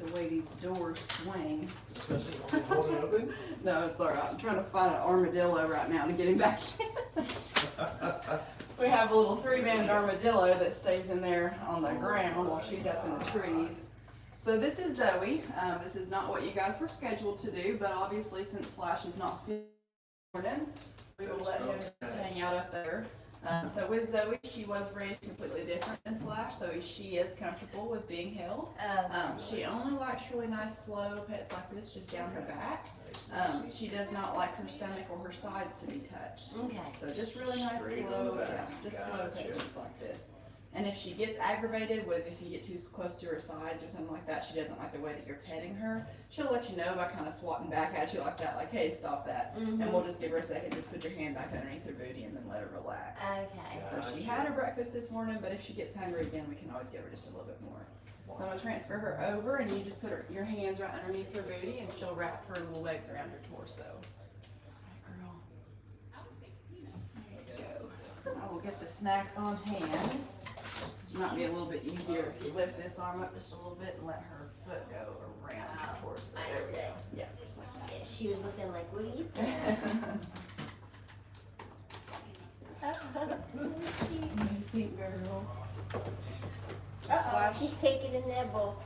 the way these doors swing. Hold it open? No, it's all right. I'm trying to find an armadillo right now to get him back in. We have a little 3-banded armadillo that stays in there on the ground while she's up in the trees. So this is Zoe. This is not what you guys were scheduled to do, but obviously since Flash is not feeling we will let him just hang out up there. So with Zoe, she was raised completely different than Flash, so she is comfortable with being held. She only likes really nice, slow pets like this, just down her back. She does not like her stomach or her sides to be touched. Okay. So just really nice, slow, just slow pets just like this. And if she gets aggravated with, if you get too close to her sides or something like that, she doesn't like the way that you're petting her, she'll let you know by kind of swatting back at you like that, like, hey, stop that. And we'll just give her a second, just put your hand back underneath her booty and then let her relax. Okay. So she had her breakfast this morning, but if she gets hungry again, we can always give her just a little bit more. So I'm gonna transfer her over and you just put your hands right underneath her booty and she'll wrap her little legs around her torso. All right, girl. There you go. I will get the snacks on hand. It might be a little bit easier if you lift this arm up just a little bit and let her foot go around her torso. There we go. Yeah, just like that. Yeah, she was looking like, what are you doing? Pink girl. Uh-oh, she's taking a nibble.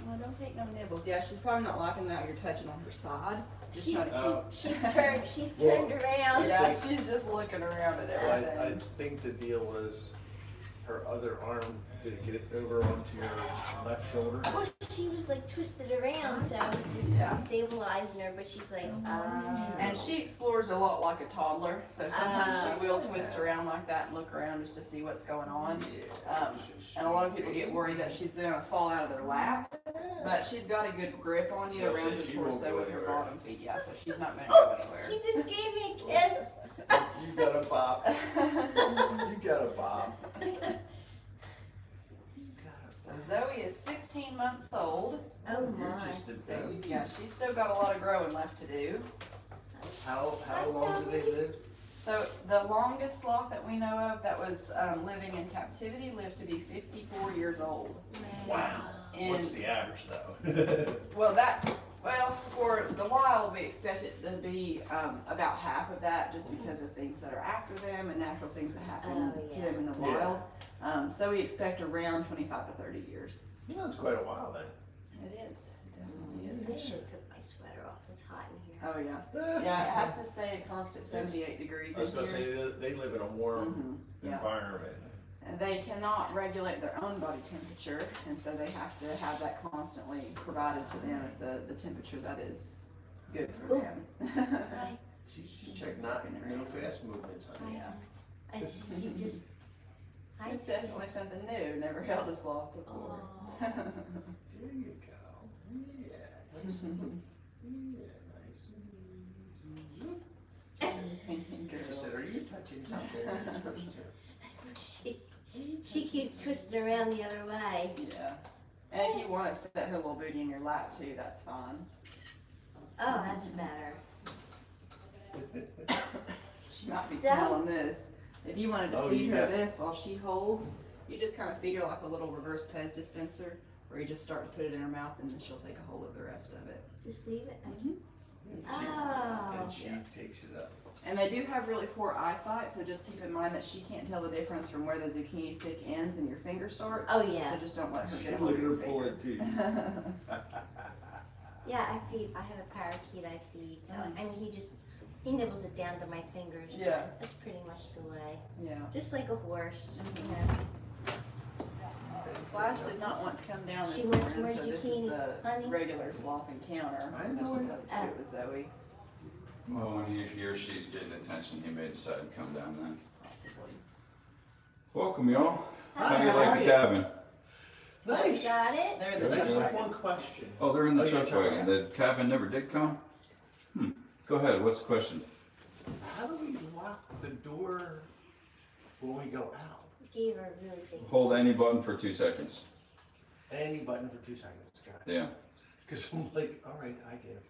Oh, don't take no nibbles. Yeah, she's probably not liking that you're touching on her side. Just try to keep. She's turned around. Yeah, she's just looking around at everything. I think the deal was her other arm, did it get it over onto your left shoulder? Well, she was like twisted around, so I was just stabilizing her, but she's like, And she explores a lot like a toddler, so sometimes she will twist around like that and look around just to see what's going on. And a lot of people get worried that she's going to fall out of their lap, but she's got a good grip on you around the torso with her bottom feet, yeah, so she's not going to go anywhere. she just gave me a kiss. You got a bop. You got a bop. So Zoe is 16 months old. Oh my. Just a So, baby. yeah, she's still got a lot of growing left to do. How long do they live? So the longest sloth that we know of that was living in captivity lived to be 54 years old. Wow. And What's the average though? well, for the wild, we expect it to be about half of that, just because of things that are after them and natural things that happen to them in the wild. So we expect around 25 to 30 years. Yeah, that's quite a while then. It is. It definitely They is. should have took my sweater off. It's hot in here. Oh yeah. Yeah, it has to stay a constant 78 degrees I was in gonna here. say they live in a warm Yeah. environment. And they cannot regulate their own body temperature, and so they have to have that constantly provided to them at the temperature that is good for them. Hi. She's checking out no fast movements, honey. Yeah. She just. Hi, It's definitely something new. Never held a sloth before. There you go. Yeah. Nice and, yeah, nice and easy. She said, "Are you touching something you're supposed to?" She keeps twisting around the other way. Yeah. And if you want to set her little booty in your lap too, that's fine. Oh, that's better. She might be So- smelling this. If you wanted to Oh, feed you her got- this while she holds, you just kind of feed her like a little reverse Pez dispenser, where you just start to put it in her mouth and then she'll take a hold of the rest of it. Just leave it. And Oh. she takes it up. And they do have really poor eyesight, so just keep in mind that she can't tell the difference from where the zucchini stick ends and your finger starts. Oh yeah. So just don't let her get a Look hold at of her your pull finger. it too. Yeah, I have a parakeet I feed. So and he nibbles it down to my fingers. Yeah. That's pretty much the way. Yeah. Just like a horse. You know. Flash did not want to come down She this wants morning, more so this is zucchini, the honey. regular sloth encounter. I know This is it. how to do it with Zoe, Well, when he or she's getting attention, he may decide to come down then. possibly. Welcome, y'all. How do you Hi. like the cabin? Nice. Got it? They're I the just have truck one question. Oh, they're in the Oh, yeah, truck truck wagon. The cabin never did come? Go ahead, what's the question? How do we lock the door when we go out? Gave her a really big. Hold any button for 2 seconds. Any button for 2 seconds, guys. Yeah, Because I'm like, all right, I get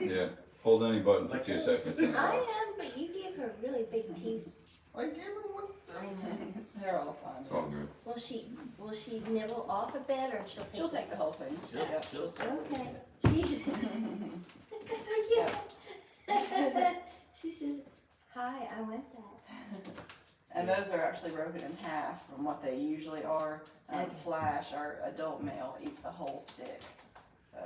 it. yeah. Hold any button for Like 2 that? seconds. I am, but you gave her a really big piece. I gave her one. I know. They're all fine. It's all good. Well, she nibble off a bed or She'll take the whole thing. Yeah, She'll- Okay. She's. She says, "Hi, I want that." And those are actually broken in half from what they usually are. Okay. Flash, our adult male, eats the whole stick. So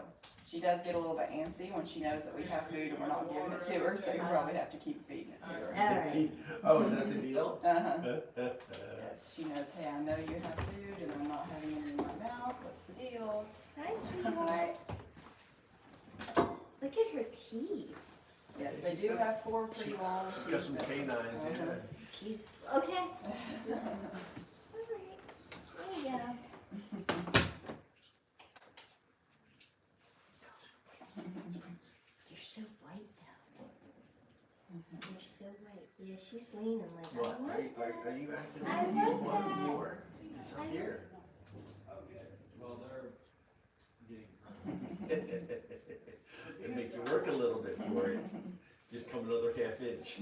she does get a little bit antsy when she knows that we have food and we're not giving it to her, so you probably have to keep feeding it to her. All right. Oh, is that the deal? Yes, she knows, hey, I know you have food and I'm not having it in my mouth. What's the deal? Hi, sweetheart. Look at her teeth. Yes, they do have 4 pretty long teeth. She's got some canines, yeah. She's okay. All right. There you go. You're so white now. You're so white. Yeah, she's leaning like What, I want that. are you acting I like you want want that. more? It's up here. It make you work a little bit for it. Just come another half inch.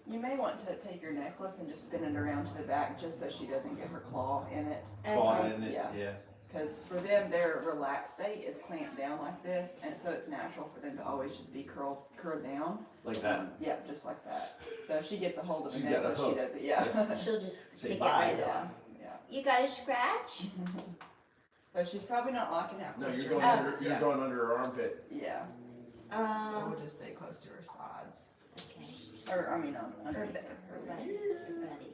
You may want to take your necklace and just spin it around to the back just so she doesn't get her claw in it. Claw in it, Yeah. yeah. Because for them, their relaxed state is clamped down like this, and so it's natural for them to always just be curled down. Like that. Yeah, just like that. So if she gets a hold of the She's got a necklace, she hook. does it, yeah. She'll just Say take bye. it right off. Yeah, You got a scratch? So she's probably not locking out. No, close you're your going mouth. under, you're going under her armpit. Yeah, we'll just stay close to her sides. Okay. Or, I mean, under Her her. buddy. Her buddy.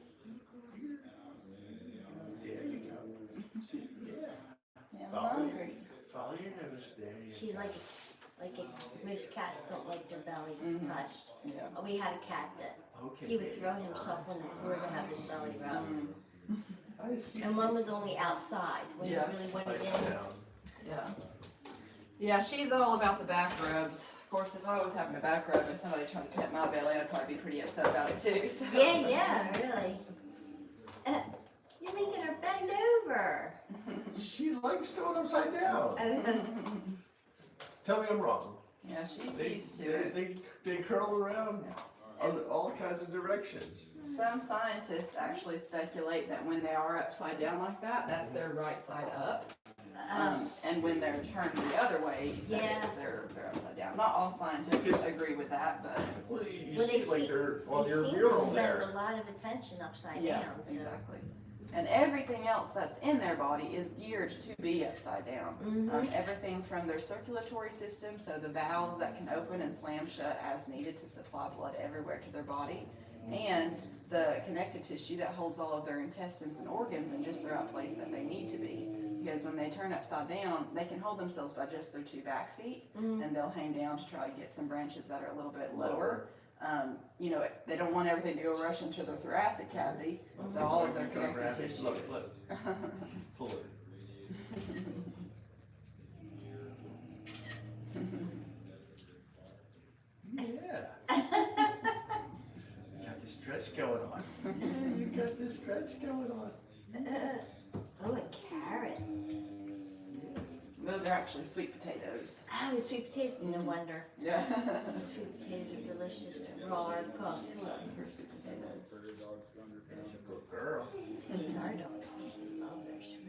There you go. See, yeah. Yeah, I'm Follow hungry. Follow your nose there. you She's go. most cats don't like their bellies Mhm. touched. Yeah. We had a cat that Okay. he would throw himself on the floor to have his belly rubbed. I see. And one was only outside when Yeah. you really wanted Like in. down. Yeah. Yeah, she's all about the back rubs. Of course, if I was having a back rub and somebody tried to pet my belly, I'd probably be pretty upset about it too. So. Yeah, really. You're making her bend over. She likes going upside down. Tell me I'm wrong. Yeah, she's They, used to they, it. they curl around all kinds of directions. Some scientists actually speculate that when they are upside down like that, that's their right side up. And when they're turned the other way, Yeah. they're upside down. Not all scientists agree with that, but Well, you Well, see they like see- they're on They your seem to mural spend there. a lot of attention upside yeah, down. So. exactly. And everything else that's in their body is geared to be upside down. Mhm. Everything from their circulatory system, so the valves that can open and slam shut as needed to supply blood everywhere to their body, and the connective tissue that holds all of their intestines and organs in just the right place that they need to be. Because when they turn upside down, they can hold themselves by just their 2 back feet, Mhm. and they'll hang down to try to get some branches that are a little bit lower. You know, they don't want everything to go rush into their thoracic cavity, so all of their You're gonna grab connective it, tissue look, is. look. Pull it. Yeah. Got this stretch going on. Yeah, you got this stretch going on. Oh, a carrot. Those are actually sweet potatoes. Oh, sweet potato. No wonder. Yeah. Sweet potato, delicious, raw or cooked. They're sweet potatoes. Good girl. She's our dog. She loves her sweet.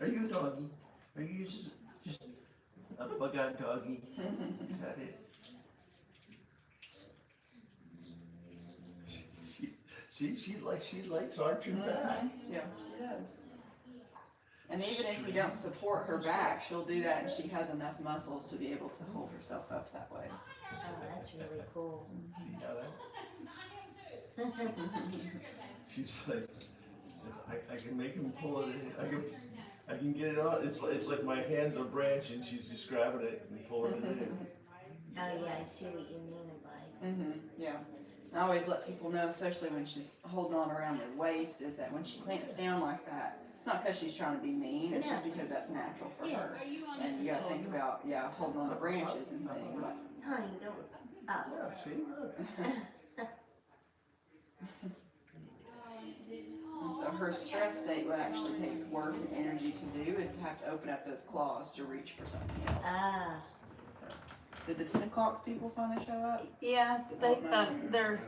Are you a doggy? Are you just a bug-eyed doggy? Is that it? She likes arching back. Yeah, she does. And even if you don't support her back, she'll do that and she has enough muscles to be able to hold herself up that way. Oh, that's really cool. See how that? She's like, I can make him pull it in. I can get it on. It's like my hand's a branch and she's just grabbing it and pulling it in. Oh yeah, I see what you mean by. Yeah. And I always let people know, especially when she's holding on around their waist, is that when she clamps down like that, it's not because she's trying to be mean, it's just because that's natural for Yeah. her. And you gotta think about, holding on to branches and things. Honey, don't. Oh. Yeah, see? Look. And so her stress state, what actually takes work and energy to do is to have to open up those claws to reach for something else. Ah. Did the 10 o'clocks people finally show up? Yeah, their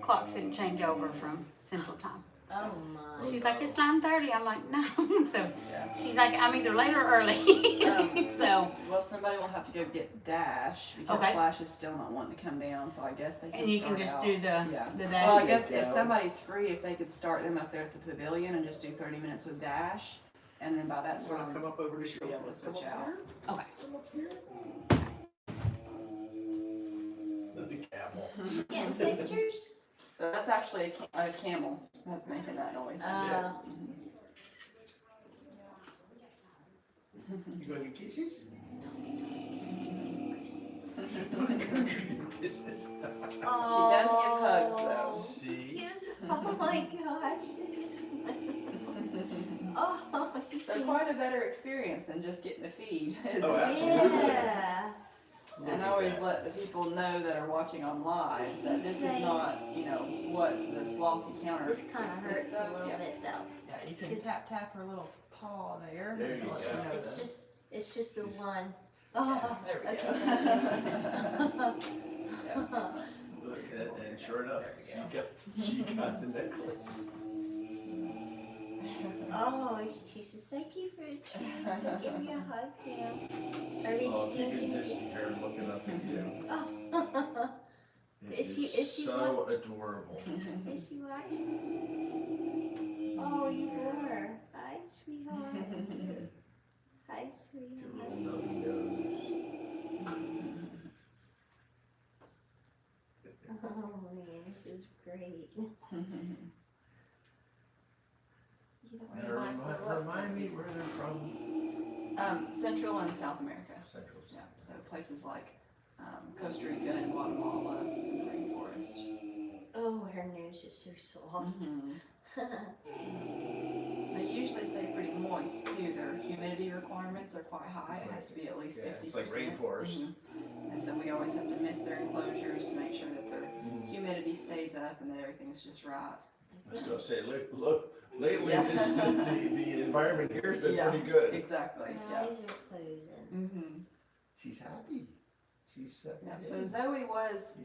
clocks didn't change over from Central Time. Oh my. She's like, it's 9:30. I'm like, no. So Yeah. she's like, I'm either late or early. So. Well, somebody will have to go get Dash because Okay. Flash is still not wanting to come down. So I guess they can. And you can start just out. do the Yeah. the Well, I dash. guess if Go. somebody's free, if they could start them up there at the pavilion and just do 30 minutes with Dash, and then by that You wanna time come up over to be show? able to switch out. Okay. Come up here. The camel. Getting pictures? So that's actually a camel that's making that noise. Yeah. You gonna give kisses? Kisses. She does give hugs though. See? Yes. Oh my gosh. This is Oh, she's So quite a better experience than just getting a feed. Isn't Oh, it? absolutely. Yeah. And I always let the people know that are watching on live that this is not, what the sloth encounter This kind of hurts consists a of. little Yeah. bit though. Yeah, you can tap her little paw there. There you go. Let her know It's just the She's- one. that- Oh, There we okay. go. Yeah. Look, and sure enough, she got the necklace. Oh, she says, thank you for the treats. So give me a hug now. Are we Oh, if you exchanging? could just see her looking up at you. Oh. It Is she so adorable. Is she watching? Oh, you were. Hi, sweetheart. Hi, Your sweetheart. little nubby nose. Oh man, this is great. You don't Now, realize the love. remind me where they're from. Central and South America. Central. Yeah, so places like Costa Rica and Guatemala and the rainforest. Oh, her nose is so soft. They usually stay pretty moist too. Their humidity requirements are quite high. It has to be at least 50%. Yeah, it's like rainforest. And so we always have to mist their enclosures to make sure that their humidity stays up and that everything's just right. I was gonna say, look, lately Yeah. the environment here has been Yeah. pretty good. Exactly. Her Yeah. eyes are closing. Mm-hmm. She's happy. She's Yeah, so Zoe was,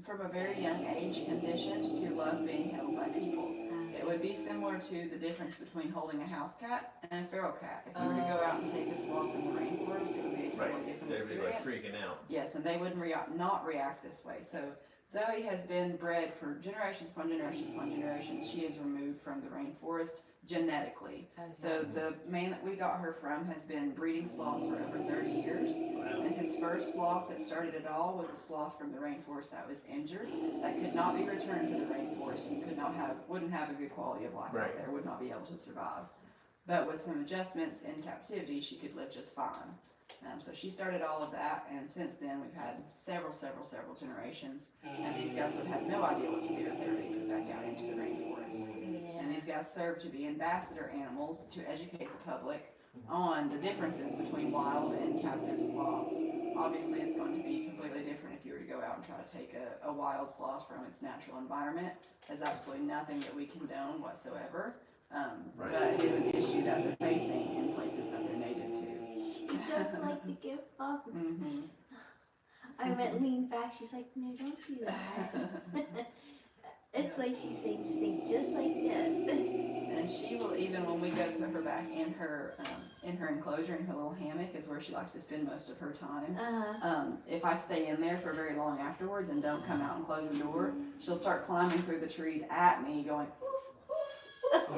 from a very young age, conditioned to love being held by people. It would be similar to the difference between holding a house cat and a feral cat. If you were to go out and take a sloth in the rainforest, it would be a totally different They'd be like experience. freaking out. Yes, and they wouldn't not react this way. So Zoe has been bred for generations upon generations upon generations. She is removed from the rainforest genetically. So the man that we got her from has been breeding sloths for over 30 years. And his first sloth that started it all was a sloth from the rainforest that was injured, that could not be returned to the rainforest and wouldn't have a good quality of life Right. out there, would not be able to survive. But with some adjustments in captivity, she could live just fine. So she started all of that, and since then we've had several generations, and these guys would have no idea what to do if they were to put back out into the rainforest. And these guys serve to be ambassador animals to educate the public on the differences between wild and captive sloths. Obviously, it's going to be completely different if you were to go out and try to take a wild sloth from its natural environment. There's absolutely nothing that we condone whatsoever. But it is an issue that they're facing in places that they're native to. She does like to give hugs. Mm-hmm. I went lean back. She's like, no, don't do that. It's like she's saying, stay just like this. And she will, even when we go to put her back in her enclosure, in her little hammock is where she likes to spend most of her time. If I stay in there for very long afterwards and don't come out and close the door, she'll start climbing through the trees at me, going,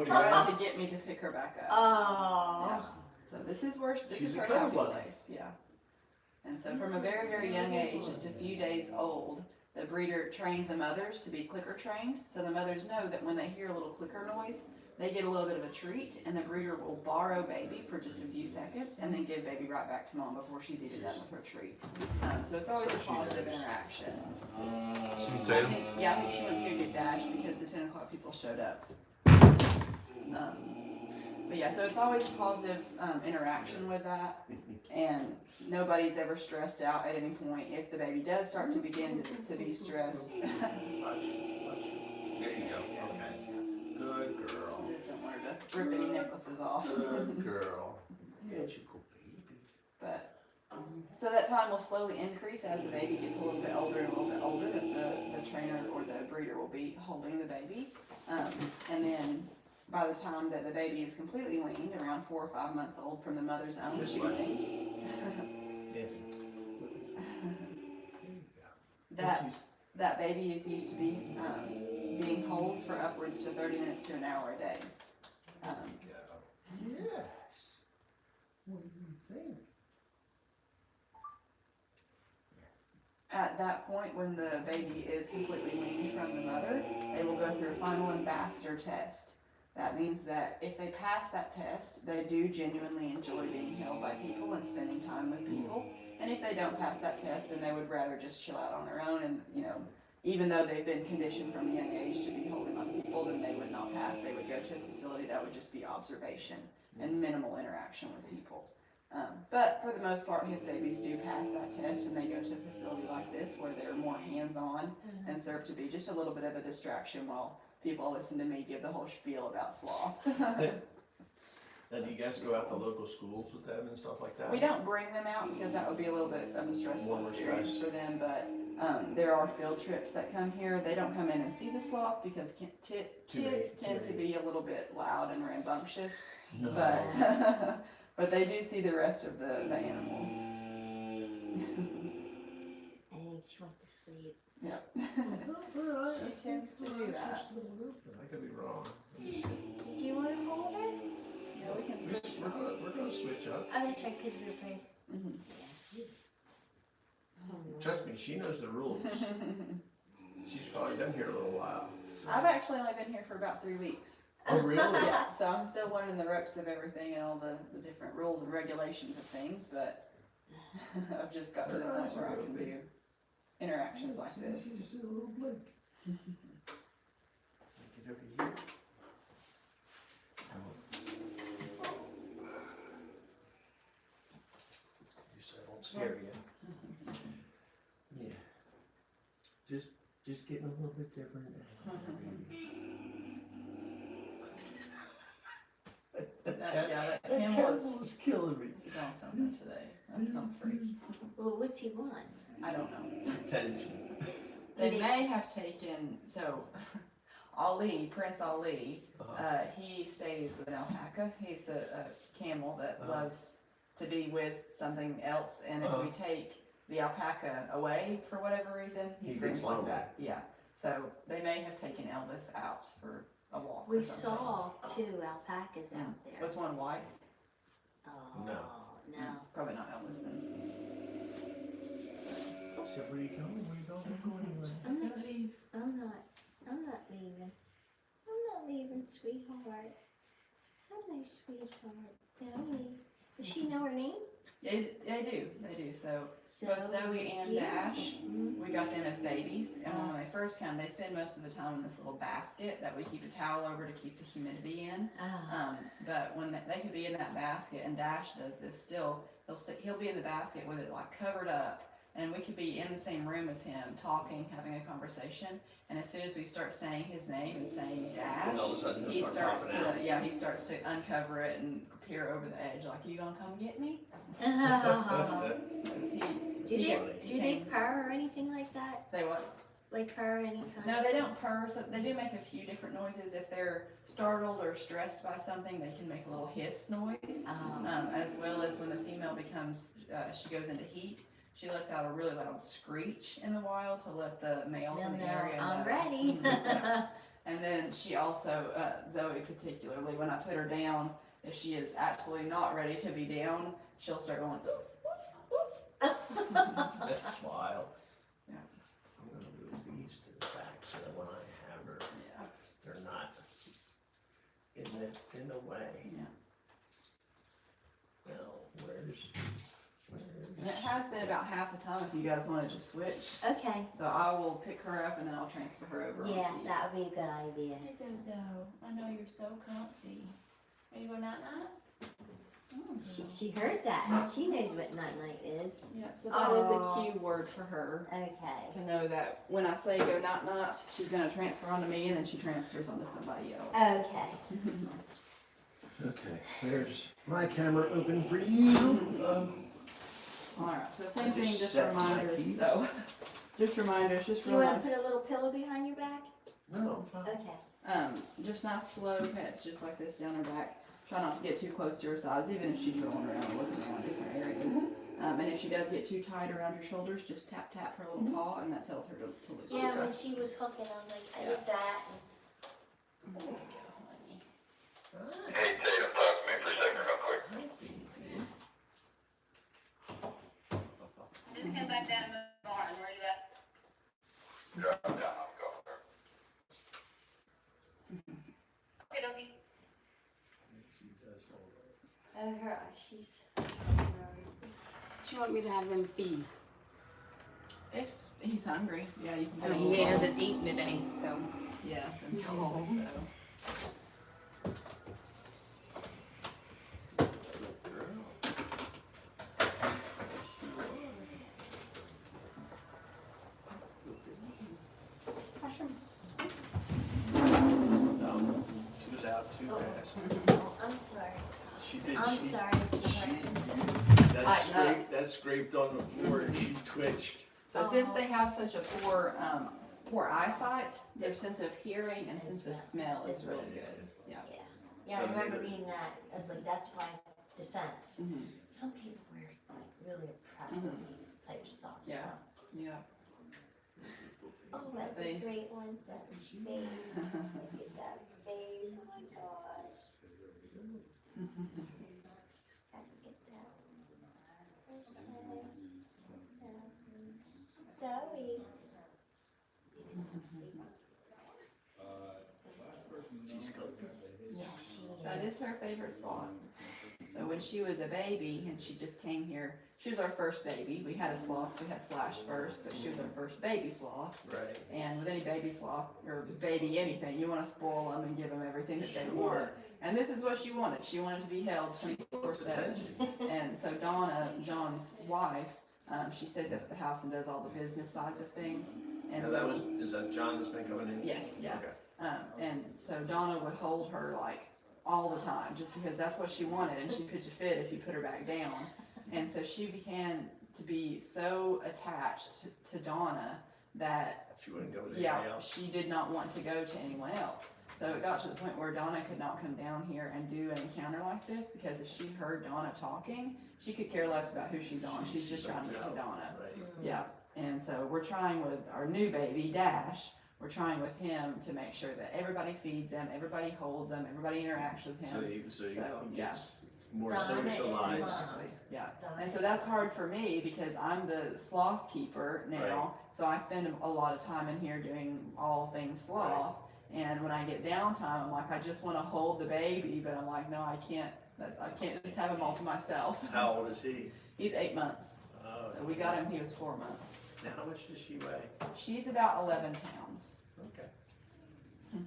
trying to get me to pick her back up. Oh. Yeah. So this is She's a her cuddle happy bunny. place. Yeah. And so from a very, very young age, just a few days old, the breeder trained the mothers to be clicker trained. So the mothers know that when they hear a little clicker noise, they get a little bit of a treat, and the breeder will borrow baby for just a few seconds and then give baby right back to mom before she's even done with her treat. So it's always a positive interaction. I think she went to go get Dash because the 10 o'clock people showed up. But yeah, so it's always a positive interaction with that, and nobody's ever stressed out at any point. If the baby does start to begin to be stressed, There you go. Okay. Good girl. I just don't want her to rip any necklaces off. Good girl. Yeah, you cool baby. But so that time will slowly increase as the baby gets a little bit older and a little bit older. That the trainer or the breeder will be holding the baby. And then by the time that the baby is completely weaned, around 4 or 5 months old from the mother's own This way. choosing, Nancy. that baby is used to be being whole for upwards to 30 minutes to an hour a day. Yes. What do you think? At that point, when the baby is completely weaned from the mother, they will go through a final ambassador test. That means that if they pass that test, they do genuinely enjoy being held by people and spending time with people. And if they don't pass that test, then they would rather just chill out on their own. And, you know, even though they've been conditioned from a young age to be holding on to people, then they would not pass. They would go to a facility that would just be observation and minimal interaction with people. But for the most part, his babies do pass that test, and they go to a facility like this where they're more hands-on and serve to be just a little bit of a distraction while people listen to me give the whole spiel about sloths. Now, do you guys go out to local schools with them and stuff like that? We don't bring them out because that would be a little bit of a stressful More experience stress. for them, but there are field trips that come here. They don't come in and see the sloth because kids tend to be a little bit loud and rambunctious, No. but but they do see the rest of the animals. I think she went to sleep. Yep. Alright. She tends to do that. I could be wrong. Did you want to hold her? Yeah, we can switch. We're gonna switch up. Oh, that's right, because we were playing. Mhm. Trust me, she knows the rules. She's probably been here a little while. I've actually only been here for about 3 weeks. Oh, really? Yeah, so I'm still learning the ropes of everything and all the different rules and regulations of things, but I've just got to the point where I can do interactions like this. She's a little blink. Get over here. Just so I won't scare you. Yeah. Just getting a little bit different. That That camel camel is is killing me. he's on something today. That's Humphrey. Well, what's he want? I don't know. Attention. They may have taken, so Ali, Prince Ali, he stays with an alpaca. He's the camel that loves to be with something else, and if we take the alpaca away for whatever reason, he He screams gets like lonely. that. Yeah. So they may have taken Elvis out for a walk. We or something. saw 2 alpacas out there. Was one white? Oh, No. no. Probably not Elvis then. So where you going? Where you going? Don't go anywhere. I'm not leaving. I'm not leaving, sweetheart. Hello, sweetheart. Zoe. Does she know her name? Yeah, they do. So both Zoe and Dash, we got them as babies, and when they first come, they spend most of the time in this little basket that we keep a towel over to keep the humidity in. But when they could be in that basket, and Dash does this still, he'll be in the basket with it like covered up, and we could be in the same room as him, talking, having a conversation, and as soon as we start saying his name and saying Dash, And all of a sudden he he'll start starts popping to out. he starts to uncover it and peer over the edge, like, you gonna come get me? Do 'Cause they came- purr or anything like that? They what? Like purr any kind? No, they don't purr. So they do make a few different noises. If they're startled or stressed by something, they can make a little hiss noise. As well as when the female becomes, she goes into heat, she lets out a really loud screech in the wild to let the males in the area I'm know. ready. Yeah. And then she also, Zoe particularly, when I put her down, if she is absolutely not ready to be down, she'll start going, woof, woof, woof. That's wild. Yeah. I'm gonna move these to the back so that when I have her, Yeah, they're not in the way. yeah. Well, where's And it has been about half the time if you guys wanted to switch. Okay. So I will pick her up and then I'll transfer her over. Yeah, onto you. that would be a good idea. Hey Zozo, I know you're so comfy. Are you going night night? She heard that. She knows what night night is. Yep, so that is Aw. a cue word for her Okay. to know that when I say go night night, she's going to transfer onto me and then she transfers onto somebody else. Okay. Okay, there's my camera open for you. Alright, so same thing, just Set my reminders. keys. So, just reminders, just Do you real want to nice. put a little pillow behind your back? No, I'm fine. Okay. Just nice slow pets, just like this down her back. Try not to get too close to her sides, even if she's rolling around and looking around different areas. And if she does get too tight around her shoulders, just tap tap her little paw, and that tells her to loosen. Yeah, when she was hooking, I was like, I did that. There you go, honey. Hey, Tatum, talk to me for a second real quick. Just come back down to the barn, where you at? Drop down, I'll go there. Okay, dokie. She does hold it. She's. Do you want me to have them feed? If he's hungry, yeah, you can I get a mean, he little. hasn't eaten today, so. Yeah, them No. so. No, she was out too fast. Oh, I'm sorry. She did. I'm she, sorry, She, sweetheart. that scraped on the floor and she twitched. So since they have such a poor eyesight, their sense of hearing and sense of smell is really good. Yeah. Yeah. Yeah, I So remember maybe- reading that. I was like, that's why the sense. Mhm. Some people wear like really oppressive type stuff. Yeah. So. Yeah. Oh, that's They- a great one. That face. Look at that face. Oh my gosh. Gotta get that. Okay. Zoe. She's good. Yes, she That is. is her favorite spot. So when she was a baby and she just came here, she was our first baby. We had a sloth, we had Flash first, but she was our first baby sloth. Right. And with any baby sloth, or baby anything, you want to spoil them and give them everything that they want. Sure. And this is what she wanted. She wanted to be held 24/7. Attention. And so Donna, John's wife, she stays up at the house and does all the business sides of things. And Now so, is that John that's been coming in? yes, yeah. Okay. And so Donna would hold her like all the time, just because that's what she wanted, and she'd pitch a fit if you put her back down. And so she began to be so attached to Donna that, She wouldn't go with yeah, anybody else? she did not want to go to anyone else. So it got to the point where Donna could not come down here and do an encounter like this, because if she heard Donna talking, she could care less about who she's on. She's just trying to get to Donna. Right. Yeah, and so we're trying with our new baby, Dash, we're trying with him to make sure that everybody feeds him, everybody holds him, everybody interacts with So him. he So, gets more Donna is socialized. mom. Exactly, yeah. Donna And so is that's mom. hard for me because I'm the sloth keeper now, so I spend a lot of time in here doing all things sloth. And when I get downtime, I'm like, I just wanna hold the baby, but I'm like, no, I can't just have him all to myself. How old is he? He's 8 months, Oh, so we got him, he was 4 months. Now, how much does she weigh? She's about 11 pounds. Okay. Is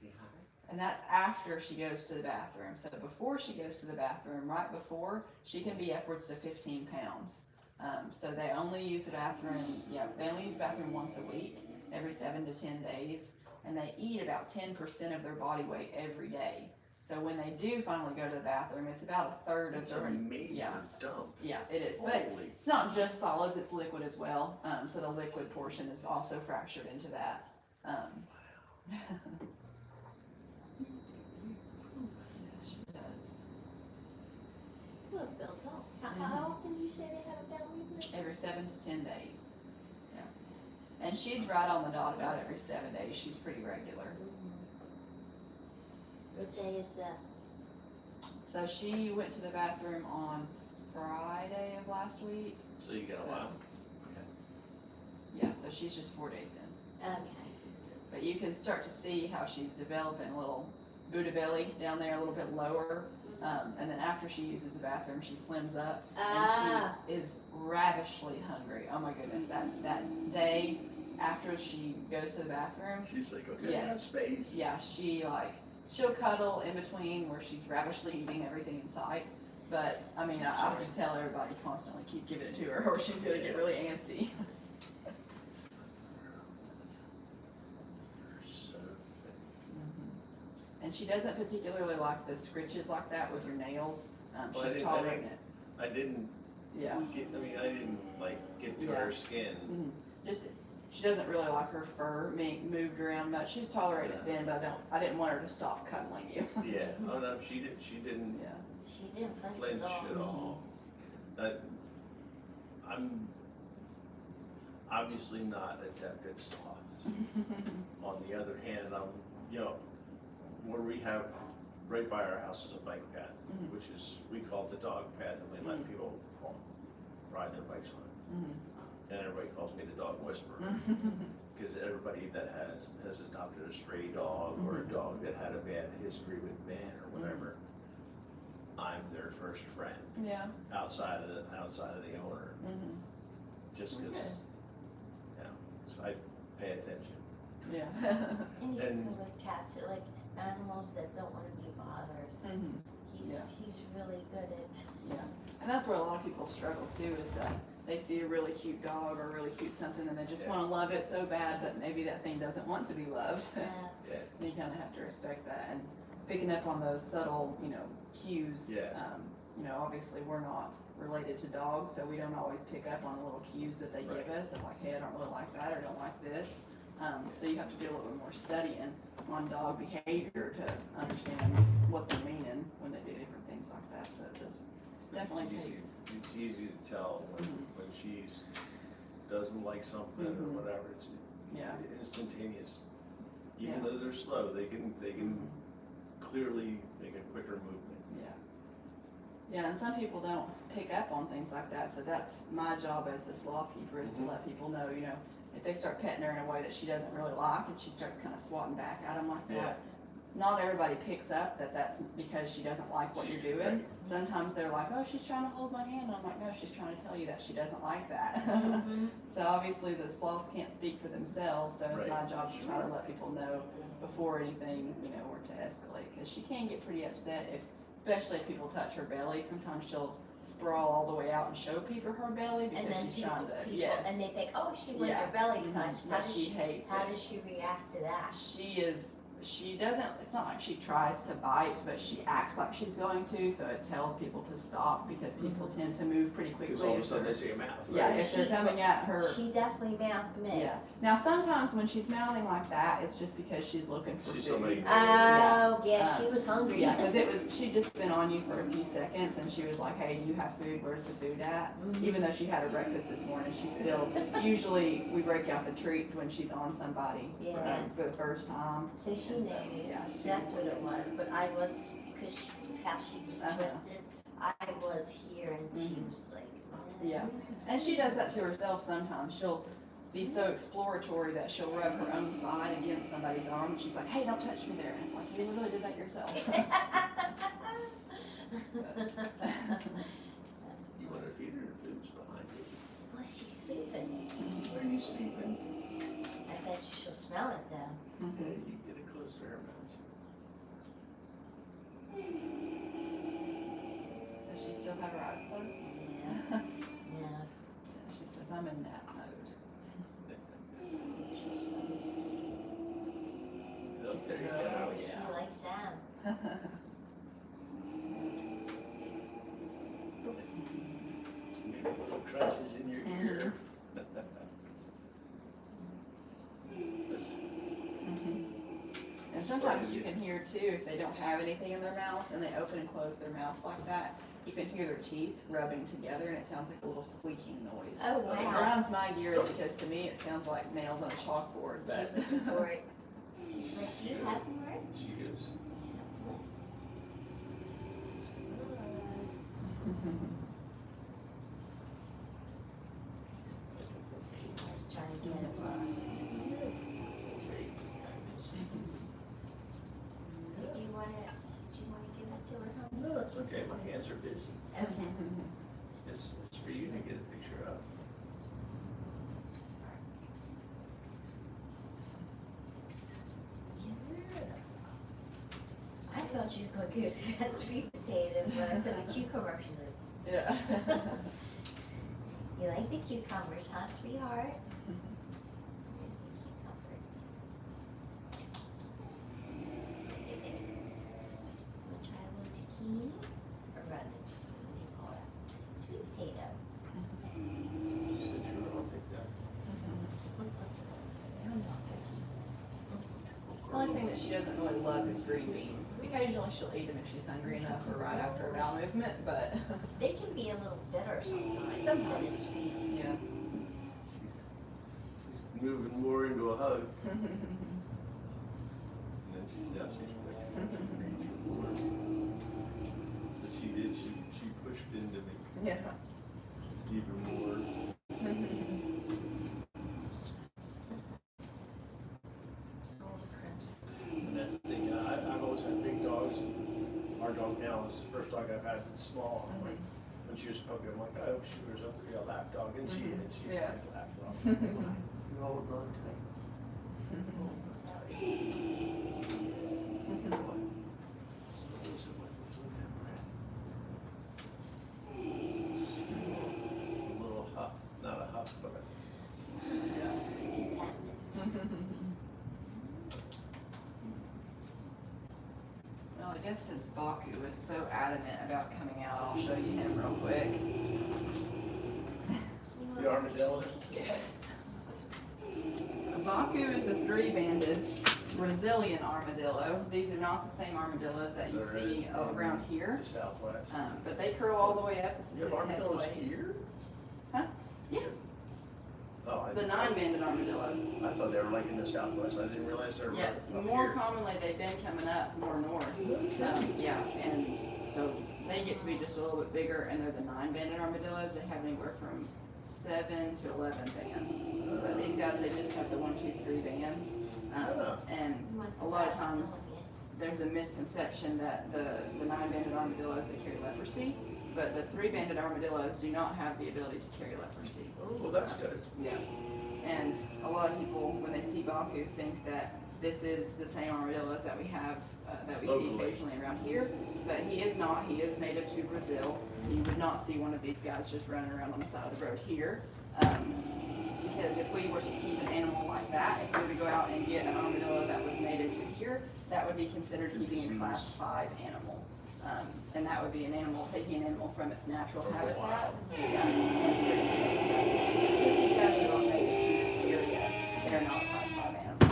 he high? And that's after she goes to the bathroom. So before she goes to the bathroom, right before, she can be upwards to 15 pounds. So they only use the bathroom, they only use the bathroom once a week, every 7 to 10 days. And they eat about 10% of their body weight every day. So when they do finally go to the bathroom, it's about a third of It's a their, major yeah. dump. Yeah, it is. But Holy. it's not just solids, it's liquid as well. So the liquid portion is also fractured into that. Yes, she does. Look, built up. How often did you say they had a belly lift? Every 7 to 10 days. Yeah. And she's right on the dot about every 7 days. She's pretty regular. What day is this? So she went to the bathroom on Friday of last week. So you got a while. Yeah, so she's just 4 days in. Okay. But But you can start to see how she's developing a little Buddha belly down there, a little bit lower. And then after she uses the bathroom, she slims up and she is ravishly hungry. Oh my goodness, that day after she goes to the bathroom, She's like, okay, Yes. I got space. yeah, she'll cuddle in between where she's ravishly eating everything in sight. But I mean, I have to tell everybody constantly keep giving it to her, or she's gonna get really antsy. So thick. And she doesn't particularly like the scritches like that with your nails. Well, I She's didn't- tolerating it. I didn't Yeah. get, I didn't like get to Yeah. her skin. Just she doesn't really like her fur being moved around much. She's tolerated it then, but I didn't want her to stop cuddling you. Yeah, oh no, she didn't Yeah. She didn't flinch flinch at at all. all. That, I'm obviously not adept at sloths. On the other hand, you know, where we have, right by our house is a bike path, Mhm. which is, we call it the dog path, and we let Mhm. people ride their bikes on it. Mhm. And everybody calls me the dog whisperer, Mhm. because everybody that has adopted a stray dog or a Mhm. dog that had a bad history with men or whatever, I'm their first friend Yeah. outside of the owner, Mhm. just because, Okay. yeah, so I pay attention. Yeah. And he's And- good with cats, too, like animals that don't wanna be bothered. Mhm. He's really good at, Yeah, and that's where a lot of people struggle too, is that they see a really cute dog or a really cute something and they just Yeah. wanna love it so bad, but maybe that thing doesn't want to be loved. Yeah, You kinda have to respect that, and picking up on those subtle, cues. Yeah. Obviously we're not related to dogs, so we don't always pick up on the little cues that they give Right. us, of like, hey, I don't really like that, or don't like this. So you have to do a little bit more studying on dog behavior to understand what they're meaning when they do different things like that, so it does definitely takes. It's easy to tell when she's doesn't like something or Mhm. whatever, it's Yeah. instantaneous. Even Yeah. though they're slow, they can Mhm. clearly make a quicker movement. Yeah. Yeah, and some people don't pick up on things like that, so that's my job as the sloth keeper, is to Mhm. let people know, if they start petting her in a way that she doesn't really like and she starts kind of swatting back at them like Yeah. that, not everybody picks up that that's because she doesn't like what you're doing. Right. Sometimes they're like, oh, she's trying to hold my hand, and I'm like, no, she's trying to tell you that she doesn't like that. Mhm. So obviously the sloths can't speak for themselves, so it's Right. my job to try to let people know before anything, were to escalate, because she can get pretty upset especially if people touch her belly. Sometimes she'll sprawl all the way out and show people her belly and because then she's people, trying to, yes. and they think, oh, she wants Yeah. her belly Mhm. touched. But she hates How it. does she react to that? She doesn't, it's not like she tries to bite, but she acts like she's going to, so it tells people to stop, because people tend to move pretty quickly. Because all of a if sudden they're- they see a mouth. Yeah, right? if they're coming at her. She definitely mouthed me. Yeah. Now sometimes when she's mouthing like that, it's just because she's looking for She's food. somebody- Oh, yeah, she was hungry. Yeah, because she'd just been on you for a few seconds, and she was like, "Hey, do you have food? Where's the food at?" Mhm. Even though she had her breakfast this morning, she still. Usually, we break out the treats when she's on somebody Yeah. for the first time. So she And knows. yeah, That's what it was. But I was, because how she was Uh-huh. twisted, I was here and she Mhm. was like, Yeah. And she does that to herself sometimes. She'll be so exploratory that she'll rub her own side against somebody's arm, and she's like, "Hey, don't touch me there." And it's like, you literally did that yourself. You want to feed her food's behind you. Well, she's sleeping. Where are you sleeping? I bet you she'll smell it though. Mhm. Yeah, you get it close to her mouth. Does she still have her eyes closed? Yes. Yeah. She says, "I'm in nap mode." Oh, She says, there you "Oh, go. She yeah." likes that. Little crunches in your ear. Listen, And sometimes you can hear too, if they don't have anything in their mouth and they open and close their mouth like that, you can hear their teeth rubbing together, and it sounds like a little squeaking noise. Oh, It wow. grinds my gears because to me it sounds like nails on a chalkboard. She's But looking for it. She's like, do you have more? she is. I was trying to get it once. Did you want to give it to her, honey? No, it's okay. My hands are busy. Okay. It's for you to get a picture of. I thought she was going to give that sweet potato, but I put the cucumber. She's like, Yeah. you like the cucumbers, huh, sweetheart? Wanna try a little zucchini? Or rather zucchini, what do you call it? Sweet potato. She said, sure, I'll take that. that she doesn't really love is green beans. Occasionally she'll eat them if she's hungry enough or right after a bowel movement, but They can be a little bitter sometimes. Sometimes. Instead of sweet. yeah. Moving more into a hug. And then now she's but she pushed into me Yeah. even more. And that's the thing, I've always had big dogs, and our dog now is the first dog I've had that's small. I'm like, when she was puppy, I'm like, I hope she grows up to be a lap dog, and she is. She's Yeah. like a lap dog. You hold on tight. Hold on tight. What? Listen, what's with that breath? A little huff, not a huff, but Well, I guess since Baku is so adamant about coming out, I'll show you him real quick. the armadillo. Yes. So Baku is a 3-banded Brazilian armadillo. These are not the same armadillos that you They're see in around here, The Southwest. but they curl all the way up. This is You have his head armadillos blade. here? Huh? Yeah. Oh, The 9-banded armadillos. I thought they were like in the Southwest. I didn't realize they were Yeah, up more here. commonly they've been coming up more north. Yeah, and so they get to be just a little bit bigger, and they're the 9-banded armadillos. They have anywhere from 7 to 11 bands. But these guys, they just have the 1, 2, 3 bands. And a lot of times there's a misconception that the 9-banded armadillos, they carry leprosy, but the 3-banded armadillos do not have the ability to carry leprosy. Oh, well, that's good. Yeah. And a lot of people, when they see Baku, think that this is the same armadillos that we have, that we see Locally. occasionally around here, but he is not. He is native to Brazil. You would not see one of these guys just running around on the side of the road here. Because if we were to keep an animal like that, if we were to go out and get an armadillo that was native to here, that would be considered keeping a class 5 animal. And that would be an animal, taking an animal from its natural habitat. Yeah. And since these guys are not native to this area, they're not a class 5 animal.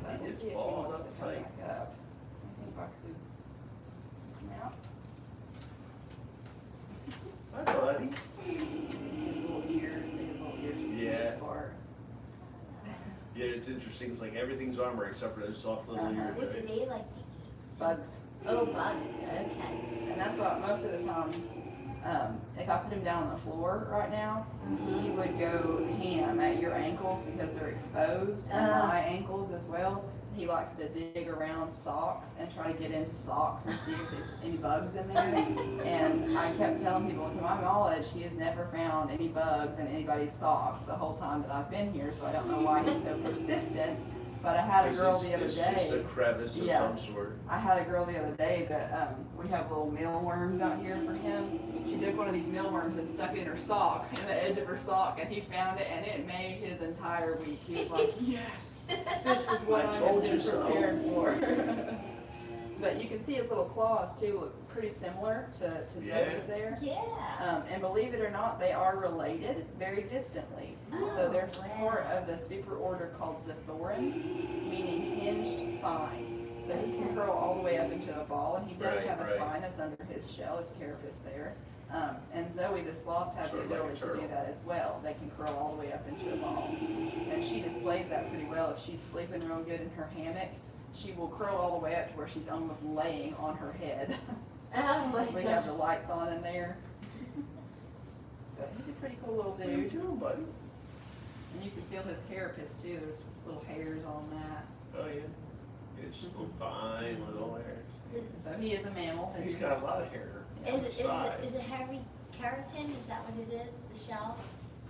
But we'll see if he wants to come back up. I think Baku come out. Hi, buddy. His little ears, I think his little ears are the Yeah. best part. Yeah, it's interesting. It's like everything's armor except for those soft little ears, What do right? they like to eat? Bugs. Oh, bugs. Okay. And that's what most of the time, if I put him down on the floor right now, he would go ham at your ankles because they're exposed, and my ankles as well. He likes to dig around socks and try to get into socks and see if there's any bugs in there. And I kept telling people, to my knowledge, he has never found any bugs in anybody's socks the whole time that I've been here, so I don't know why he's so persistent. But I had a girl the other It's just a day. crevice of Yeah. some sort. I had a girl the other day that we have little mealworms out here for him. She took one of these mealworms and stuck it in her sock, in the edge of her sock, and he found it, and it made his entire week. He was like, "Yes, this is what I I told have you been so." prepared for." But you can see his little claws too look pretty similar to Yeah. Zoe's there. Yeah. And believe it or not, they are related very distantly. So Oh, they're wow. part of the superorder called Zothorans, meaning hinged spine. So he can curl all the way up into a ball, and he does Right, have a right. spine that's under his shell, his carapace there. And Zoe, the sloths, have the Sort of like a ability to do turtle. that as well. They can curl all the way up into a ball. And she displays that pretty well. If she's sleeping real good in her hammock, she will curl all the way up to where she's almost laying on her head. Oh my We have the gosh. lights on in there. But he's a pretty cool little What are you dude. doing, buddy? And you can feel his carapace too. There's little hairs on that. Oh, yeah. It's just little fine little hairs. So he is a mammal. He's got a lot of hair. Is it Side. hairy keratin? Is that what it is? The shell?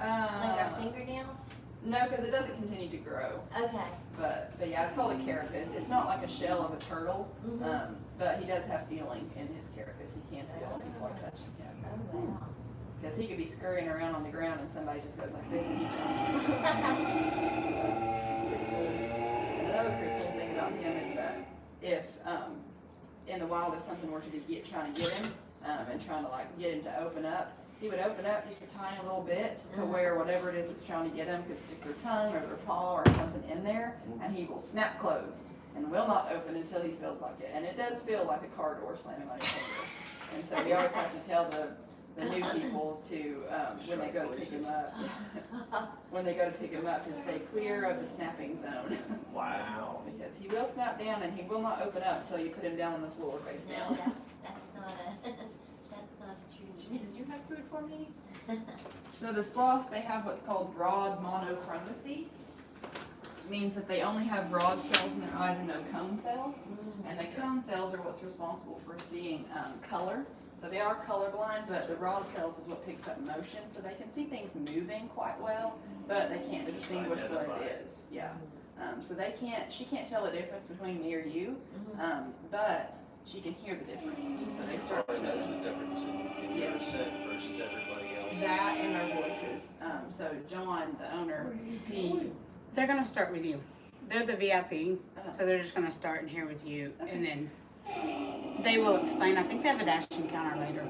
Like Uh, our fingernails? no, because it doesn't continue to grow. Okay. But yeah, it's called a carapace. It's not like a shell of a turtle, Mhm. but he does have feeling in his carapace. He can feel when people are touching him. Oh wow. Because he could be scurrying around on the ground and somebody just goes like this and he jumps. And another pretty cool thing about him is that if in the wild, if something were to trying to get him and trying to like get him to open up, he would open up just a tiny little bit to where whatever it is that's trying to get him could stick their tongue or their paw or something in there, and he will snap closed. and will not open until he feels like it. And it does feel like a car door slamming on your finger. And so we always have to tell the new people to, when they go to pick him up, to stay clear of the snapping zone. Wow. Because he will snap down and he will not open up until you put him down on the floor face No, down. that's not a, that's not a treat. Did you have food for me? So the sloths, they have what's called rod monochromacy. It means that they only have rod cells in their eyes and no cone cells. And the cone cells are what's responsible for seeing color. So they are colorblind, but the rod cells is what picks up motion. So they can see things moving quite well, but they can't distinguish what it is. Yeah. So she can't tell the difference between me or you, but she can hear the difference. So they start to There's a difference in your scent versus everybody else. that and their voices. So John, the owner, They're gonna start with you. They're the VIP, so they're just gonna start in here with you, and then they will explain. I think they have a dash encounter later.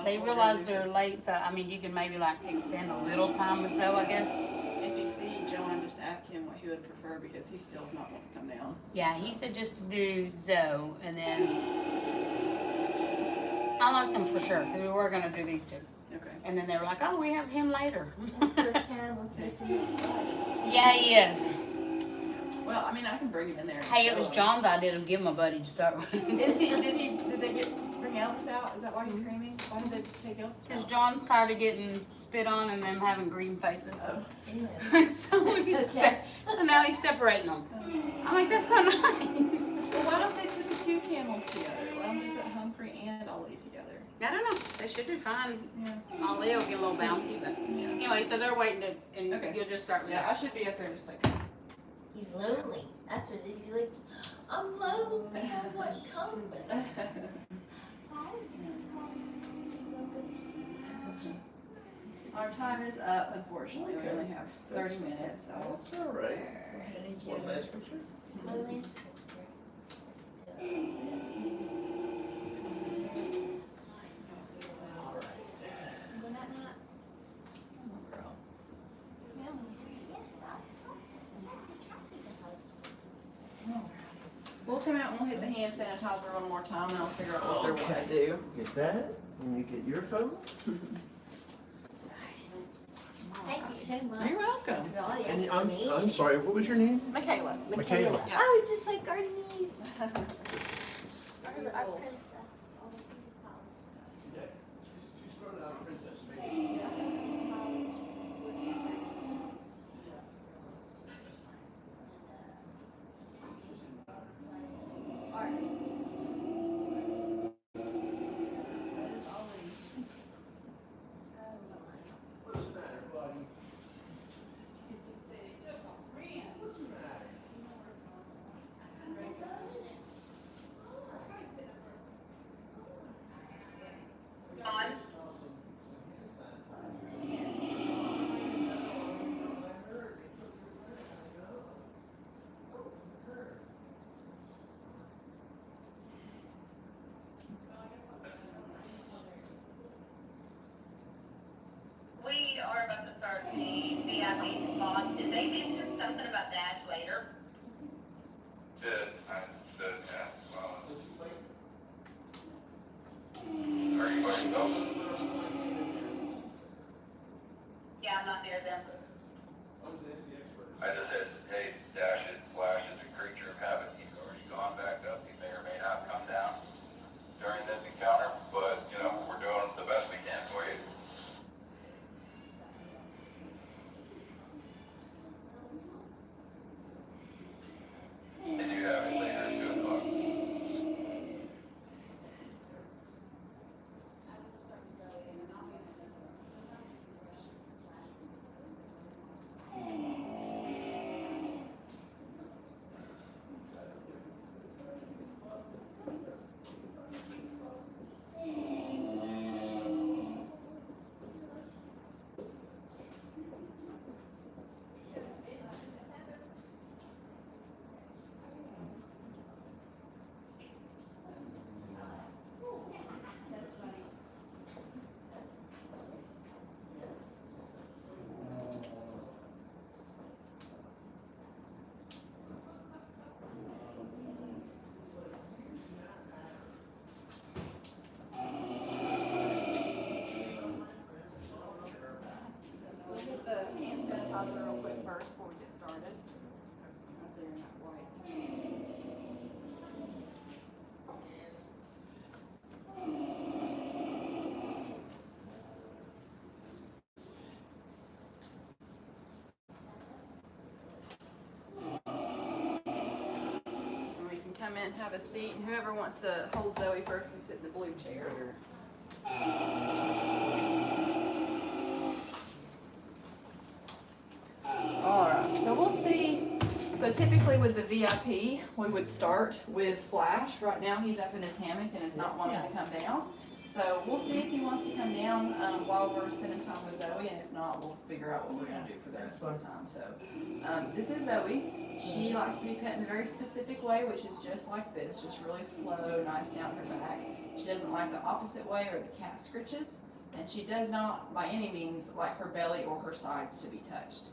They realize they're late, so I mean, you can maybe like extend a little time with Zoe, I guess. If you see John, just ask him what he would prefer because he still's not wanting to come down. Yeah, he said just to do Zoe, and then I'll ask him for sure because we were gonna do these two. Okay. And then they were like, "Oh, we have him later." Poor camel's missing his body. Yeah, he is. Well, I mean, I can bring him in there. and Hey, it show was him. John's idea to give him a buddy to start with. Did they bring Elvis out? Is that why he's screaming? Why did they take Elvis Because out? John's tired of getting spit on and them having green faces. Oh. Yeah. So now he's separating them. I'm like, that's so nice. So why don't they put the two camels together? Why don't they put Humphrey and Ollie together? I don't know. They should do fine. Yeah. Ollie will get a little bouncy, but Yeah. anyway, so they're waiting to, and Okay. you'll just start with Yeah, I that. should be up there in just a second. He's lonely. That's what it is. He's like, I'm lonely. I want company. Hi, sweetheart. You wanna go to sleep? Our time is up, unfortunately. We only have 30 minutes, so. That's all right. Thank One you. last picture? One last picture. Let's do it. All right. Well, not. We'll come out and we'll hit the hand sanitizer one more time and I'll figure out what they want to do. Get that, and you get your phone. Thank you so much. You're welcome. For all the And explanation. I'm sorry, what was your name? Michaela. Michaela. Oh, just like our niece. Our Beautiful. princess. Oh, she's in college. Yeah, she's growing out of princess phase. What's the matter, buddy? What's the matter? On. We are about to start the VIP spot. Did they mention something about dash later? Yeah, well, Does he play? are you going to go? Yeah, I'm not there then. I was gonna ask the expert. I just hesitate, Dash is Flash is a creature of habit. He's already gone back up. He may or may not come down during this encounter, but, you know, we're doing the best we can for you. come in, have a seat, and whoever wants to hold Zoe first can sit in the blue chair. Alright, so we'll see. So typically with the VIP, we would start with Flash. Right now he's up in his hammock and is not wanting to come down. So we'll see if he wants to come down while we're spending time with Zoe, and if not, we'll figure out what we're going to do for the rest of the time. So this is Zoe. She likes to be pet in a very specific way, which is just like this, just really slow, nice down her back. She doesn't like the opposite way or the cat scritches, and she does not by any means like her belly or her sides to be touched.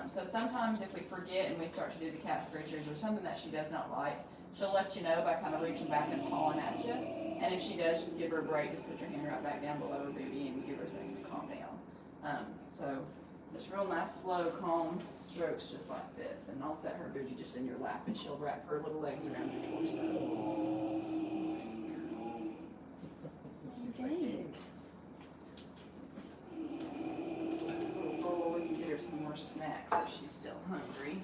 So sometimes if we forget and we start to do the cat scritches or something that she does not like, she'll let you know by kind of reaching back and pawing at you. And if she does, just give her a break. Just put your hand right back down below her booty and give her a second to calm down. So just real nice, slow, calm strokes just like this. And I'll set her booty just in your lap and she'll wrap her little legs around your torso. Okay. This little bowl, we can get her some more snacks if she's still hungry.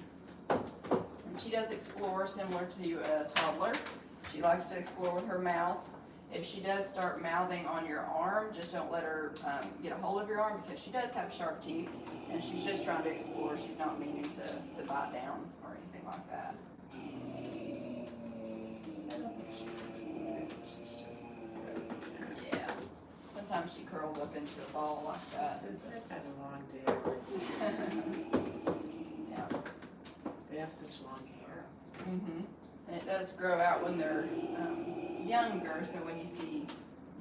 And she does explore similar to a toddler. She likes to explore with her mouth. If she does start mouthing on your arm, just don't let her get a hold of your arm because she does have sharp teeth and she's just trying to explore. She's not meaning to bite down or anything like that. I don't think she's exploring. She's just, yeah. Sometimes she curls up into a ball like that. I've had a long day. Yeah. They have such long hair. Mm-hmm. And it does grow out when they're younger, so when you see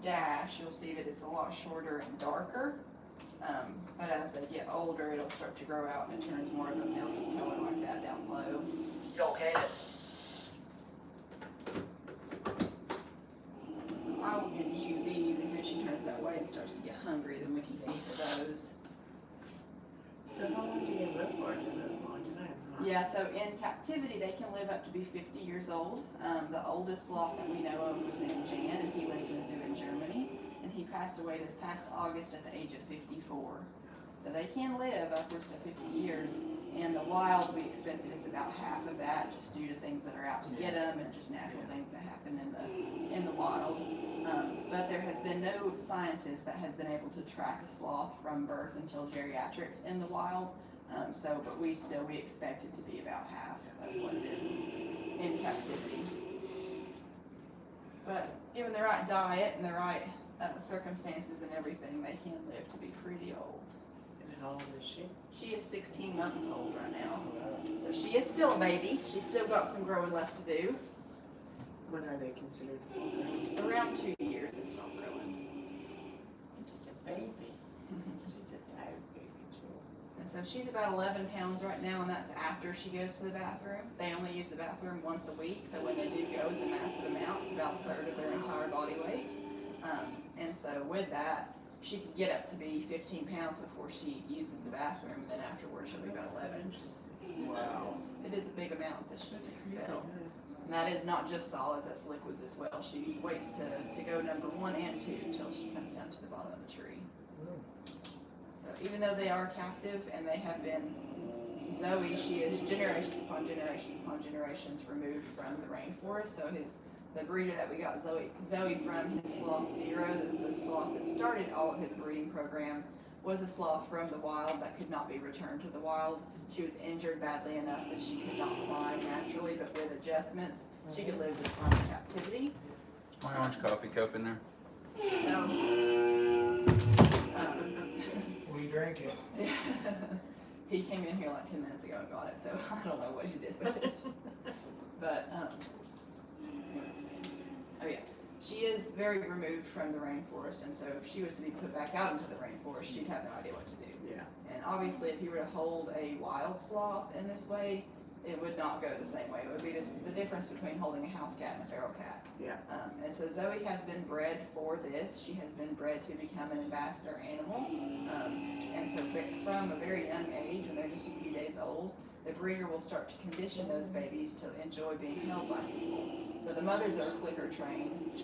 Dash, you'll see that it's a lot shorter and darker. But as they get older, it'll start to grow out and it turns more of a milky color like that down low. You okay? So I will give you these in case she turns that way and starts to get hungry, then we can feed her those. So how long do they live for? It's a long time, huh? Yeah, so in captivity, they can live up to be 50 years old. The oldest sloth that we know of was named Jan, and he lived in a zoo in Germany. And he passed away this past August at the age of 54. So they can live upwards to 50 years. In the wild, we expect that it's about half of that, just due to things that are out to get them and just natural things that happen in the wild. But there has been no scientist that has been able to track a sloth from birth until geriatrics in the wild. But we expect it to be about half of what it is in captivity. But given the right diet and the right circumstances and everything, they can live to be pretty old. And how old is she? She is 16 months old right now. So she is still a baby. She's still got some growing left to do. When are they considered full grown? Around 2 years they stop growing. She's a baby. She's a tired baby too. And so she's about 11 pounds right now, and that's after she goes to the bathroom. They only use the bathroom once a week, so when they do go, it's a massive amount. It's about a third of their entire body weight. And so with that, she could get up to be 15 pounds before she uses the bathroom, and then afterwards she'll be about 11. Wow. So it is a big amount that she expels. And that is not just solids, that's liquids as well. She waits to go number 1 and 2 until she comes down to the bottom of the tree. So even though they are captive and they have been, Zoe, she is generations upon generations upon generations removed from the rainforest. So the breeder that we got Zoe from, his sloth Zero, the sloth that started all of his breeding program, was a sloth from the wild that could not be returned to the wild. She was injured badly enough that she could not climb naturally, but with adjustments, she could live this long in captivity. My orange coffee cup in there. We drank it. He came in here like 10 minutes ago and got it, so I don't know what he did with it. But, let's see. Oh yeah, she is very removed from the rainforest, and so if she was to be put back out into the rainforest, she'd have no idea what to do. Yeah. And obviously, if you were to hold a wild sloth in this way, it would not go the same way. It would be the difference between holding a house cat and a feral cat. Yeah. And so Zoe has been bred for this. She has been bred to become an ambassador animal. And so from a very young age, when they're just a few days old, the breeder will start to condition those babies to enjoy being held by people. So the mothers are clicker trained.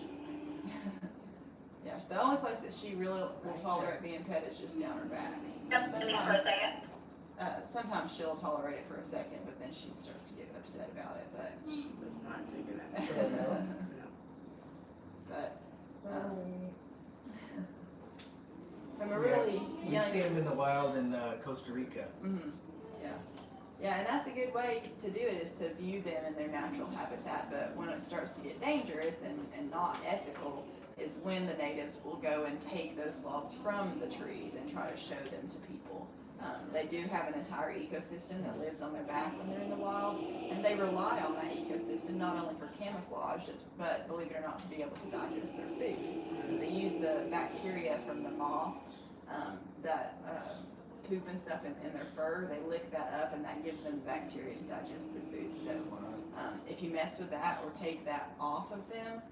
Yes, the only place that she really will tolerate being pet is just down her back. Just give me for a second. Sometimes she'll tolerate it for a second, but then she starts to get upset about it, but. She was not taking it. But, from a really We young. see them in the wild in Costa Rica. Yeah. Yeah, and that's a good way to do it, is to view them in their natural habitat. But when it starts to get dangerous and not ethical, is when the natives will go and take those sloths from the trees and try to show them to people. They do have an entire ecosystem that lives on their back when they're in the wild, and they rely on that ecosystem not only for camouflage, but believe it or not, to be able to digest their food. So they use the bacteria from the moths that poop and stuff in their fur. They lick that up, and that gives them bacteria to digest their food. So if you mess with that or take that off of them,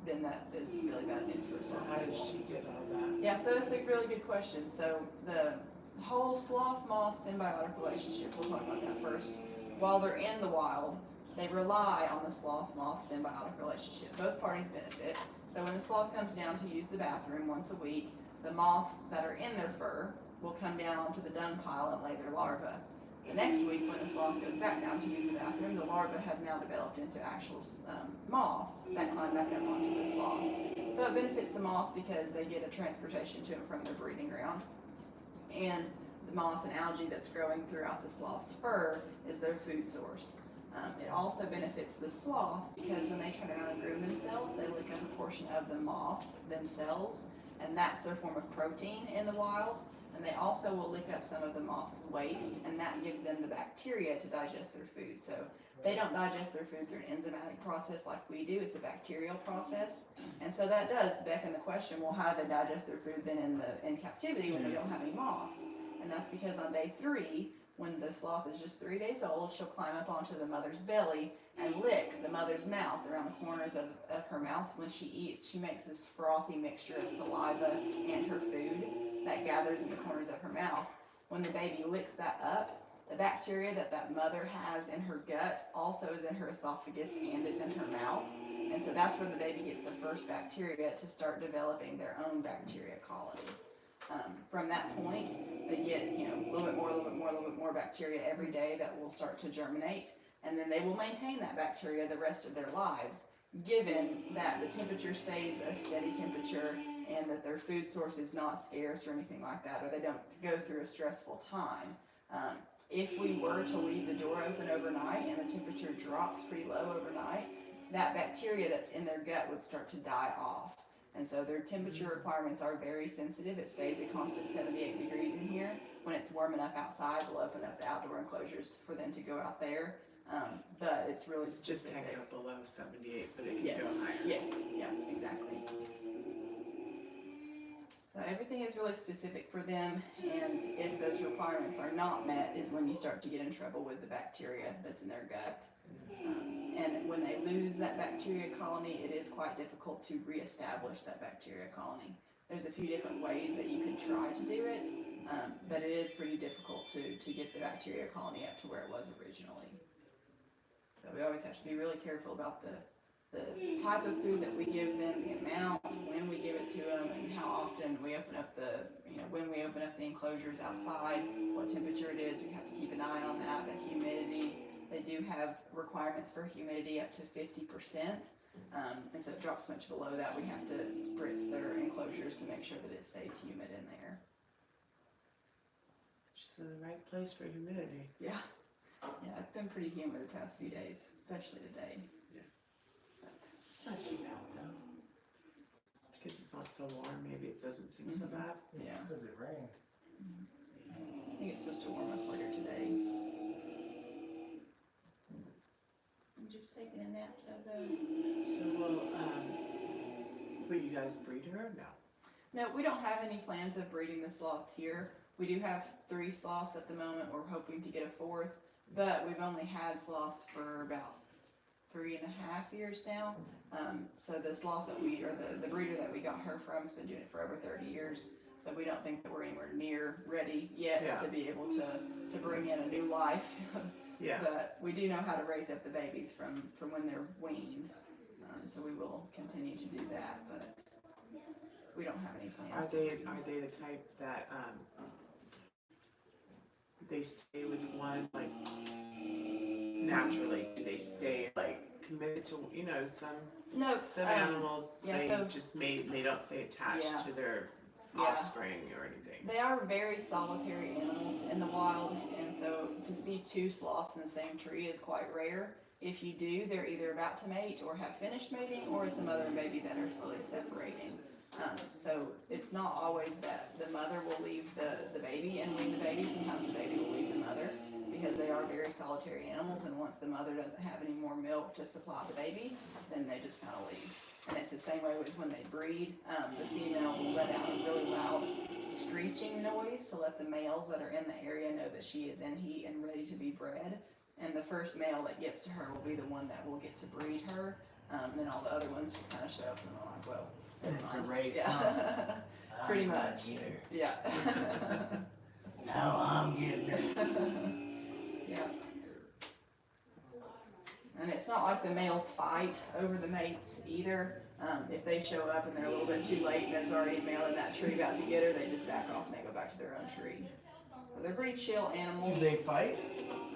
then that is really bad news for a So sloth. how did she get all that? Yeah, so it's a really good question. So the whole sloth-moth symbiotic relationship, we'll talk about that first. While they're in the wild, they rely on the sloth-moth symbiotic relationship. Both parties benefit. So when the sloth comes down to use the bathroom once a week, the moths that are in their fur will come down onto the dung pile and lay their larvae. The next week, when the sloth goes back down to use the bathroom, the larvae have now developed into actual moths that climb back up onto the sloth. So it benefits the moth because they get a transportation to and from their breeding ground. And the moss and algae that's growing throughout the sloth's fur is their food source. It also benefits the sloth because when they turn around and groom themselves, they lick up a portion of the moths themselves, and that's their form of protein in the wild. And they also will lick up some of the moth's waste, and that gives them the bacteria to digest their food. So they don't digest their food through an enzymatic process like we do. It's a bacterial process. And so that does beckon the question, well, how do they digest their food then in captivity when they don't have any moths? And that's because on day 3, when the sloth is just 3 days old, she'll climb up onto the mother's belly and lick the mother's mouth around the corners of her mouth. When she eats, she makes this frothy mixture of saliva and her food that gathers in the corners of her mouth. When the baby licks that up, the bacteria that mother has in her gut also is in her esophagus and is in her mouth. And so that's where the baby gets the first bacteria to start developing their own bacteria colony. From that point, they get, a little bit more bacteria every day that will start to germinate, and then they will maintain that bacteria the rest of their lives, given that the temperature stays a steady temperature and that their food source is not scarce or anything like that, or they don't go through a stressful time. If we were to leave the door open overnight and the temperature drops pretty low overnight, that bacteria that's in their gut would start to die off. And so their temperature requirements are very sensitive. It stays a constant 78 degrees in here. When it's warm enough outside, we'll open up the outdoor enclosures for them to go out there. But it's really Just specific. can't go below 78, but it can Yes, go higher. yes, yeah, exactly. So everything is really specific for them, and if those requirements are not met is when you start to get in trouble with the bacteria that's in their gut. And when they lose that bacteria colony, it is quite difficult to reestablish that bacteria colony. There's a few different ways that you can try to do it, but it is pretty difficult to get the bacteria colony up to where it was originally. So we always have to be really careful about the type of food that we give them, the amount, when we give it to them, and how often we open up when we open up the enclosures outside, what temperature it is. We have to keep an eye on that, the humidity. They do have requirements for humidity up to 50%, and so it drops much below that. We have to spritz their enclosures to make sure that it stays humid in there. She's in the right place for humidity. Yeah, it's been pretty humid the past few days, especially today. It's not too bad though. Because it's not so warm, maybe it doesn't seem so bad. Yeah, Because it rained. I think it's supposed to warm up later today. I'm just taking a nap, Zozo. So, will you guys breed her? No. No, we don't have any plans of breeding the sloths here. We do have 3 sloths at the moment. We're hoping to get a 4th, but we've only had sloths for about 3.5 years now. So the sloth that the breeder that we got her from has been doing it for over 30 years. So we don't think that we're anywhere near ready yet to be able to bring in a new life. Yeah. But we do know how to raise up the babies from when they're weaned. So we will continue to do that, but we don't have any plans. Are they the type that they stay with one, like, naturally? Do they stay, like, committed to, No, some animals, yeah, they so- just they don't stay attached Yeah. to their Yeah. offspring or anything. They are very solitary animals in the wild, and so to see two sloths in the same tree is quite rare. If you do, they're either about to mate or have finished mating, or it's a mother and baby that are slowly separating. So it's not always that the mother will leave the baby and wean the baby. Sometimes the baby will leave the mother because they are very solitary animals, and once the mother doesn't have any more milk to supply the baby, then they just kind of leave. And it's the same way with when they breed. The female will let out a really loud screeching noise to let the males that are in the area know that she is in heat and ready to be bred. And the first male that gets to her will be the one that will get to breed her. Then all the other ones just kind of show up and are like, well, never It's a mind. race, Yeah. I'm Pretty gonna much. get her. Yeah. Now I'm getting her. Yeah. And it's not like the males fight over the mates either. If they show up and they're a little bit too late and there's already a male in that tree about to get her, they just back off and they go back to their own tree. So they're pretty chill Do animals. they fight?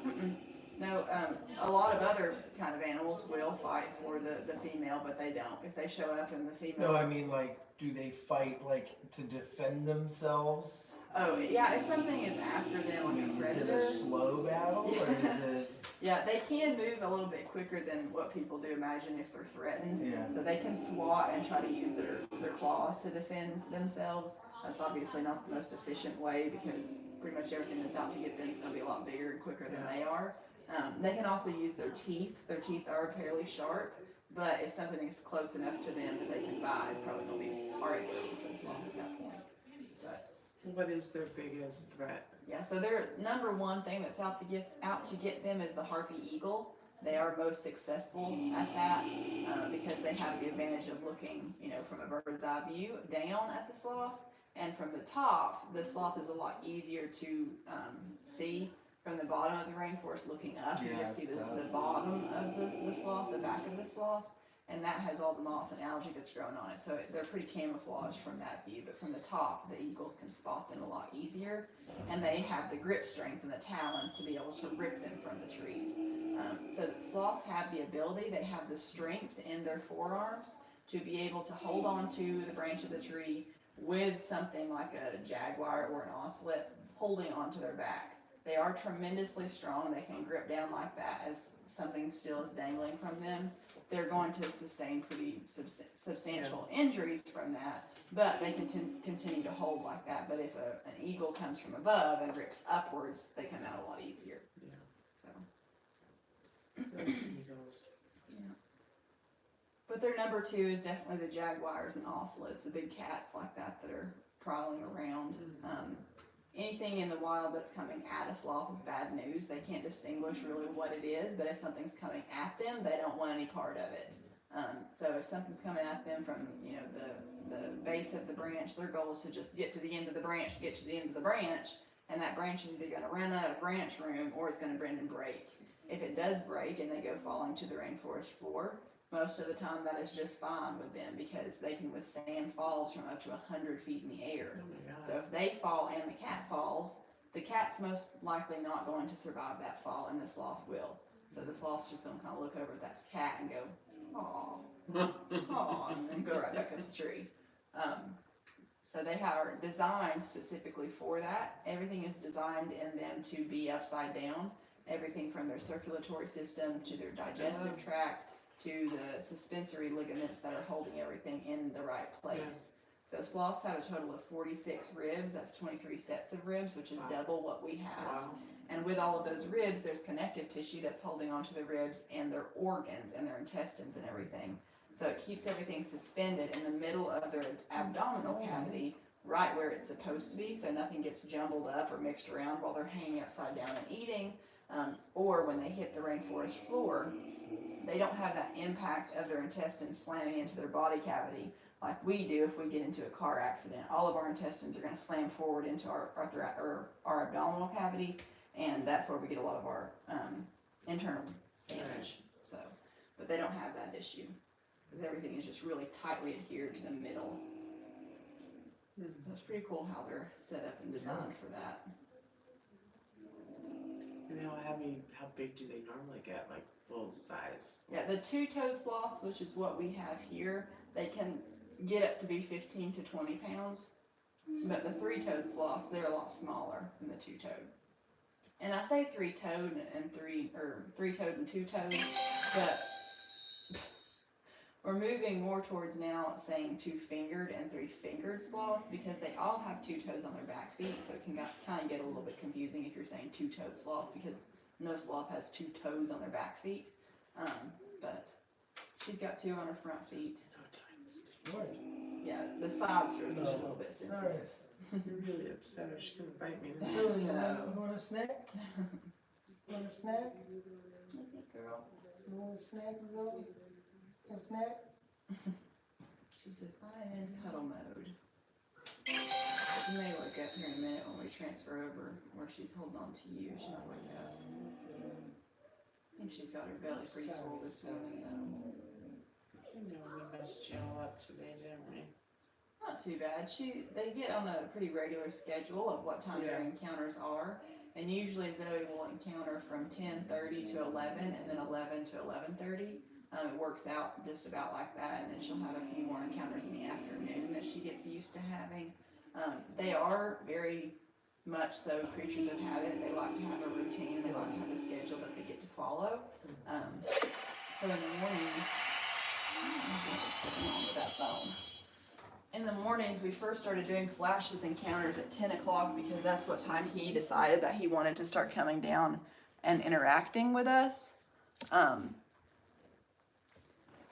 Mm-mm. No, a lot of other kind of animals will fight for the female, but they don't. If they show up and the female... No, I mean, like, do they fight, like, to defend themselves? Oh, yeah, if something is after them, I like mean, a is it predator... a slow battle, or is it... Yeah, they can move a little bit quicker than what people do imagine if they're threatened. Yeah. So they can swat and try to use their claws to defend themselves. That's obviously not the most efficient way because pretty much everything that's out to get them is going to be a lot bigger and quicker than they are. They can also use their teeth. Their teeth are fairly sharp, but if something is close enough to them that they can bite, it's probably going to be already over for the sloth at that point. But What is their biggest threat? yeah, so their number one thing that's out to get them is the harpy eagle. They are most successful at that because they have the advantage of looking, from a bird's eye view down at the sloth, and from the top, the sloth is a lot easier to see. From the bottom of the rainforest looking up, you just see the bottom of the sloth, the back of the sloth, and that has all the moss and algae that's growing on it. So they're pretty camouflaged from that view, but from the top, the eagles can spot them a lot easier, and they have the grip strength and the talons to be able to rip them from the trees. So sloths have the ability, they have the strength in their forearms to be able to hold on to the branch of the tree with something like a jaguar or an ocelot holding onto their back. They are tremendously strong. They can grip down like that as something still is dangling from them. They're going to sustain pretty substantial injuries from that, but they can continue to hold like that. But if an eagle comes from above and rips upwards, they come out a lot easier. Yeah. So, Those eagles. yeah. But their number two is definitely the jaguars and ocelots, the big cats like that that are prowling around. Anything in the wild that's coming at a sloth is bad news. They can't distinguish really what it is, but if something's coming at them, they don't want any part of it. So if something's coming at them from, the base of the branch, their goal is to just get to the end of the branch, and that branch is either going to run out of branch room or it's going to bend and break. If it does break and they go falling to the rainforest floor, most of the time that is just fine with them because they can withstand falls from up to 100 feet in the air. Oh my God. So if they fall and the cat falls, the cat's most likely not going to survive that fall and the sloth will. So the sloth's just going to kind of look over at that cat and go, aw, aw, and then go right back up the tree. So they are designed specifically for that. Everything is designed in them to be upside down. Everything from their circulatory system to their digestive tract to the suspensory ligaments that are holding everything in the right place. So sloths have a total of 46 ribs. That's 23 sets of ribs, which is double what we have. Wow. And with all of those ribs, there's connective tissue that's holding onto the ribs and their organs and their intestines and everything. So it keeps everything suspended in the middle of their abdominal cavity, right where it's supposed to be, so nothing gets jumbled up or mixed around while they're hanging upside down and eating, or when they hit the rainforest floor. They don't have that impact of their intestines slamming into their body cavity like we do if we get into a car accident. All of our intestines are going to slam forward into our abdominal cavity, and that's where we get a lot of our internal damage. So, but they don't have that issue because everything is just really tightly adhered to the middle. It's pretty cool how they're set up and designed for that. And how big do they normally get, like full size? Yeah, the two-toed sloths, which is what we have here, they can get up to be 15 to 20 pounds. But the three-toed sloths, they're a lot smaller than the two-toed. And I say three-toed and three-toed and two-toed, but we're moving more towards now saying two-fingered and three-fingered sloths because they all have two toes on their back feet, so it can kind of get a little bit confusing if you're saying two-toed sloths because no sloth has two toes on their back feet. But she's got two on her front feet. Yeah, the sides are just a little bit sensitive. You're really upset or she's gonna bite me. You want a snack? You want a snack? Girl. You want a snack, girl? A snack? She says, I'm in cuddle mode. She may wake up here in a minute when we transfer over where she's holding on to you. She might wake up. I think she's got her belly pretty full this morning though. We messed you all up today, didn't we? Not too bad. They get on a pretty regular schedule of what time their encounters are. And usually Zoe will encounter from 10:30 to 11 and then 11 to 11:30. It works out just about like that, and then she'll have a few more encounters in the afternoon that she gets used to having. They are very much so creatures of habit. They like to have a routine, they like to have a schedule that they get to follow. So in the mornings, what's going on with that phone? In the mornings, we first started doing flashes encounters at 10 o'clock because that's what time he decided that he wanted to start coming down and interacting with us.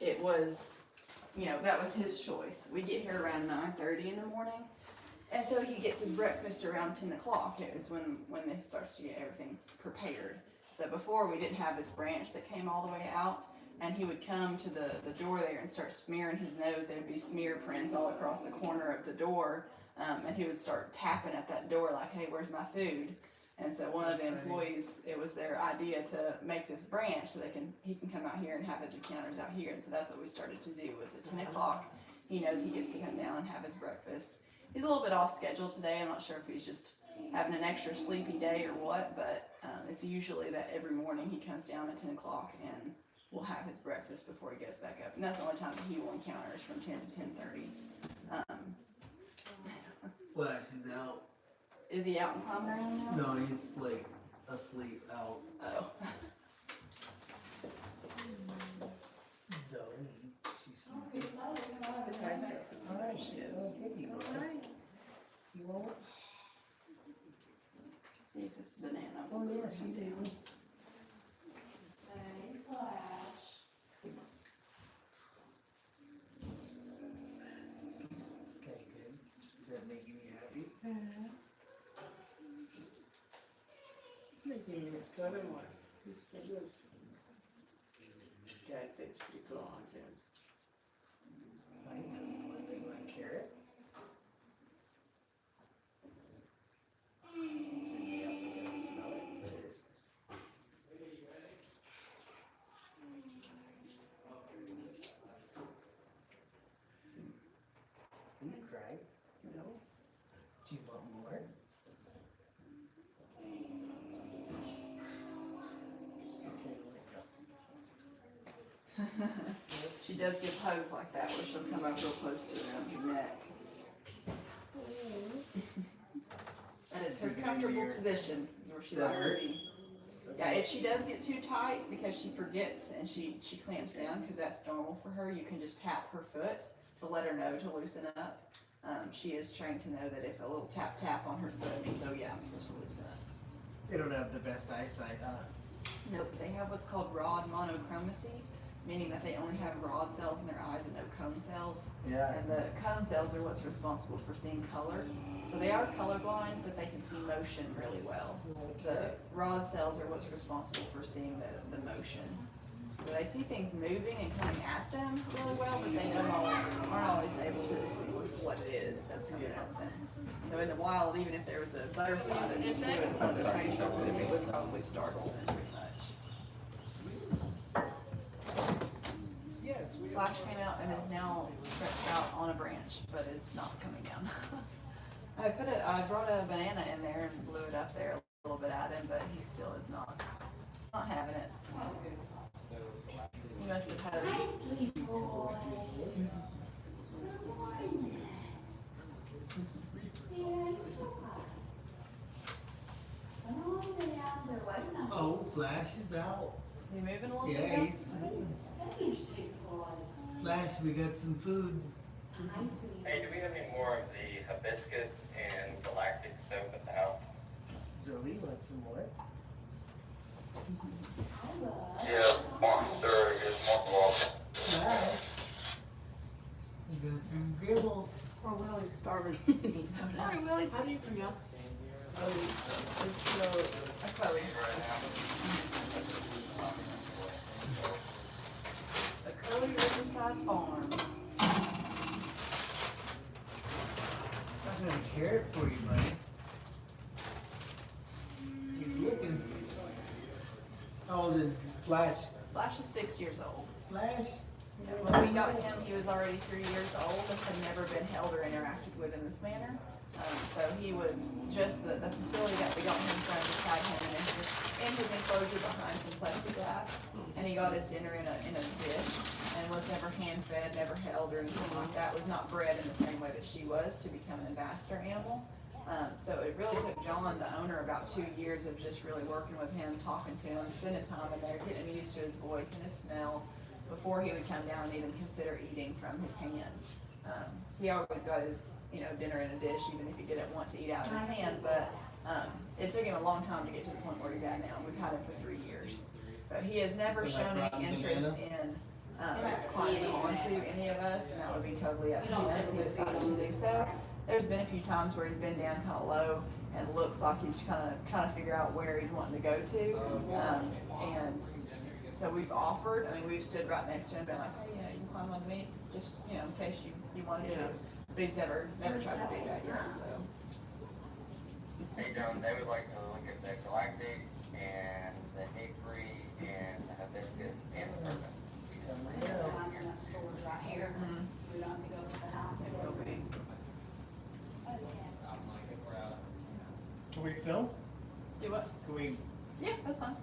It was, that was his choice. We get here around 9:30 in the morning, and so he gets his breakfast around 10 o'clock. It was when they start to get everything prepared. So before, we didn't have this branch that came all the way out, and he would come to the door there and start smearing his nose. There would be smear prints all across the corner of the door, and he would start tapping at that door like, hey, where's my food? And so one of the employees, it was their idea to make this branch so he can come out here and have his encounters out here. And so that's what we started to do was at 10 o'clock, he knows he gets to come down and have his breakfast. He's a little bit off schedule today. I'm not sure if he's just having an extra sleepy day or what, but it's usually that every morning he comes down at 10 o'clock and will have his breakfast before he goes back up. And that's the only time that he will encounter is from 10 to 10:30. Flash is out. Is he out and climbing around now? No, he's like asleep out. Oh. Zoe, she's sleeping. His head's open. Alright, She is. okay, you want it? You want it? See if this banana will Oh, go yes, you down. do. Hey, Flash. Okay, good. Is that making you happy? Making me as good and what? Who's for this? Yeah, I say it's pretty cool, huh, James? Mine's a like carrot. Send me up to go smell it first. You cried? No. Do you want more? Okay, wake up. She does give hugs like that where she'll come up real close to around your neck. And it's her comfortable position where she likes to be. Yeah, if she does get too tight because she forgets and she clamps down because that's normal for her, you can just tap her foot to let her know to loosen up. She is trained to know that if a little tap on her foot means, oh yeah, I'm supposed to loosen up. They don't have the best eyesight, huh? Nope, they have what's called rod monochromacy, meaning that they only have rod cells in their eyes and no cone cells. Yeah. And the cone cells are what's responsible for seeing color. So they are colorblind, but they can see motion really well. The rod cells are what's responsible for seeing the motion. So they see things moving and coming at them really well, but they aren't always able to distinguish what it is that's coming at them. So in the wild, even if there was a butterfly that just flew in front of their facial, it would probably startle them pretty much. Flash came out and is now stretched out on a branch, but is not coming down. I brought a banana in there and blew it up there a little bit at him, but he still is not having it. He must have had a Oh, Flash is out. He moving a little Yeah, bit? he's Flash, we got some food. Hey, do we have any more of the hibiscus and galactic soap at the house? Zoe wants some more. Yeah, sir, it's more Flash, we got some gibbles. Poor Willie's starving. Sorry, Willie. How do you pronounce it? It's a Chloe. The Chloe Riverside Farm. I got a carrot for you, buddy. He's looking. How old is Flash? Flash is 6 years old. Flash? When we got him, he was already 3 years old and had never been held or interacted with in this manner. So he was just the facility that we got him from just had him in his enclosure behind some plexiglass. And he got his dinner in a dish and was never hand fed, never held or anything like that. Was not bred in the same way that she was to become an ambassador animal. So it really took John, the owner, about 2 years of just really working with him, talking to him, spending time in there, getting him used to his voice and his smell before he would come down and even consider eating from his hand. He always got his, dinner in a dish, even if he didn't want to eat out of his hand, but it took him a long time to get to the point where he's at now. We've had him for 3 years. So he has never shown any interest in climbing onto any of us, and that would be totally up to him if he decided to do so. There's been a few times where he's been down kind of low and looks like he's kind of trying to figure out where he's wanting to go to. And so we've offered, we've stood right next to him and been like, hey, you can climb on me, just, in case you wanted to. But he's never tried to do that yet, so. Hey, John, they would like to look at the galactic and the hickory and the hibiscus and the bourbon. Stores right here. We don't have to go to the house. It will be. Can we film? Do what? Can we? Yeah, that's fine.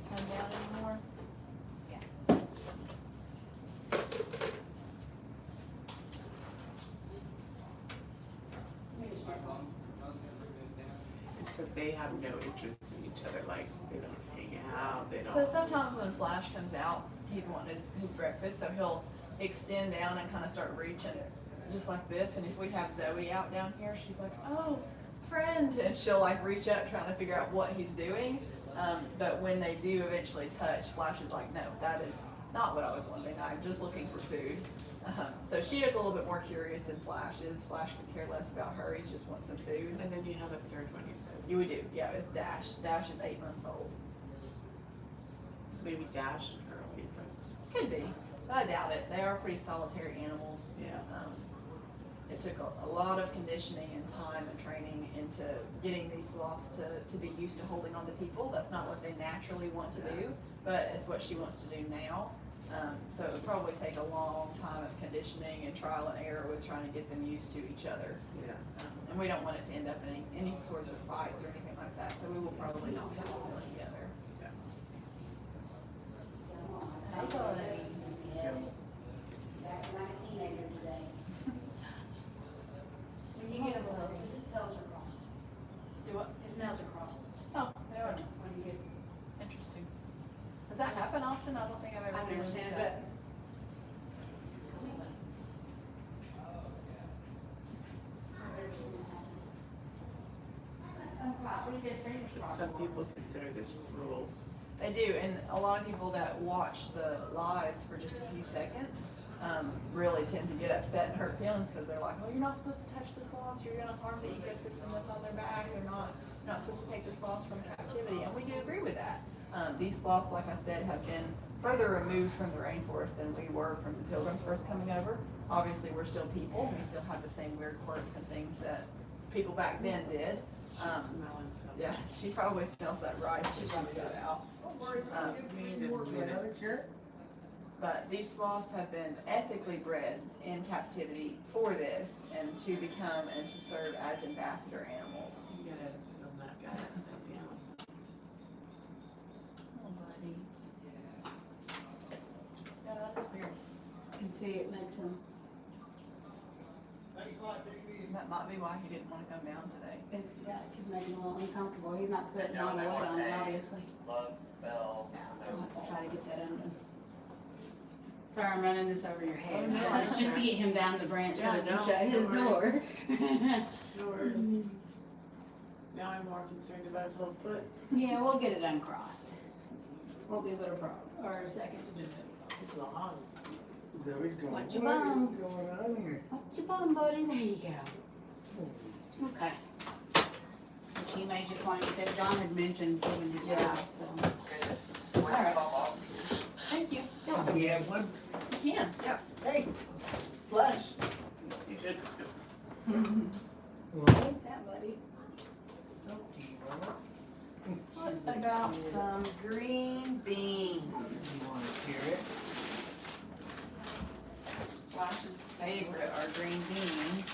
Come down anymore? And so they have no interest in each other, like they don't hang out, they don't. So sometimes when Flash comes out, he's wanting his breakfast, so he'll extend down and kind of start reaching just like this. And if we have Zoe out down here, she's like, oh, friend. And she'll like reach up trying to figure out what he's doing. But when they do eventually touch, Flash is like, no, that is not what I was wanting. I'm just looking for food. So she is a little bit more curious than Flash is. Flash could care less about her. He just wants some food. And then you have a third one, you said. You would do. Yeah, it's Dash. Dash is 8 months old. So maybe Dash and her will be friends. Could be, but I doubt it. They are pretty solitary animals. Yeah. It took a lot of conditioning and time and training into getting these sloths to be used to holding on to people. That's not what they naturally want to do, but it's what she wants to do now. So it would probably take a long time of conditioning and trial and error with trying to get them used to each other. Yeah. And we don't want it to end up in any sorts of fights or anything like that, so we will probably not house them together. Yeah. Hey, buddy. Back like a teenager today. When you get him close, his toes are crossed. Do what? His nails are crossed. Oh, they are. When he gets, Interesting. Does that happen often? I don't think I've ever I've seen never him seen do it, that. but. Uncrossed, when he did fingers But crossed. some people consider this cruel. They do, and a lot of people that watch the lives for just a few seconds really tend to get upset and hurt feelings because they're like, "Oh, you're not supposed to touch the sloths. You're going to harm the ecosystem that's on their back. You're not supposed to take the sloths from captivity." And we do agree with that. These sloths, like I said, have been further removed from the rainforest than we were from the Pilgrims first coming over. Obviously, we're still people. We still have the same weird quirks and things that people back then did. She's smelling something. Yeah, she probably smells that rice that she's got out. We need to get it. But these sloths have been ethically bred in captivity for this and to become and to serve as ambassador animals. You gotta film that guy upside down. Oh, buddy. Yeah, that is weird. You can see it makes him, That might be why he didn't want to come down today. it's, yeah, it could make him a little uncomfortable. He's not putting all the weight on it, obviously. Love, bell, I'll have to try to get that undone. Sorry, I'm running this over your head. Oh, no, It's just to get him down the branch so Yeah, he can no, shut his no door. No worries. Now I'm more concerned about his little foot. Yeah, we'll get it uncrossed. Won't be but a problem, or a second to do it. It's long. Zoe's going, What what you is bum? going on here? What's your bum, buddy? There you go. Okay. Which you may just want to get that John had mentioned giving him Yeah. that, so. Alright. Thank you. Do we have one? You can. Yeah. Hey, Flash. You just, Well, Thanks, that buddy. do you want What about some green beans? You want to hear it? Flash's favorite are green beans.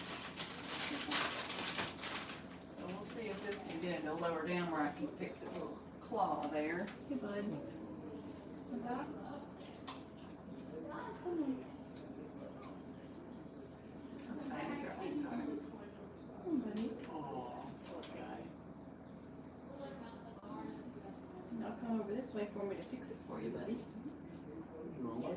So we'll see if this can get him to lower down where I can fix his little claw there. Hey, bud. Come back. I'm trying to drop these on. Come on, buddy. oh, poor guy. Now come over this way for me to fix it for you, buddy. You want one?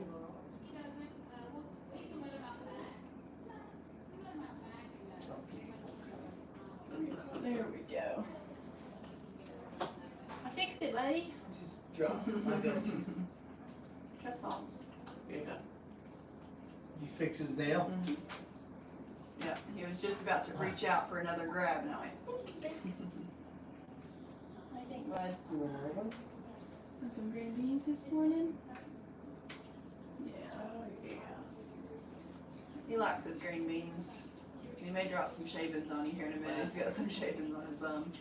There we go. I fixed it, buddy. Just drop it. I got you. That's all. Yeah. You fix his nail? Yeah, he was just about to reach out for another grab, and I went. I think, bud. You want another one? Want some green beans this morning? Yeah. Oh, yeah. He likes his green beans. He may drop some shavings on you here in a minute. He's got some shavings on his bum.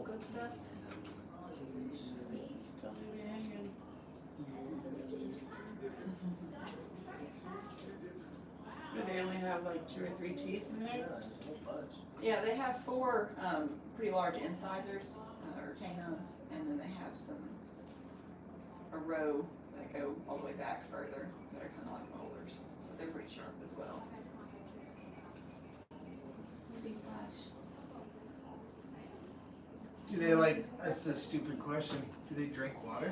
Good stuff. Tell me we're hanging. Do they only have like 2 or 3 teeth in there? Yeah, they have 4 pretty large incisors or canines, and then they have a row that go all the way back further that are kind of like molars, but they're pretty sharp as well. Big Flash. Do they like, that's a stupid question. Do they drink water?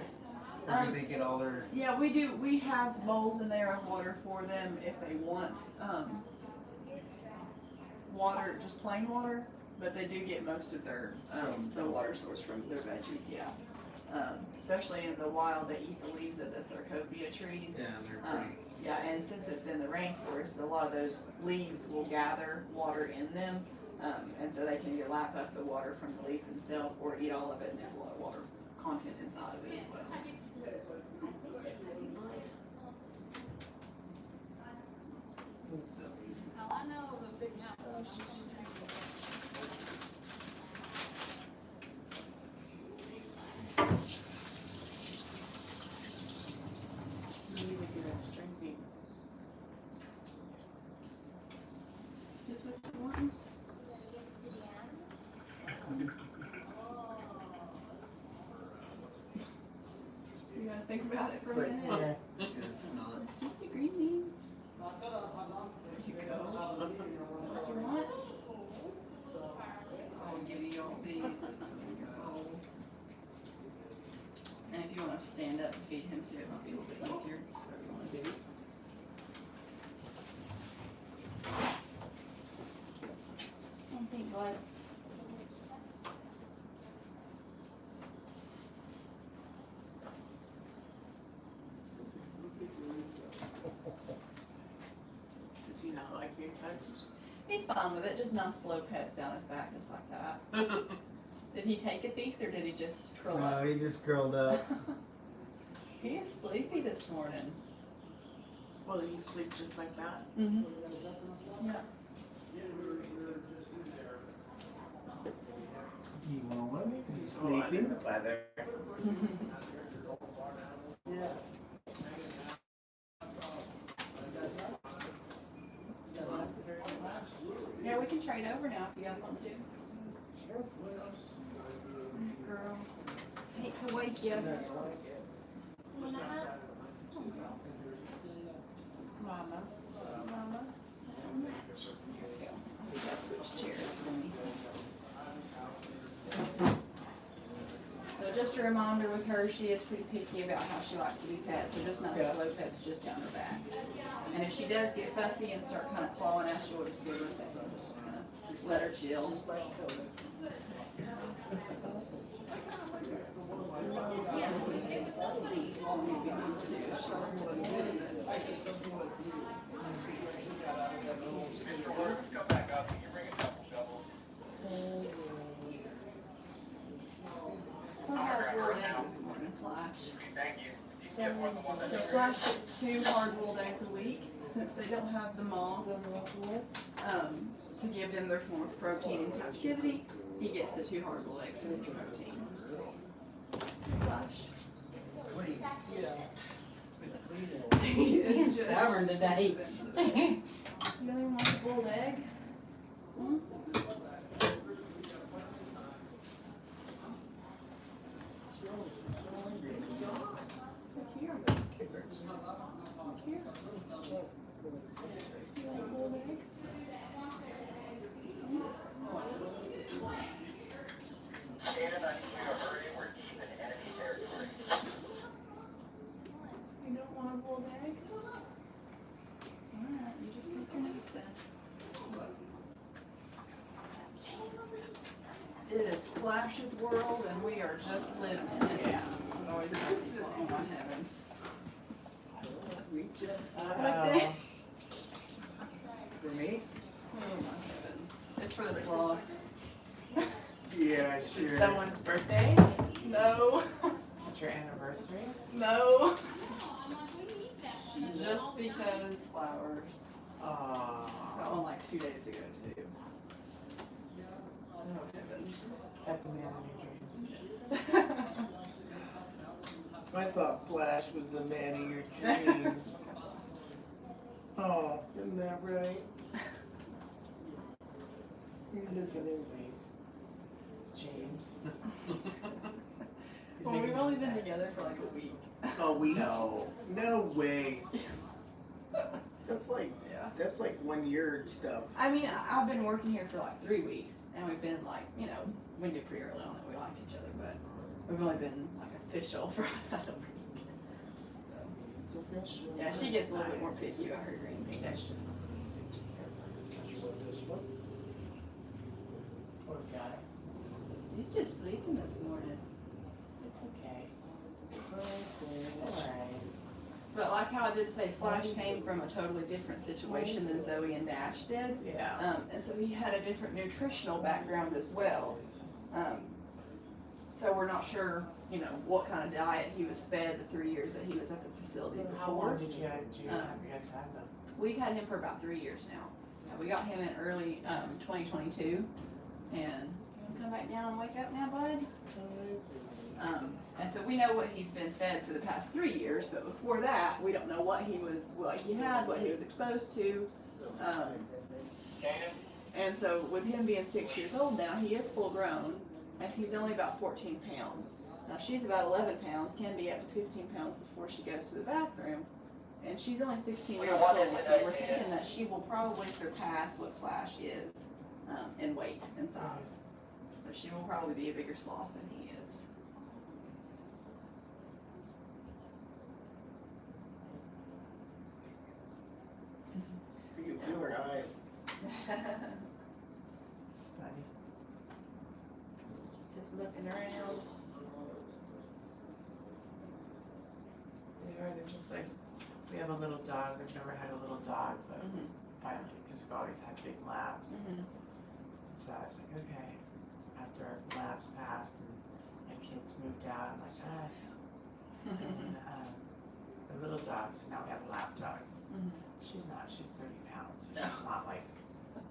Or do they get all their, Yeah, we do. We have bowls in there of water for them if they want water, just plain water. But they do get most of their the water source from their veggies. Yeah, especially in the wild, they eat the leaves of the sarcopia trees. yeah, they're pretty. Yeah, and since it's in the rainforest, a lot of those leaves will gather water in them, and so they can either lap up the water from the leaf themselves or eat all of it, and there's a lot of water content inside of it as well. We need to do that string bean. Is what you want? You gotta think about it for a But, minute. yeah, it's not. It's just a green bean. There you go. What you want? I'll give you all these. It's in your bowl. And if you want to stand up and feed him too, it might be a little bit easier. Just whatever you want to do. One thing, bud. Does he not like being touched? He's fine with it, just nice slow pets down his back, just like that. Did he take a piece or did he just curl No, up? he just curled up. He is sleepy this morning. Will he sleep just like that? Mm-hmm. Yeah. You want one? Are you Oh, I sleeping? the weather. Yeah. Yeah, we can trade over now if you guys want to. Girl, hate to wake you. Mama. Mama. Here we go. You guys switch chairs for me. So just a reminder with her, she is pretty picky about how she likes to be pet, so just not slow pets just down her back. And if she does get fussy and start kind of clawing at you, we'll just give her a second, we'll just kind of let her chill. Just let her go. Come back up, you bring a couple doubles. We'll have hard-boiled egg this morning, Flash. Thank you. So Flash gets 2 hard-boiled eggs a week, since they don't have the moths, to give them their form of protein in captivity. He gets the 2 hard-boiled eggs for his protein. Flash. He's stubborn today. You don't even want a boiled egg? Hmm? Look here. Look here. You want a boiled egg? Shannon, I need you to hurry, we're deep in enemy territory. You don't want a boiled egg? Alright, you just take your nap then. It is Flash's world and we are just living in it. Yeah. That's what I always tell people. Oh my heavens. Uh-oh. For me? Oh my heavens. It's for the sloths. Yeah, Is sure. it someone's birthday? No. Is it your anniversary? No. Just because flowers. Aww. That one like 2 days ago too. Oh heavens. Is that the man of your dreams? I thought Flash was the man of your dreams. Oh, isn't that right? You're looking at Sweet. James. He's Well, we've making only me been mad. together for like a week. a week? No. No way. That's like 1 year stuff. I mean, I've been working here for like 3 weeks, and we've been like, you know, we knew pretty early on that we liked each other, but we've only been like official for about a week. So, It's official. yeah, she gets a little bit more picky about her green beans. That's just You want this one? poor guy. He's just sleeping this morning. It's okay. It's alright. But like how I did say, Flash came from a totally different situation than Zoe and Dash did. Yeah. And so he had a different nutritional background as well. So we're not sure, you know, what kind of diet he was fed the 3 years that he was at the facility How long before. did you have your guys have them? We've had him for about 3 years now. We got him in early 2022. And you wanna come back down and wake up now, bud? And so we know what he's been fed for the past 3 years, but before that, we don't know what he was, what he had, what he was exposed to. Shannon? And so with him being 6 years old now, he is full grown, and he's only about 14 pounds. Now she's about 11 pounds, can be up to 15 pounds before she goes to the bathroom. And she's only 16 months old, so we're thinking that she will probably surpass what Flash is in weight and size. But she will probably be a bigger sloth than he is. You can feel her eyes. It's funny. Just looking around. They're just like, we have a little dog. We've never had a little dog, but Mhm. finally, because we've always had big labs. Mhm. So I was like, okay. After labs passed and kids moved out, I'm like, and, the little dog. So now we have a lap dog. Mhm. She's 30 pounds. So No.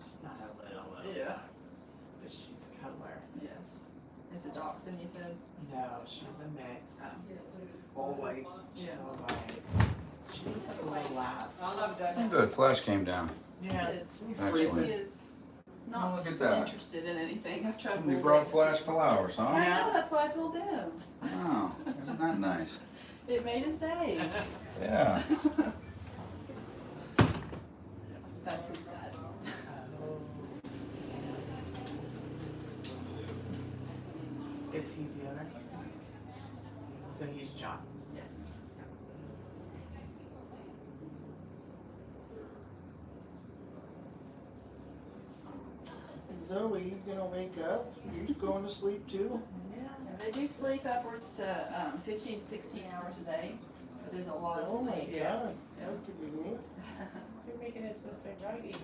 she's not a little Yeah. dog. But she's a cuddler. Yes. It's a dachshund, you said? No, she's a mix. All white. She's Yeah. all white. She looks like a little lab. I love Doug. Good, Flash came down. Yeah. He's Excellent. He sleeping. is Oh, not look at that. interested in anything. I've tried. You to brought Flash flowers, huh? I know, that's why I pulled them. Oh, isn't that nice? It made his day. Yeah. That's his dad. Oh. Is he the owner? So he's John. Yes. Zoe, you gonna wake up? You going to sleep too? And they do sleep upwards to 15 to 16 hours a day. So it is a lot of Oh my sleep. god, that could be me. You're making us so doggy.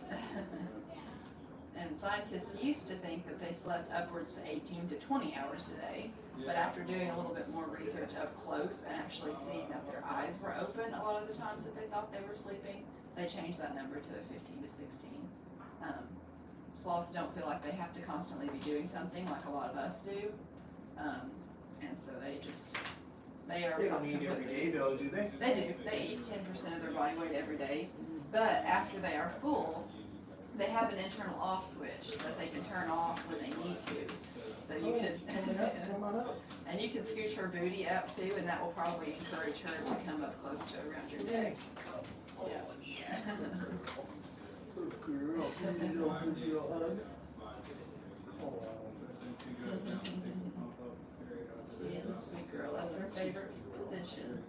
And scientists used to think that they slept upwards to 18 to 20 hours a day. But after doing a little bit more research up close and actually seeing that their eyes were open a lot of the times that they thought they were sleeping, they changed that number to 15 to 16. Sloths don't feel like they have to constantly be doing something like a lot of us do. And so they are. They don't eat every day though, do they? They do. They eat 10% of their body weight every day. But after they are full, they have an internal off switch that they can turn off when they need to. So you could, Come on up. and you can scooch her booty up too, and that will probably encourage her to come up close to around your neck. Yeah. Good girl. Good girl hug. Oh. She is a sweet girl. That's her favorite position.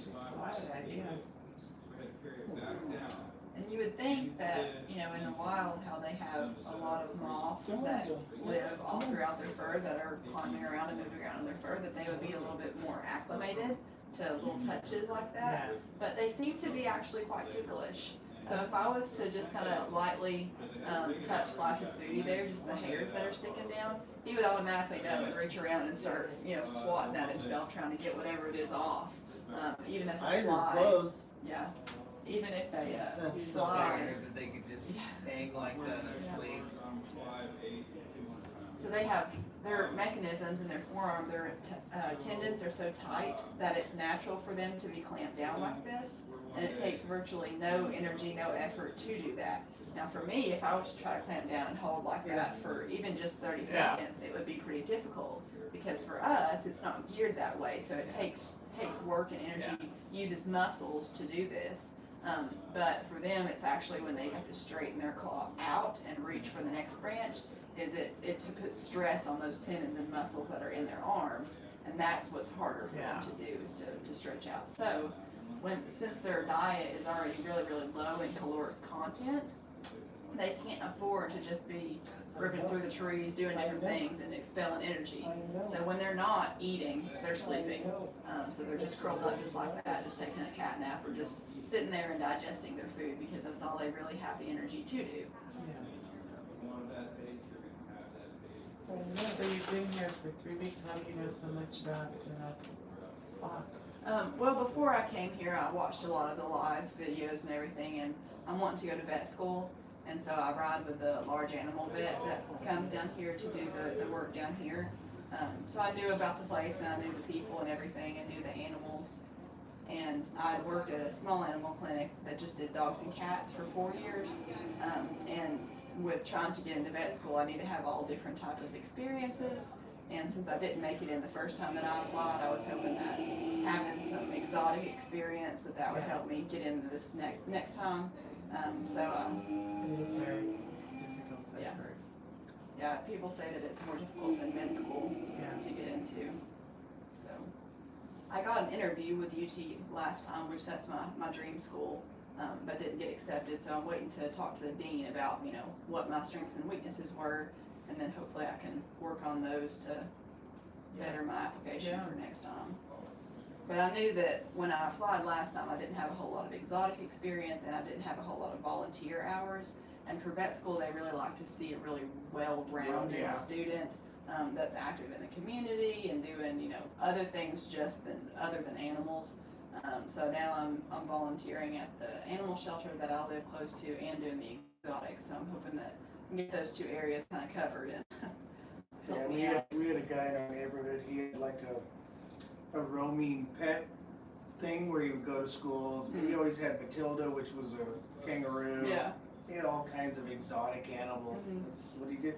She's swatted at you. And you would think that, you know, in the wild, how they have a lot of moths that live all throughout their fur, that are climbing around and moving around in their fur, that they would be a little bit more acclimated to little touches like that. Yeah. But they seem to be actually quite ticklish. So if I was to just kind of lightly touch Flash's booty there, just the hairs that are sticking down, he would automatically know and reach around and start, you know, swatting at himself, trying to get whatever it is off. Even if a Eyes are fly, closed. yeah. Even if a That's so fly. weird that they could just hang like that asleep. So they have their mechanisms in their forearm, their tendons are so tight that it's natural for them to be clamped down like this, and it takes virtually no energy, no effort to do that. Now for me, if I was to try to clamp down and hold like that for even just 30 Yeah. seconds, it would be pretty difficult. Because for us, it's not geared that way, so it takes work and energy, uses muscles to do this. But for them, it's actually when they have to straighten their claw out and reach for the next branch, it puts stress on those tendons and muscles that are in their arms, and that's what's harder for them to do, is to stretch out. So since their diet is already really, really low in caloric content, they can't afford to just be ripping through the trees, doing different things and expelling energy. So when they're not eating, they're sleeping. So they're just curled up just like that, just taking a cat nap or just sitting there and digesting their food, because that's all they really have the energy to do. So you've been here for 3 weeks. How do you know so much about sloths? Well, before I came here, I watched a lot of the live videos and everything, and I'm wanting to go to vet school. And so I ride with the large animal vet that comes down here to do the work down here. So I knew about the place, and I knew the people and everything, and knew the animals. And I worked at a small animal clinic that just did dogs and cats for 4 years. And with trying to get into vet school, I need to have all different type of experiences. And since I didn't make it in the first time that I applied, I was hoping that having some exotic experience, that would help me get into this next time. It is very difficult, I've Yeah. heard. Yeah, people say that it's more difficult than med school Yeah. to get into. So I got an interview with UT last time, which that's my dream school, but didn't get accepted. So I'm waiting to talk to the dean about, you know, what my strengths and weaknesses were, and then hopefully I can work on those to better my application for next time. But I knew that when I applied last time, I didn't have a whole lot of exotic experience, and I didn't have a whole lot of volunteer hours. And for vet school, they really like to see a really well-rounded student that's active in the community and doing, you know, other things other than animals. So now I'm volunteering at the animal shelter that I live close to and doing the exotics. So I'm hoping that I can get those two areas kind of covered and Yeah, help we me had, out. we had a guy in our neighborhood, he had like a roaming pet thing where he would go to schools. He always had Matilda, which was a kangaroo. Yeah. He had all kinds of exotic animals. Mhm. That's what he did.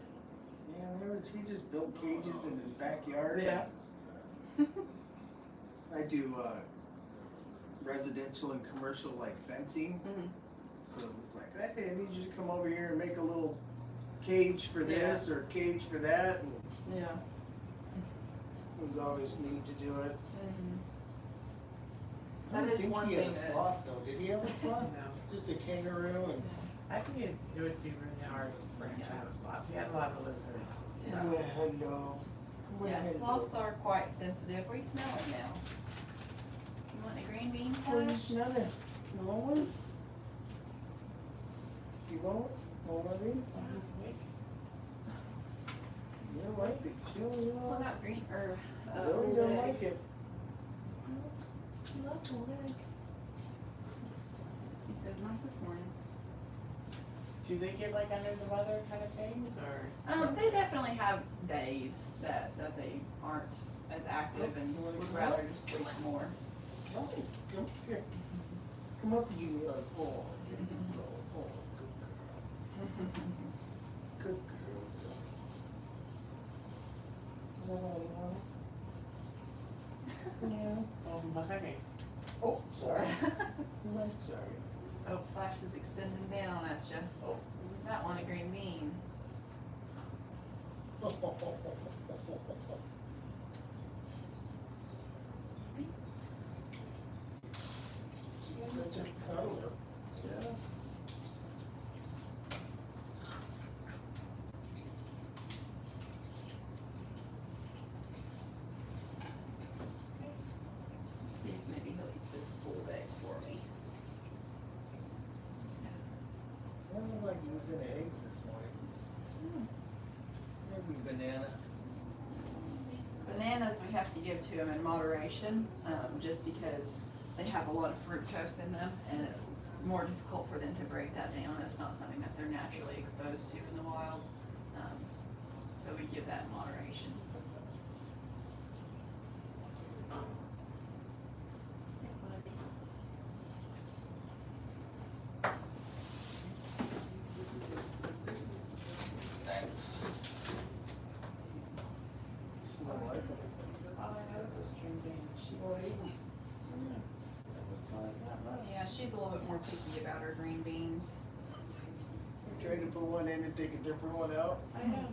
Yeah, he just built cages in his backyard. Yeah. I do residential and commercial like fencing. Mhm. So it's like, hey, I need you to come over here and make a little cage for this or cage for that. And Yeah. it was always neat to do it. I That don't is think one he had thing a that- sloth though. Did he have a sloth? No. Just a kangaroo and I think it would be really hard for him to have a sloth. He had a lot of lizards and stuff. well, hello. Well, Yeah, hello. sloths are quite sensitive. We smell it now. You want a green bean, What are you Tyler? smelling? You want one? You want one? Want one of these? You don't like it. You don't What like about green or it. Zoe old don't egg? like it. You like old egg. He says not this morning. Do they get like under the weather kind of things or? They definitely have days that they aren't as active and would rather just sleep more. Come here. Come up and give me a oh, yeah, you go. Oh, good girl. Good girl, Zoe. Is that all you want? Yeah. Oh my. Oh, sorry. I'm sorry. Oh, Flash is extending down at you. Oh. That one a green bean. She's such a cuddler. Yeah. See if maybe he'll eat this full egg for me. I don't look like using eggs this morning. Maybe banana. Bananas we have to give to them in moderation, just because they have a lot of fructose in them, and it's more difficult for them to break that down. It's not something that they're naturally exposed to in the wild, so we give that in moderation. Thanks. She don't like them. All I know is a string bean. She won't eat them. That's all I got left. Yeah, she's a little bit more picky about her green beans. You try to put one in and take a different one out. I know.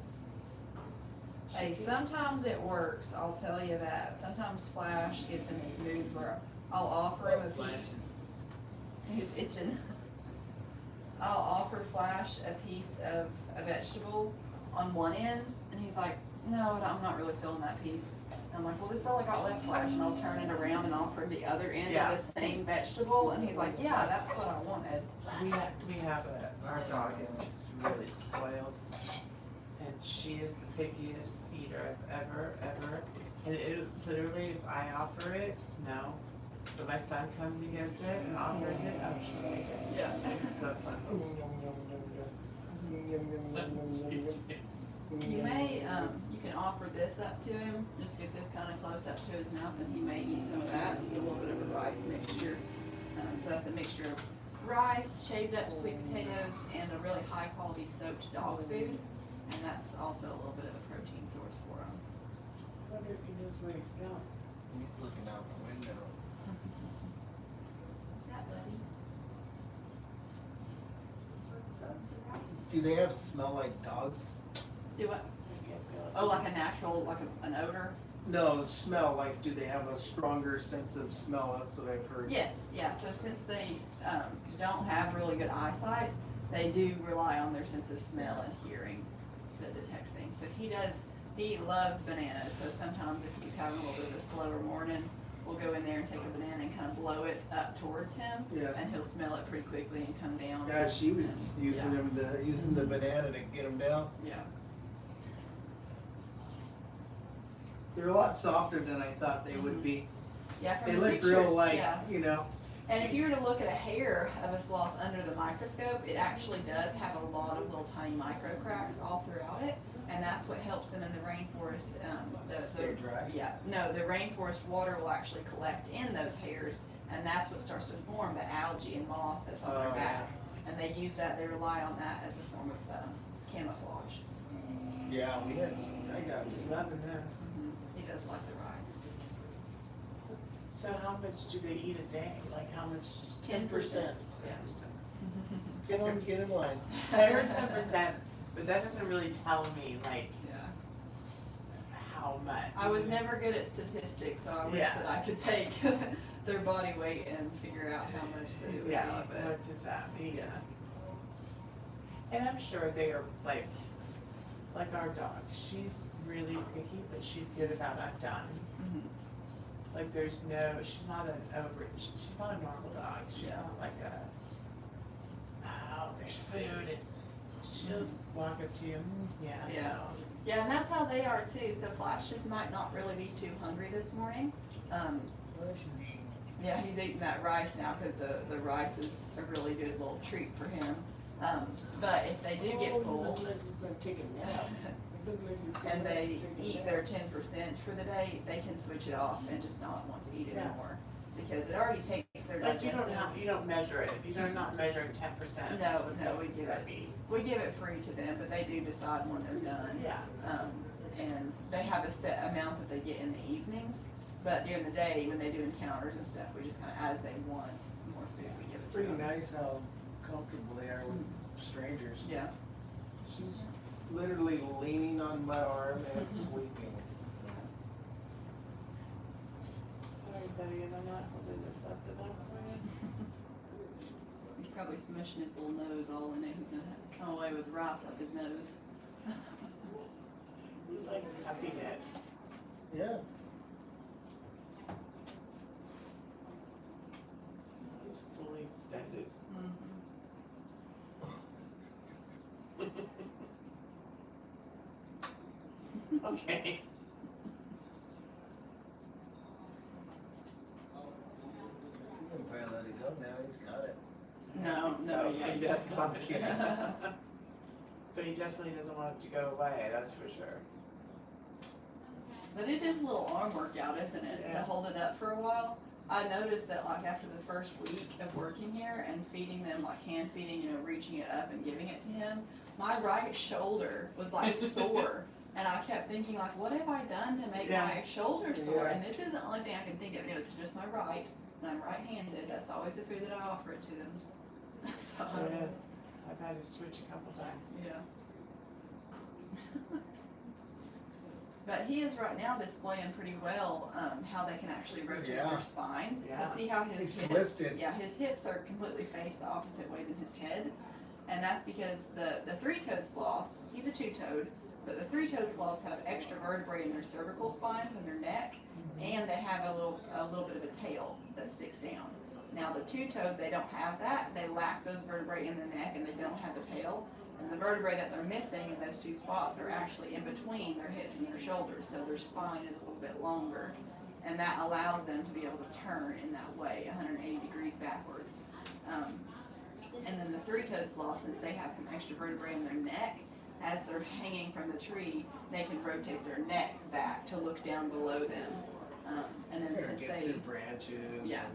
Hey, sometimes it works, I'll tell you that. Sometimes Flash gets in these moods where I'll offer him a piece. He's itching. I'll offer Flash a piece of a vegetable on one end, and he's like, no, I'm not really feeling that piece. And I'm like, well, this is all I got left, Flash, and I'll turn it around and offer him the other end Yeah. of the same vegetable, and he's like, yeah, that's what I wanted. We have our dog is really spoiled, and she is the pickiest eater I've ever, and it literally, if I offer it, no. But my son comes and gets it and offers it, oh, she'll take it. Yeah. It's so fun. You may, you can offer this up to him, just get this kind of close up to his mouth, and he may eat some of that. It's a little bit of a rice mixture. So that's a mixture of rice, shaved up sweet potatoes, and a really high quality soaked dog food. And that's also a little bit of a protein source for him. I wonder if he knows where he's going. He's looking out the window. What's that, buddy? What's up, the rice? Do they have smell like dogs? Do what? Oh, like a natural, like an odor? No, smell like, do they have a stronger sense of smell? That's what I've heard. Yes, yeah, so since they don't have really good eyesight, they do rely on their sense of smell and hearing to detect things. So he loves bananas, so sometimes if he's having a little bit of a slower morning, we'll go in there and take a banana and kind of blow it up towards him, Yeah. and he'll smell it pretty quickly and come down. Yeah, she was using Yeah. using the banana to get them down. Yeah. They're a lot softer than I thought they would be. Yeah, from They the look pictures, real like, yeah. you know, And if you were to look at a hair of a sloth under the microscope, it actually does have a lot of little tiny micro cracks all throughout it, and that's what helps them in the rainforest. stay dry. Yeah, no, the rainforest water will actually collect in those hairs, and that's what starts to form the algae and moss that's on their Oh, back. And they use that, they rely on that as a form of camouflage. Yeah, we had some, I got It's some. loving this. He does like the rice. So how much do they eat a day? Like how much? 10%. Yeah. Get in line. I heard 10%, but that doesn't really tell me like Yeah. how much. I was never good at statistics, so I wish Yeah. that I could take their body weight and figure out how much they would Yeah, be, but what does that mean? yeah. And I'm sure they are like our dog. She's really picky, but she's good about I'm done. Mhm. Like she's not she's not a normal dog. She's Yeah. not like there's food and she'll walk up to you, yeah, Yeah. no. Yeah, and that's how they are too. So Flash just might not really be too hungry this morning. Well, she's eating. Yeah, he's eating that rice now because the rice is a really good little treat for him. But if they do get full Take a nap. and they eat their 10% for the day, they can switch it off and just not want to eat it Yeah. anymore because it already takes their Like digestive. you don't measure it. You're not measuring 10%. No, What no, we does give that it. mean? We give it free to them, but they do decide when they're done. Yeah. And they have a set amount that they get in the evenings, but during the day, when they do encounters and stuff, we just kind of, as they want more food, we give it to Pretty them. nice how comfortable they are with strangers. Yeah. She's literally leaning on my arm and sleeping. Sorry, buddy, and I'm not holding this up to them for you. He's probably smushing his little nose all in it. He's gonna come away with rice up his nose. He's like cupping it. Yeah. He's fully extended. Okay. He's gonna probably let it go now. He's got it. No, So, yeah, he you does just love love it. it. But he definitely doesn't want it to go away, that's for sure. But it is a little arm workout, isn't it, to Yeah. hold it up for a while? I noticed that like after the first week of working here and feeding them, like hand feeding, you know, reaching it up and giving it to him, my right shoulder was like sore. And I kept thinking like, what have I done to make Yeah. my shoulder sore? Yeah. And this is the only thing I can think of. It was just my right, and I'm right-handed. That's always the food that I offer it to them. So, Yes. I've had to switch a couple times. yeah. But he is right now displaying pretty well how they can actually rotate Yeah. their spines. Yeah. So see how his He's hips, twisted. yeah, his hips are completely faced the opposite way than his head, and that's because the three-toed sloths, he's a two-toed, but the three-toed sloths have extra vertebrae in their cervical spines and their neck, and they have a little bit of a tail that sticks down. Now the two-toed, they don't have that. They lack those vertebrae in their neck, and they don't have a tail. And the vertebrae that they're missing in those two spots are actually in between their hips and their shoulders, so their spine is a little bit longer. And that allows them to be able to turn in that way, 180 degrees backwards. And then the three-toed sloth, since they have some extra vertebrae in their neck, as they're hanging from the tree, they can rotate their neck back to look down below them. And then Or since get they, through branches. Yeah.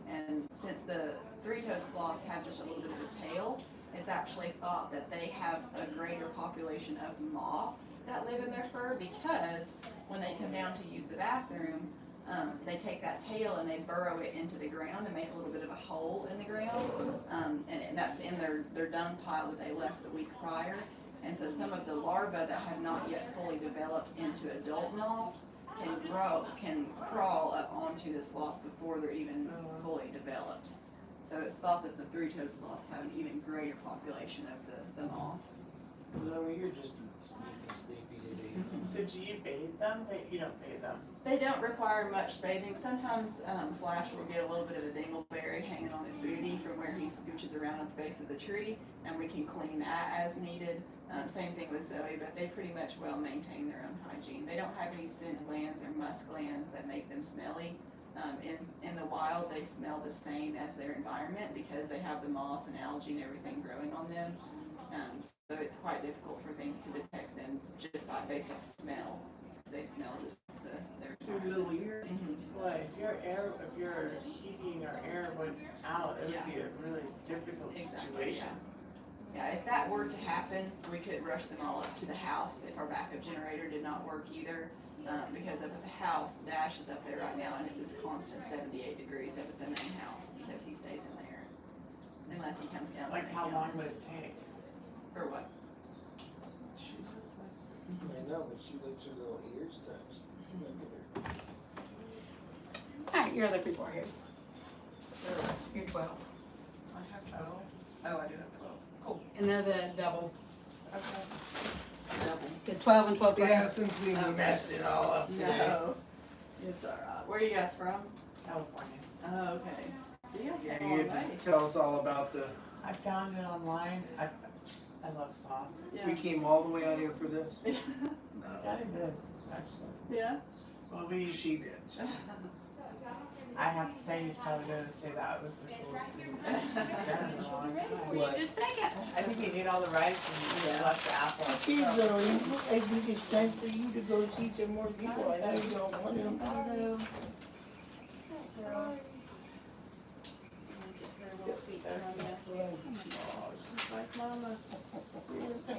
and since the three-toed sloths have just a little bit of a tail, it's actually thought that they have a greater population of moths that live in their fur because when they come down to use the bathroom, they take that tail and they burrow it into the ground and make a little bit of a hole in the ground. And that's in their dung pile that they left the week prior. And so some of the larvae that have not yet fully developed into adult moths can crawl up onto the sloth before they're even fully developed. So it's thought that the three-toed sloths have an even greater population of the moths. No, you're just sleepy today. So do you bathe them? You don't bathe them. They don't require much bathing. Sometimes Flash will get a little bit of a dingleberry hanging on his booty from where he scooches around at the base of the tree, and we can clean that as needed. Same thing with Zoe, but they pretty much well maintain their own hygiene. They don't have any scent glands or musk glands that make them smelly. In the wild, they smell the same as their environment because they have the moss and algae and everything growing on them. So it's quite difficult for things to detect them just based off smell. They smell just their Your little ear. Boy, if your heating or air went out, it would be a really difficult situation. Yeah, if that were to happen, we could rush them all up to the house if our backup generator did not work either. Because up at the house, Dash is up there right now, and it's this constant 78 degrees up at the main house because he stays in there. Unless he comes down. Like, how long would it take? For what? She just likes it. I know, but she likes her little ears touched. Look at her. Alright, your other people are here. You're 12. I have 12. Oh, I do have 12. Cool. And they're the double. Okay. Double. The 12 and 12 Yeah, since we messed it all up today. No. It's alright. Where are you guys from? California. Oh, okay. So you guys Yeah, have a you long had way. to tell us all about the, I found it online. I love sauce. Yeah. we came all the way out here for this? Yeah, No. I did, actually. Yeah. Well, She did. I have to say, he's probably going to say that was the coolest thing I've done in a long time. Will you just take it? I think he ate all the rice and he left the apple. Kids though, I think it's time for you to go teach them more people. I know you don't want them. Oh, she's like, Mama,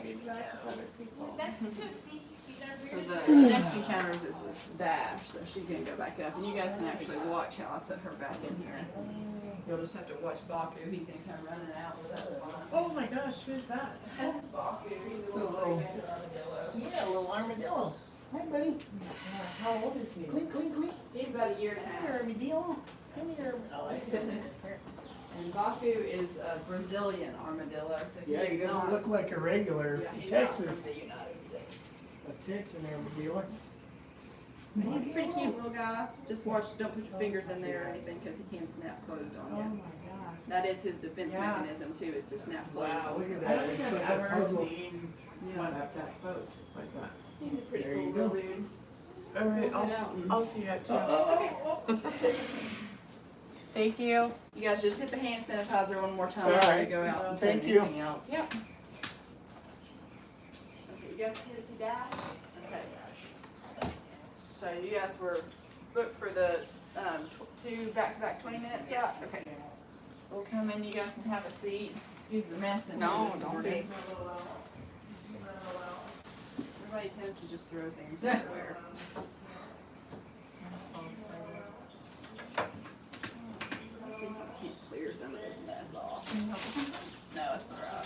you'd like other people. That's Tootsie. So the next encounters is with Dash, so she's gonna go back up, and you guys can actually watch how I put her back in here. You'll just have to watch Baku, he's gonna come running out with us. Oh my gosh, who's that? That's Baku, he's It's a a little little- three-banded armadillo. Yeah, a little armadillo. Hi, buddy. How old is he? Clink, clink, clink. He's about a year and a Come half. here, armadillo. Come here. Oh, And Baku is a Brazilian armadillo, so yeah, he he's doesn't not, look like a regular yeah, he's not Texas. from the United States. A Texan armadillo. But he's a pretty cute little guy. Just watch, don't put your fingers in there or anything, because he can snap closed Oh on you. my god. That is his defense Yeah. mechanism too, is to snap closed. Wow, on look at something. I that. don't It's think like I've a ever puzzle. seen Yeah. one up that close like that. He's a pretty There cool you little go. dude. Alright, I'll see that too. Thank you. You guys just hit the hand sanitizer one more time All before you right. go out and Thank do you. anything else. Yep. Okay, you guys here to see Dash? Okay. So you guys were booked for the two back-to-back 20 minutes, right? Okay. So we'll come in, you guys can have a seat. Excuse the mess in here No, this don't morning. be. Everybody tends to just throw things everywhere. Let's see if I can clear some of this mess off. No, it's alright.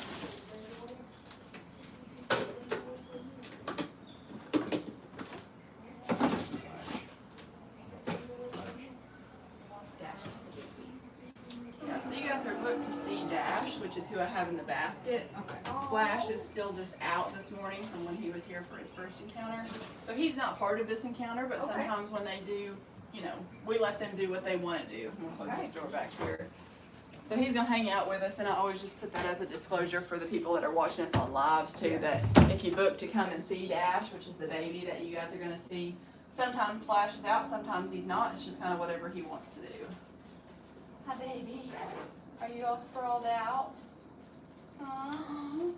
Yeah, so you guys are booked to see Dash, which is who I have in the basket. Flash is still just out this morning from when he was here for his first encounter. So he's not part of this encounter, but Okay. sometimes when they do, you know, we let them do what they want to do. We'll close this door back here. So he's gonna hang out with us, and I always just put that as a disclosure for the people that are watching us on lives too, that if you book to come and see Dash, which is the baby that you guys are gonna see, sometimes Flash is out, sometimes he's not. It's just kind of whatever he wants to do. Hi, baby. Are you all sprawled out? Aww. You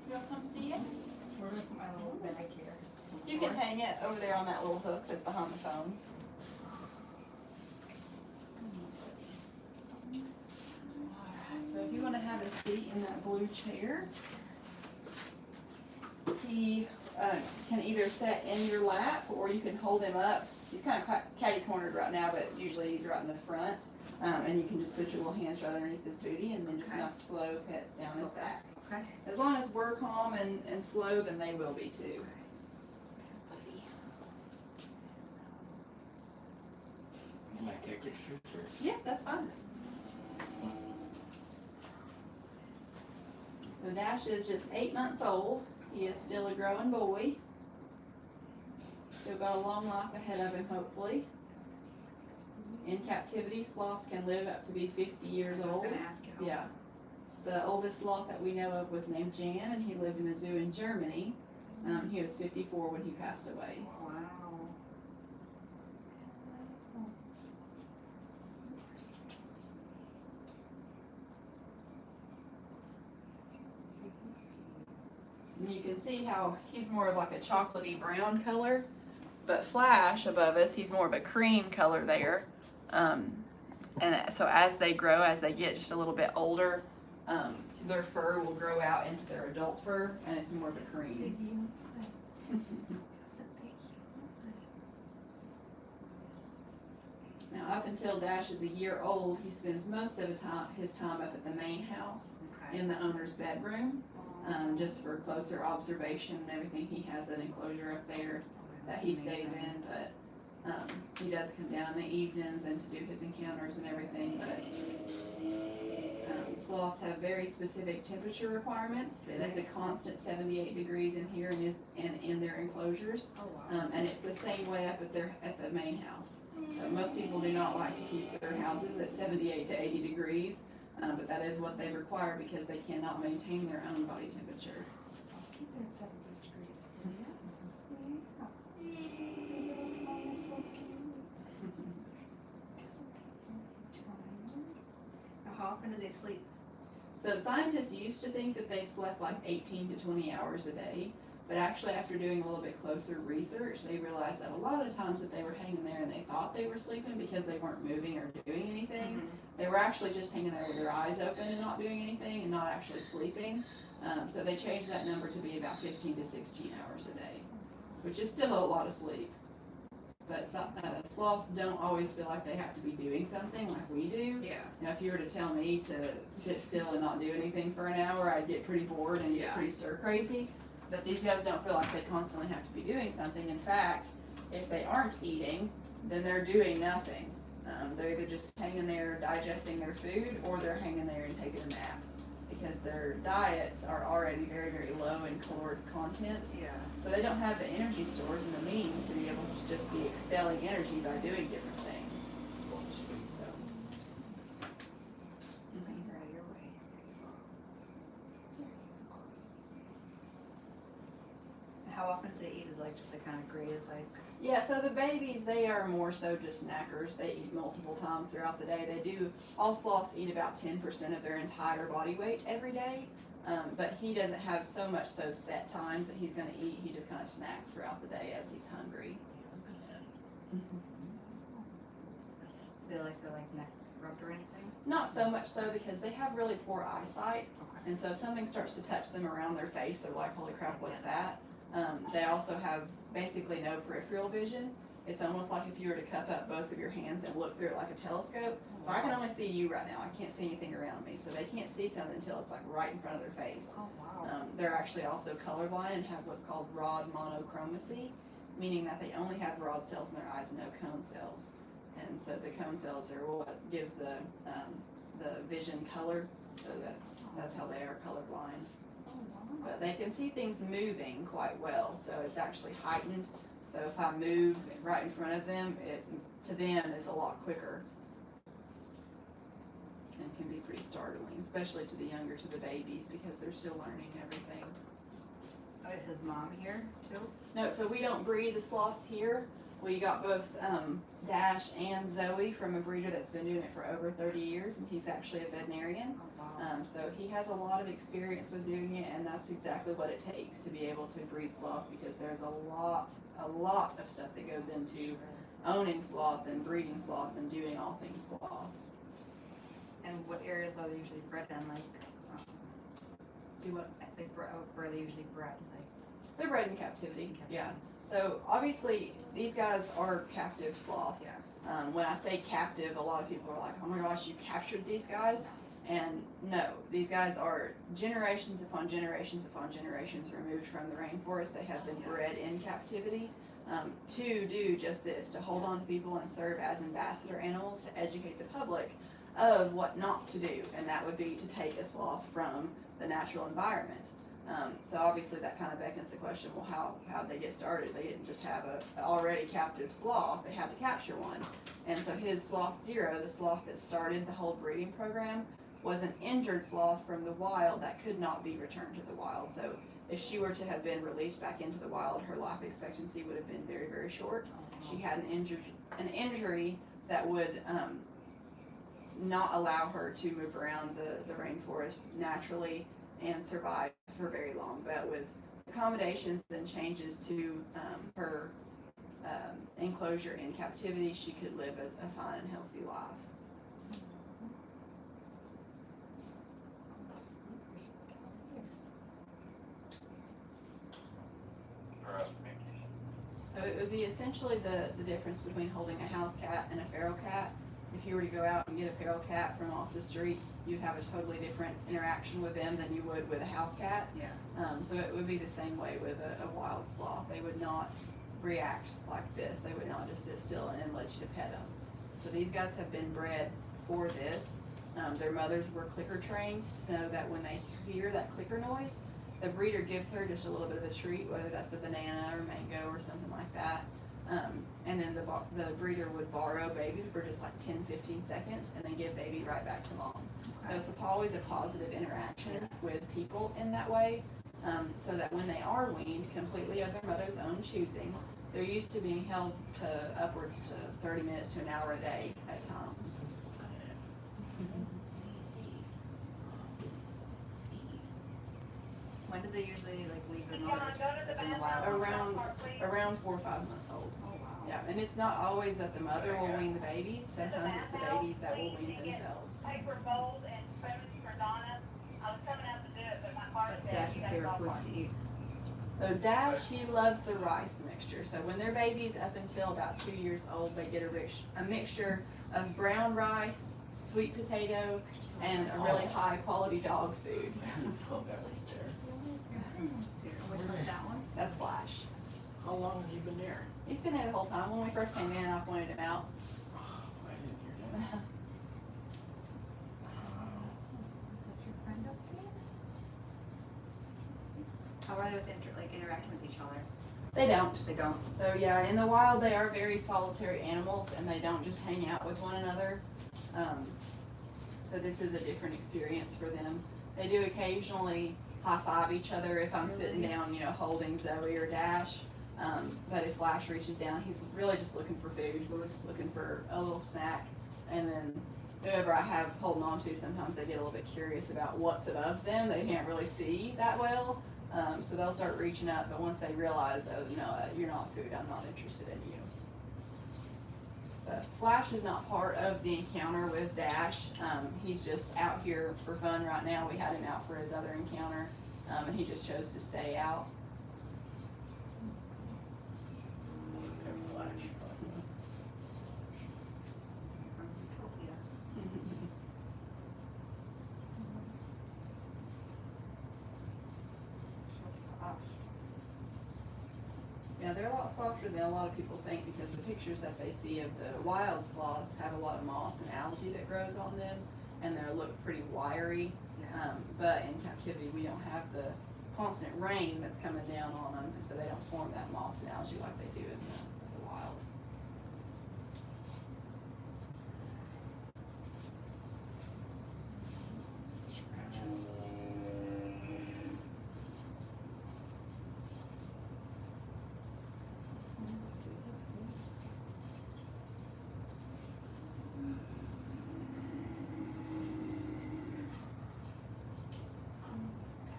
wanna come see us? Where's my little bag here? You can hang it over there on that little hook that's behind the phones. Alright, so if you want to have a seat in that blue chair, he can either sit in your lap or you can hold him up. He's kind of catty cornered right now, but usually he's right in the front. And you can just put your little hands right underneath his booty and then just Okay. nice slow pets down his back. Okay. As long as we're calm and slow, then they will be too. Can I take pictures or? Yeah, that's fine. So Dash is just 8 months old. He is still a growing boy. Still got a long life ahead of him, hopefully. In captivity, sloths can live up to be 50 years I was old. gonna ask you. Yeah. The oldest sloth that we know of was named Jan, and he lived in a zoo in Germany. He was 54 when he passed away. Wow. can see how he's more of like a chocolatey brown color, but Flash above us, he's more of a cream color there. And so as they grow, as they get just a little bit older, their fur will grow out into their adult fur, and it's more of a cream. Now, up until Dash is a year old, he spends most of his time up at the main house in the owner's bedroom, just for closer observation and everything. He has an enclosure up there that he stays in, but he does come down in the evenings and to do his encounters and everything. But sloths have very specific temperature requirements. It is a constant 78 degrees in here and in their enclosures, and it's the same way up at the main house. So most people do not like to keep their houses at 78 to 80 degrees, but that is what they require because they cannot maintain their own body temperature. Keep it at 70 degrees. How often do they sleep? So scientists used to think that they slept like 18 to 20 hours a day, but actually after doing a little bit closer research, they realized that a lot of the times that they were hanging there and they thought they were sleeping because they weren't moving or doing anything, they were actually just hanging there with their eyes open and not doing anything and not actually sleeping. So they changed that number to be about 15 to 16 hours a day, which is still a lot of sleep. But sloths don't always feel like they have to be doing something like we do. Yeah. Now, if you were to tell me to sit still and not do anything for an hour, I'd get pretty bored and get pretty stir crazy. But these guys don't feel like they constantly have to be doing something. In fact, if they aren't eating, then they're doing nothing. They're either just hanging there digesting their food, or they're hanging there and taking a nap, because their diets are already very, very low in caloric content. Yeah. So they don't have the energy stores and the means to be able to just be expelling energy by doing different things. How often do they eat? Is like just like kind of graze like? Yeah, so the babies, they are more so just snackers. They eat multiple times throughout the day. They do, all sloths eat about 10% of their entire body weight every day. But he doesn't have so much so set times that he's going to eat. He just kind of snacks throughout the day as he's hungry. Do they like their like neck rubbed or anything? Not so much so, because they have really poor eyesight. Okay. And so if something starts to touch them around their face, they're like, holy crap, what's that? They also have basically no peripheral vision. It's almost like if you were to cup up both of your hands and look through it like a telescope. So I can only see you right now. I can't see anything around me. So they can't see something until it's like right in front of their face. Oh wow. They're actually also colorblind and have what's called rod monochromacy, meaning that they only have rod cells in their eyes and no cone cells. And so the cone cells are what gives the vision color. So that's how they are colorblind. But they can see things moving quite well, so it's actually heightened. So if I move right in front of them, it to them is a lot quicker and can be pretty startling, especially to the younger, to the babies, because they're still learning everything. Oh, it says mom here too? No, so we don't breed the sloths here. We got both Dash and Zoe from a breeder that's been doing it for over 30 years, and he's actually a veterinarian. Oh wow. So he has a lot of experience with doing it, and that's exactly what it takes to be able to breed sloths, because there's a lot of stuff that goes into owning sloths and breeding sloths and doing all things sloths. And what areas are they usually bred in? Like, Do what? I think where are they usually bred? Like, They're bred in captivity. in captivity? Yeah. So obviously these guys are captive sloths. Yeah. When I say captive, a lot of people are like, oh my gosh, you captured these guys? And no, these guys are generations upon generations upon generations removed from the rainforest. They have been bred in captivity to do just this, to hold on to people and serve as ambassador animals to educate the public of what not to do. And that would be to take a sloth from the natural environment. So obviously that kind of beckons the question, well, how'd they get started? They didn't just have a already captive sloth, they had to capture one. And so his Sloth Zero, the sloth that started the whole breeding program, was an injured sloth from the wild that could not be returned to the wild. So if she were to have been released back into the wild, her life expectancy would have been very, very short. She had an injury that would not allow her to move around the rainforest naturally and survive for very long. But with accommodations and changes to her enclosure in captivity, she could live a fine and healthy life. So it would be essentially the difference between holding a house cat and a feral cat. If you were to go out and get a feral cat from off the streets, you'd have a totally different interaction with them than you would with a house cat. Yeah. So it would be the same way with a wild sloth. They would not react like this. They would not just sit still and let you to pet them. So these guys have been bred for this. Their mothers were clicker trained to know that when they hear that clicker noise, the breeder gives her just a little bit of a treat, whether that's a banana or mango or something like that. And then the breeder would borrow baby for just like 10-15 seconds and then give baby right back to mom. So it's always a positive interaction with people in that way, so that when they are weaned completely of their mother's own choosing, they're used to being held to upwards to 30 minutes to an hour a day at times. When do they usually like leave their mothers in the wild? Around 4 or 5 months old. Oh, wow. Yeah, and it's not always that the mother will wean the babies. Sometimes it's the babies that will wean themselves. Paper bowls and spoons for Donna. I was coming out to do it, but my car What's said Dash's favorite foods to eat? So Dash, he loves the rice mixture. So when they're babies up until about 2 years old, they get a mixture of brown rice, sweet potato, and a really high quality dog food. Which one's that one? That's Flash. How long have you been there? He's been there the whole time. When we first came in, I pointed him out. Oh, I didn't hear that. Is that your friend up there? How are they with interacting with each other? They don't. They don't. So yeah, in the wild they are very solitary animals and they don't just hang out with one another. So this is a different experience for them. They do occasionally high five each other if I'm sitting down, holding Zoe or Dash. But if Flash reaches down, he's really just looking for food, looking for a little snack. And then whoever I have holding on to, sometimes they get a little bit curious about what's above them. They can't really see that well. So they'll start reaching up, but once they realize, oh no, you're not food, I'm not interested in you. But Flash is not part of the encounter with Dash. He's just out here for fun right now. We had him out for his other encounter, and he just chose to stay out. Flash. From Zootopia. So soft. Yeah, they're a lot softer than a lot of people think because the pictures that they see of the wild sloths have a lot of moss and algae that grows on them, and they look pretty wiry. But in captivity, we don't have the constant rain that's coming down on them, and so they don't form that moss and algae like they do in the wild.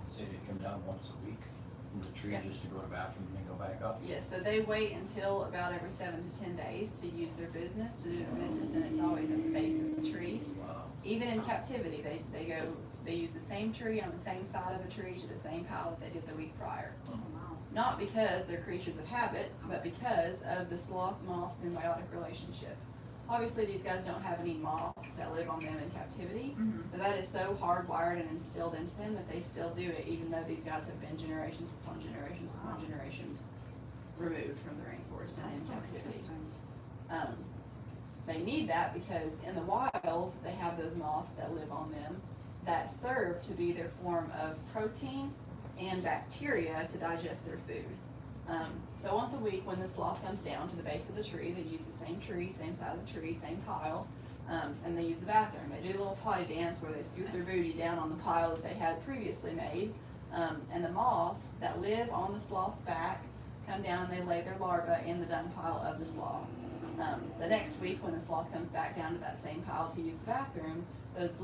Say they come down once a week from the tree Yeah. just to go to the bathroom and then go back up. Yeah, so they wait until about every 7 to 10 days to use their business, to do their business, and it's always at the base of the tree. Wow. Even in captivity, they use the same tree on the same side of the tree to the same pile that they did the week prior. Oh, wow. Not because they're creatures of habit, but because of the sloth-moth symbiotic relationship. Obviously, these guys don't have any moths that live on them in captivity, but that is so hardwired and instilled into them that they still do it, even though these guys have been generations upon generations upon generations removed from the rainforest and in That's so captivity. interesting. They need that because in the wild, they have those moths that live on them that serve to be their form of protein and bacteria to digest their food. So once a week when the sloth comes down to the base of the tree, they use the same tree, same side of the tree, same pile, and they use the bathroom. They do a little potty dance where they scoop their booty down on the pile that they had previously made, and the moths that live on the sloth's back come down and they lay their larvae in the dung pile of the sloth. The next week when the sloth comes back down to that same pile to use the bathroom, those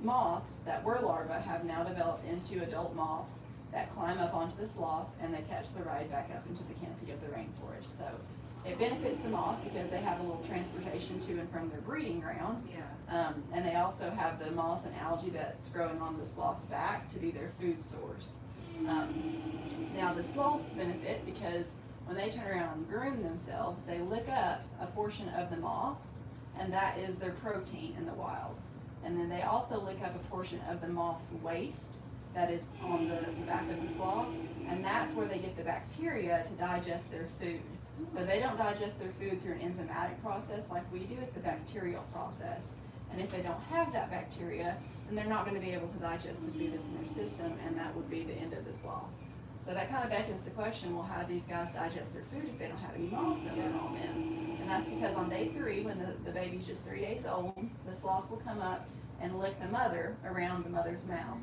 moths that were larvae have now developed into adult moths, that climb up onto the sloth and they catch the ride back up into the canopy of the rainforest. So it benefits the moth because they have a little transportation to and from their breeding ground. Yeah. And they also have the moss and algae that's growing on the sloth's back to be their food source. Now the sloths benefit because when they turn around and groom themselves, they lick up a portion of the moths, and that is their protein in the wild. And then they also lick up a portion of the moth's waste that is on the back of the sloth, and that's where they get the bacteria to digest their food. So they don't digest their food through an enzymatic process like we do, it's a bacterial process. And if they don't have that bacteria, then they're not going to be able to digest the food that's in their system, and that would be the end of the sloth. So that kind of beckons the question, well, how do these guys digest their food if they don't have any moths that live on them? And that's because on day 3, when the baby's just 3 days old, the sloth will come up and lick the mother around the mother's mouth.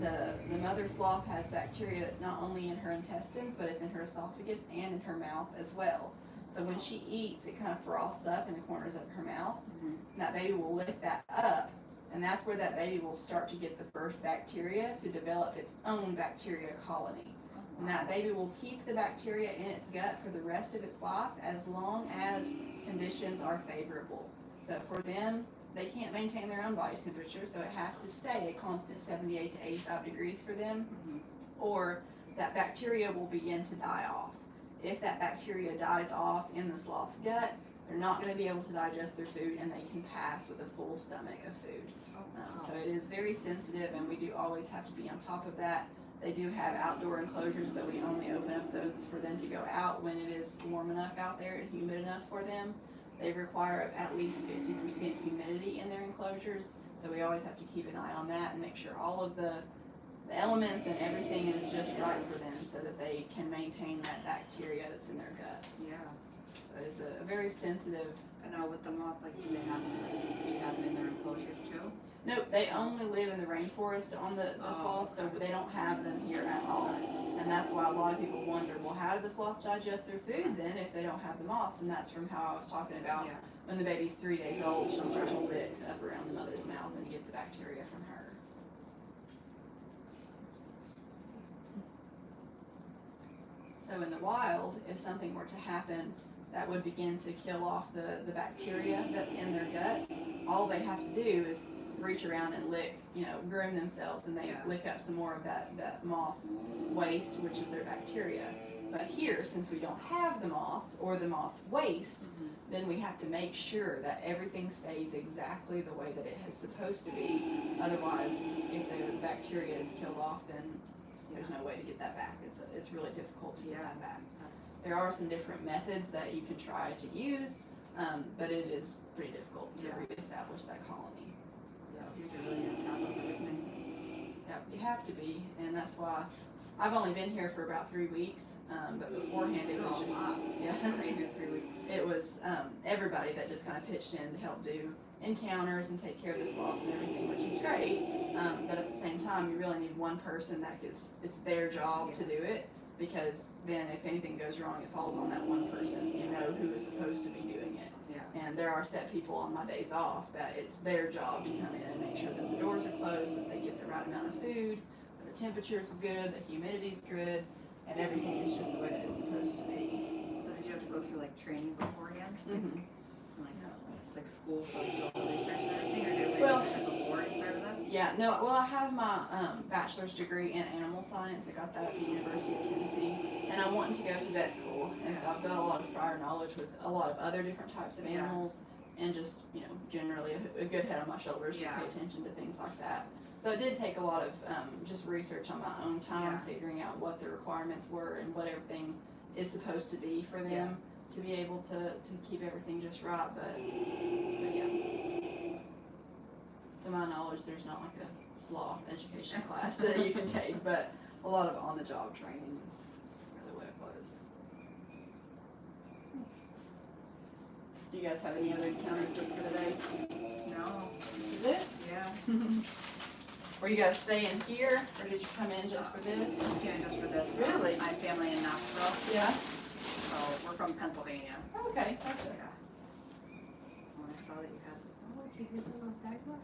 The mother sloth has bacteria that's not only in her intestines, but it's in her esophagus and in her mouth as well. So when she eats, it kind of froths up in the corners of her mouth. And that baby will lick that up, and that's where that baby will start to get the first bacteria to develop its own bacteria colony. And that baby will keep the bacteria in its gut for the rest of its life as long as conditions are favorable. So for them, they can't maintain their own body temperature, so it has to stay a constant 78 to 85 degrees for them, or that bacteria will begin to die off. If that bacteria dies off in the sloth's gut, they're not going to be able to digest their food, and they can pass with a full stomach of food. So it is very sensitive, and we do always have to be on top of that. They do have outdoor enclosures, but we only open up those for them to go out when it is warm enough out there and humid enough for them. They require at least 50% humidity in their enclosures, so we always have to keep an eye on that and make sure all of the elements and everything is just right for them so that they can maintain that bacteria that's in their gut. Yeah. So it's a very sensitive. I know with the moths, like, do you have them in their enclosures too? Nope, they only live in the rainforest on the sloths, so they don't have them here at all. And that's why a lot of people wonder, well, how do the sloths digest their food then if they don't have the moths? And that's from how I was talking about when the baby's 3 days old, she'll start to lick up around the mother's mouth and get the bacteria from her. So in the wild, if something were to happen that would begin to kill off the bacteria that's in their gut, all they have to do is reach around and lick, groom themselves, and they lick up some more of that moth waste, which is their bacteria. But here, since we don't have the moths or the moth's waste, then we have to make sure that everything stays exactly the way that it is supposed to be. Otherwise, if the bacteria is killed off, then there's no way to get that back. It's really difficult to get that back. There are some different methods that you can try to use, but it is pretty difficult to reestablish that colony. So you're really on top of everything. Yeah, you have to be, and that's why I've only been here for about 3 weeks, but beforehand it was just, I've been here 3 weeks. it was everybody that just kind of pitched in to help do encounters and take care of the sloths and everything, which is great, but at the same time, you really need one person that it's their job to do it, because then if anything goes wrong, it falls on that one person, who is supposed to be doing it. And there are set people on my days off that it's their job to come in and make sure that the doors are closed, that they get the right amount of food, that the temperature's good, the humidity's good, and everything is just the way that it's supposed to be. So did you have to go through like training beforehand? Mm-hmm. Like it's like school for like all the research and everything, or did we Well, research before you started this? Yeah, no, well, I have my bachelor's degree in animal science. I got that at the University of Tennessee, and I wanted to go to vet school, and so I've got a lot of prior knowledge with a lot of other different types of animals, and just, generally a good head on my shoulders to pay attention to things like that. So it did take a lot of just research on my own time, figuring out what the requirements were and what everything is supposed to be for them to be able to keep everything just right, but yeah. To my knowledge, there's not like a sloth education class that you can take, but a lot of on-the-job training is really what it was. Do you guys have any other encounters for today? No. This is it? Yeah. Were you guys staying here, or did you come in just for this? Yeah, just for this. Really? I have family in Knoxville. Yeah. So we're from Pennsylvania. Okay, gotcha. Yeah. So when I saw that you had, did you get the little bag left?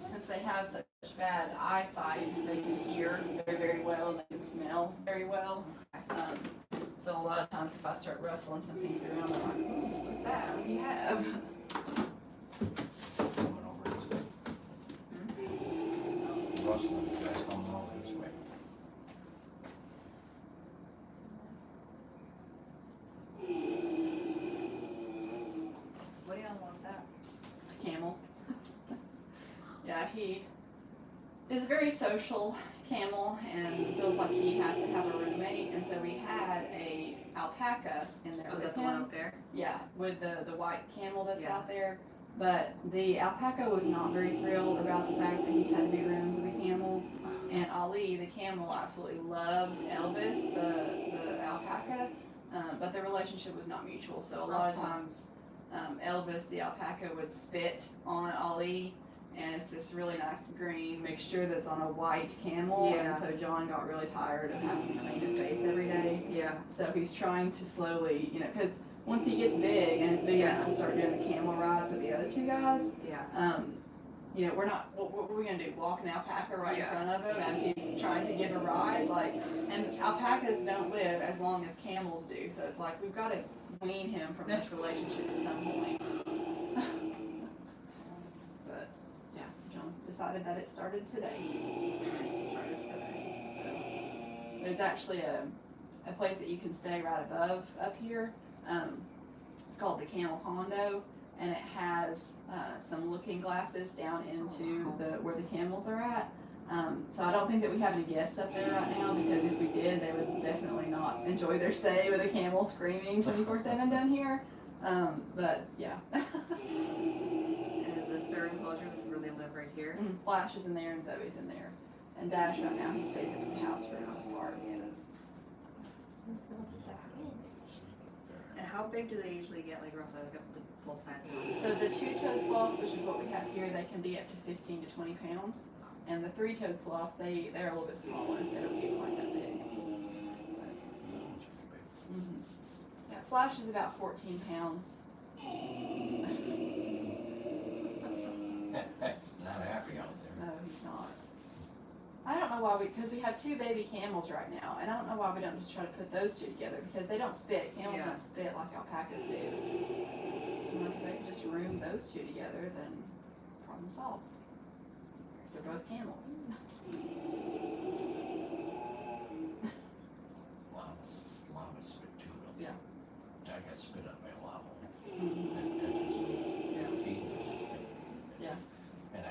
Since they have such bad eyesight, they can hear very, very well, and they can smell very well. So a lot of times if I start rustling some things around, they're like, "Ooh, what's that? What do you have?" Coming over this way. Rustling, you guys coming over this way. What animal is that? A camel. Yeah, he is a very social camel and feels like he has to have a roommate, and so we had a alpaca in there Oh, is with that the one him. up there? Yeah, with the white camel that's Yeah. out there. But the alpaca was not very thrilled about the fact that he had to be roomed with a camel. And Ali, the camel, absolutely loved Elvis, the alpaca, but the relationship was not mutual. So a lot of times, Elvis, the alpaca, would spit on Ali, and it's this really nice green mixture that's on a white camel. Yeah. And so John got really tired of having to clean his face every day. Yeah. So he's trying to slowly, because once he gets big and is big enough to start doing the camel rides with the other two guys, Yeah. we're not, what are we gonna do? Walk an alpaca right in Yeah. front of him as he's trying to give a ride? And alpacas don't live as long as camels do, so it's like we've gotta wean him from this relationship at some point. But, yeah, John decided that it started today. So, there's actually a place that you can stay right above up here. It's called the Camel Condo, and it has some looking glasses down into where the camels are at. So I don't think that we have any guests up there right now, because if we did, they would definitely not enjoy their stay with a camel screaming 24/7 down here. But yeah. And is this their enclosure? This is where they live right here? Flash is in there and Zoe's in there. And Dash right now, he stays at the house for the most part. And how big do they usually get, like roughly, like a full size one? So the two-toed sloths, which is what we have here, they can be up to 15 to 20 pounds. And the three-toed sloths, they're a little bit smaller. They don't get quite that big. Yeah, Flash is about 14 pounds. Not happy out there. No, he's not. I don't know why because we have two baby camels right now, and I don't know why we don't just try to put those two together, because they don't spit. Camels don't spit like alpacas do. So if they could just room those two together, then problem solved. They're both camels. Llama spit too. Yeah. I got spit up by a llama. Yeah. Feet. Yeah. And I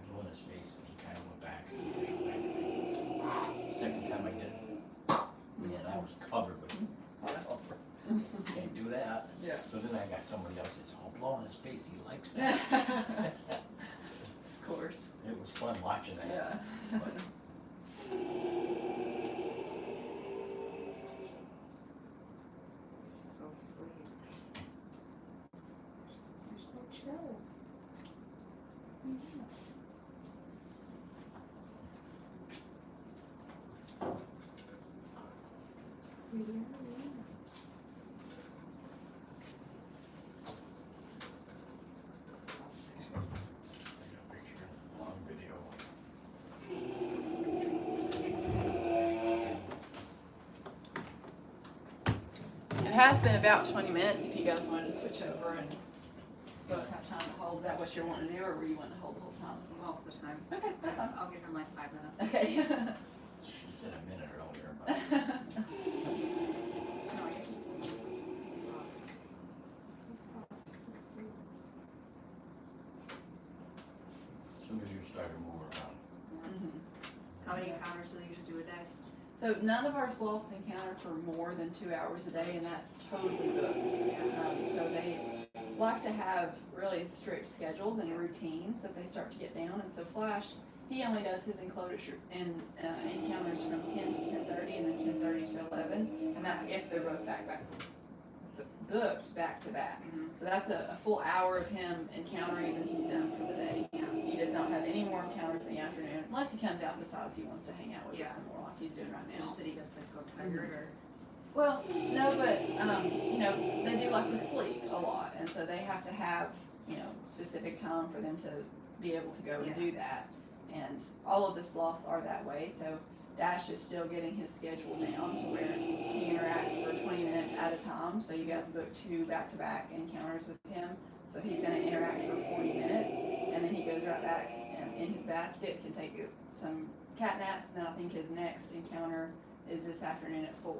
blew in his face, and he kind of went back. And he went back. Second time I did it, man, I was covered with can't do that. Yeah. So then I got somebody else that's all blown in his face. He likes that. Of course. It was fun watching that. Yeah. But So sweet. You're so chill. long video. It has been about 20 minutes if you guys wanted to switch over and both have time to hold. Is that what you're wanting to do, or were you wanting to hold the whole time? Most of the time. Okay, that's fine. I'll give them like 5 minutes. Okay. She said a minute earlier, but as soon as you started moving around. How many encounters do they usually do a day? So none of our sloths encounter for more than 2 hours a day, and that's totally booked. So they like to have really strict schedules and routines that they start to get down. And so Flash, he only does his enclosure and encounters from 10 to 10:30, and then 10:30 to 11, and that's if they're both booked back to back. So that's a full hour of him encountering, and he's done for the day. He does not have any more encounters in the afternoon, unless he comes out and decides he wants to hang out with us some more, like he's doing right now. Just that he gets like so tired, or? Well, no, but, they do like to sleep a lot, and so they have to have, specific time for them to be able to go and do that. And all of the sloths are that way, so Dash is still getting his schedule down to where he interacts for 20 minutes at a time. So you guys book 2 back-to-back encounters with him. So he's going to interact for 40 minutes, and then he goes right back in his basket, can take some cat naps, and then I think his next encounter is this afternoon at 4.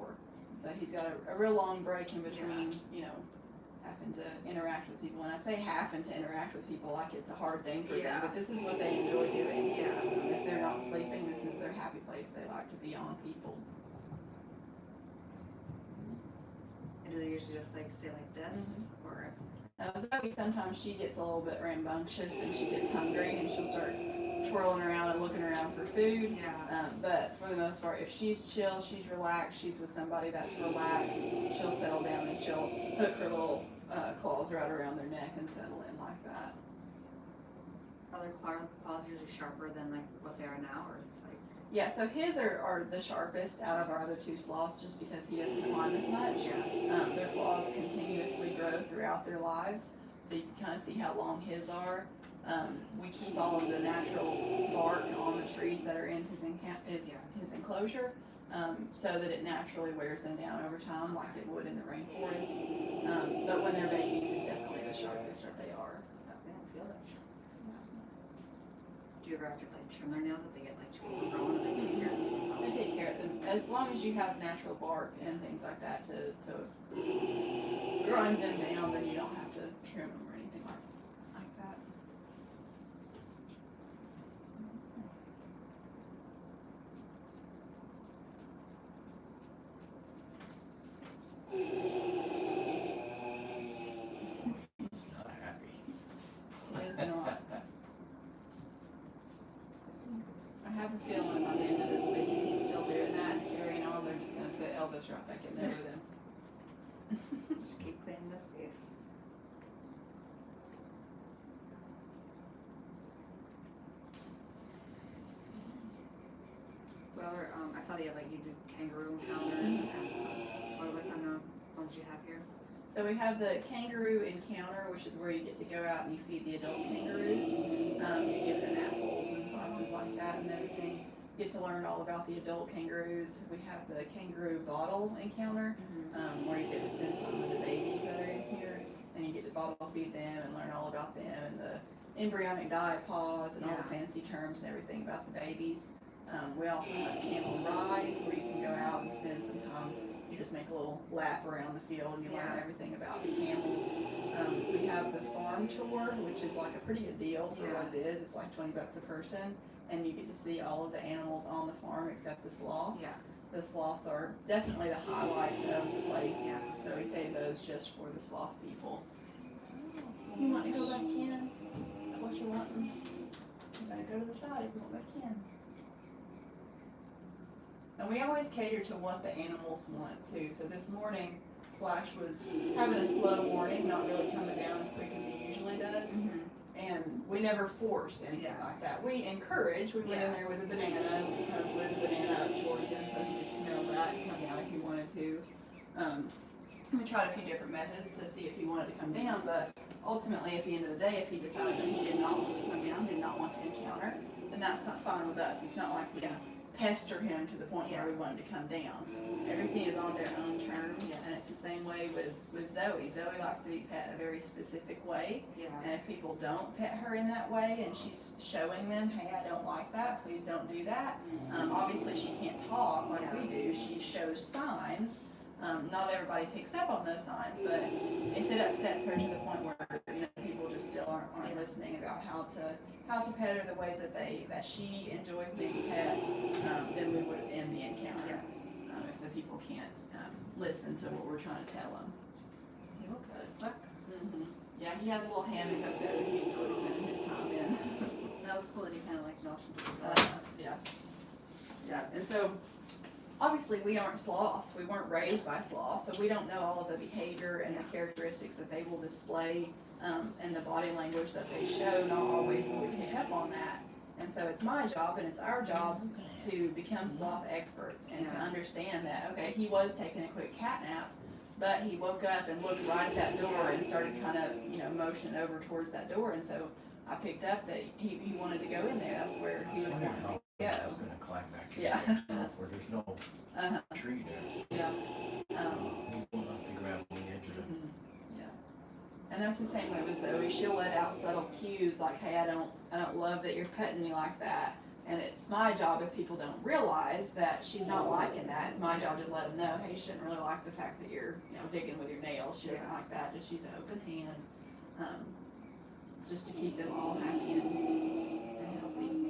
So he's got a real long break in between, you know, having to interact with people. And I say having to interact with people like it's a hard thing for them, but this is what they enjoy doing. If they're not sleeping, this is their happy place. They like to be on people. And do they usually just like stay like this, or? Now Zoe, sometimes she gets a little bit rambunctious and she gets hungry and she'll start twirling around and looking around for food. But for the most part, if she's chill, she's relaxed, she's with somebody that's relaxed, she'll settle down and she'll hook her little claws right around their neck and settle in like that. Are their claws usually sharper than like what they are now, or is this like? Yeah, so his are the sharpest out of our other 2 sloths just because he doesn't climb as much. Their claws continuously grow throughout their lives, so you can kind of see how long his are. We keep all of the natural bark on the trees that are in his enclosure, so that it naturally wears them down over time like it would in the rainforest. But when they're babies, it's definitely the sharpest that they are. They don't feel that sharp. Do you ever have to like trim their nails if they get like too overgrown, or they take care of them? They take care of them as long as you have natural bark and things like that to grind them down. Then you don't have to trim them or anything like that. He's not happy. He is not. I have a feeling by the end of this week, if he's still doing that and carrying on, they're just gonna put Elvis right back in there with him. Just keep cleaning the space. Well, I saw that you have like you do kangaroo encounters, and what other kind of ones do you have here? So we have the kangaroo encounter, which is where you get to go out and you feed the adult kangaroos. You give them apples and sauces like that and everything. You get to learn all about the adult kangaroos. We have the kangaroo bottle encounter, where you get to spend time with the babies that are in here. And you get to bottle feed them and learn all about them and the embryonic diapause and all the fancy terms and everything about the babies. We also have camel rides where you can go out and spend some time. You just make a little lap around the field and you learn everything about the camels. We have the farm tour, which is like a pretty good deal for what it is. It's like $20 a person, and you get to see all of the animals on the farm except the sloths. The sloths are definitely the highlight of the place, so we save those just for the sloth people. You want to go back in? Is that what you're wanting? You're going to go to the side if you want back in. And we always cater to what the animals want too. So this morning, Flash was having a slow morning, not really coming down as quick as he usually does. And we never force anything like that. We encourage. We went in there with a banana and we kind of blew the banana up towards him so he could smell that and come down if he wanted to. We tried a few different methods to see if he wanted to come down, but ultimately at the end of the day, if he decided that he did not want to come down, did not want to encounter, then that's not fine with us. It's not like we're gonna pester him to the point where we want him to come down. Everything is on their own terms, and it's the same way with Zoe. Zoe likes to be pet a very specific way, and if people don't pet her in that way, and she's showing them, hey, I don't like that, please don't do that. Obviously she can't talk like we do, she shows signs. Not everybody picks up on those signs, but if it upsets her to the point where people just still aren't listening about how to pet her the ways that she enjoys being pet, then we would end the encounter if the people can't listen to what we're trying to tell them. You look good. Yeah, he has a little hammock up there that he enjoys spending his time in. That was cool that he kind of like notched into Yeah, and so obviously we aren't sloths. We weren't raised by sloths, so we don't know all of the behavior and the characteristics that they will display and the body language that they show. Not always will we pick up on that. And so it's my job and it's our job to become sloth experts and to understand that, okay, he was taking a quick cat nap, but he woke up and looked right at that door and started kind of, motion over towards that door. And so I picked up that he wanted to go in there. That's where he was wanting to go. I'm gonna climb back in Yeah. there, where there's no Uh-huh. tree there. Yeah. Maybe enough to grab the edge of the. Yeah. And that's the same way with Zoe. She'll let out subtle cues like, hey, I don't love that you're petting me like that. And it's my job, if people don't realize that she's not liking that, it's my job to let them know, hey, you shouldn't really like the fact that you're, digging with your nails. She doesn't like that. Just use an open hand, just to keep them all happy and healthy.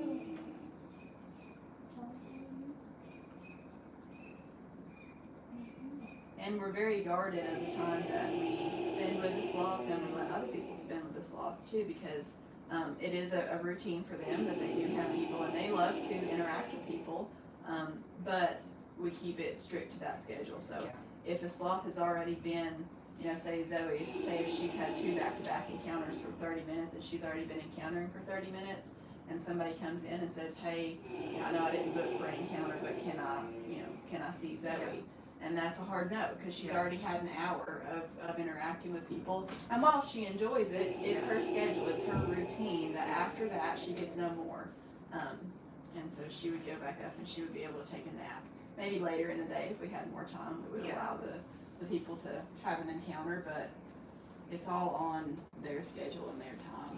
And we're very guarded of the time that we spend with the sloths, and we let other people spend with the sloths too, because it is a routine for them that they do have people, and they love to interact with people, but we keep it strict to that schedule. So if a sloth has already been, say Zoe, say if she's had 2 back-to-back encounters for 30 minutes, and she's already been encountering for 30 minutes, and somebody comes in and says, hey, I know I didn't book for an encounter, but can I see Zoe? And that's a hard no, because she's already had an hour of interacting with people. And while she enjoys it, it's her schedule, it's her routine, that after that, she gets no more. And so she would go back up and she would be able to take a nap. Maybe later in the day, if we had more time, we would allow the people to have an encounter, but it's all on their schedule and their time.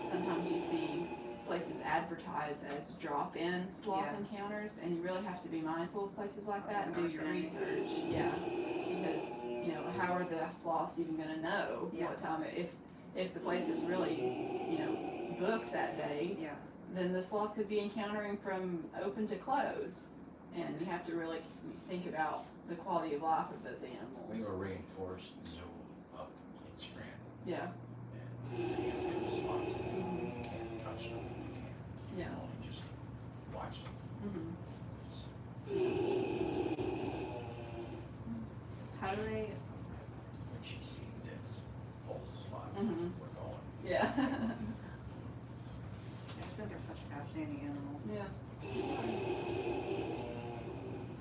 Sometimes you see places advertised as drop-in sloth encounters, and you really have to be mindful of places like that and do your research. Yeah, because how are the sloths even going to know what time? If the place is really booked that day, then the sloths could be encountering from open to close, and you have to really think about the quality of life of those animals. We were reinforced zoo up in Scranton. Yeah. And they have 2 slots in there. You can't touch them. You can only just watch them. How do they? When she seen this whole slot, we're going. Yeah. I just think they're such fascinating animals. Yeah.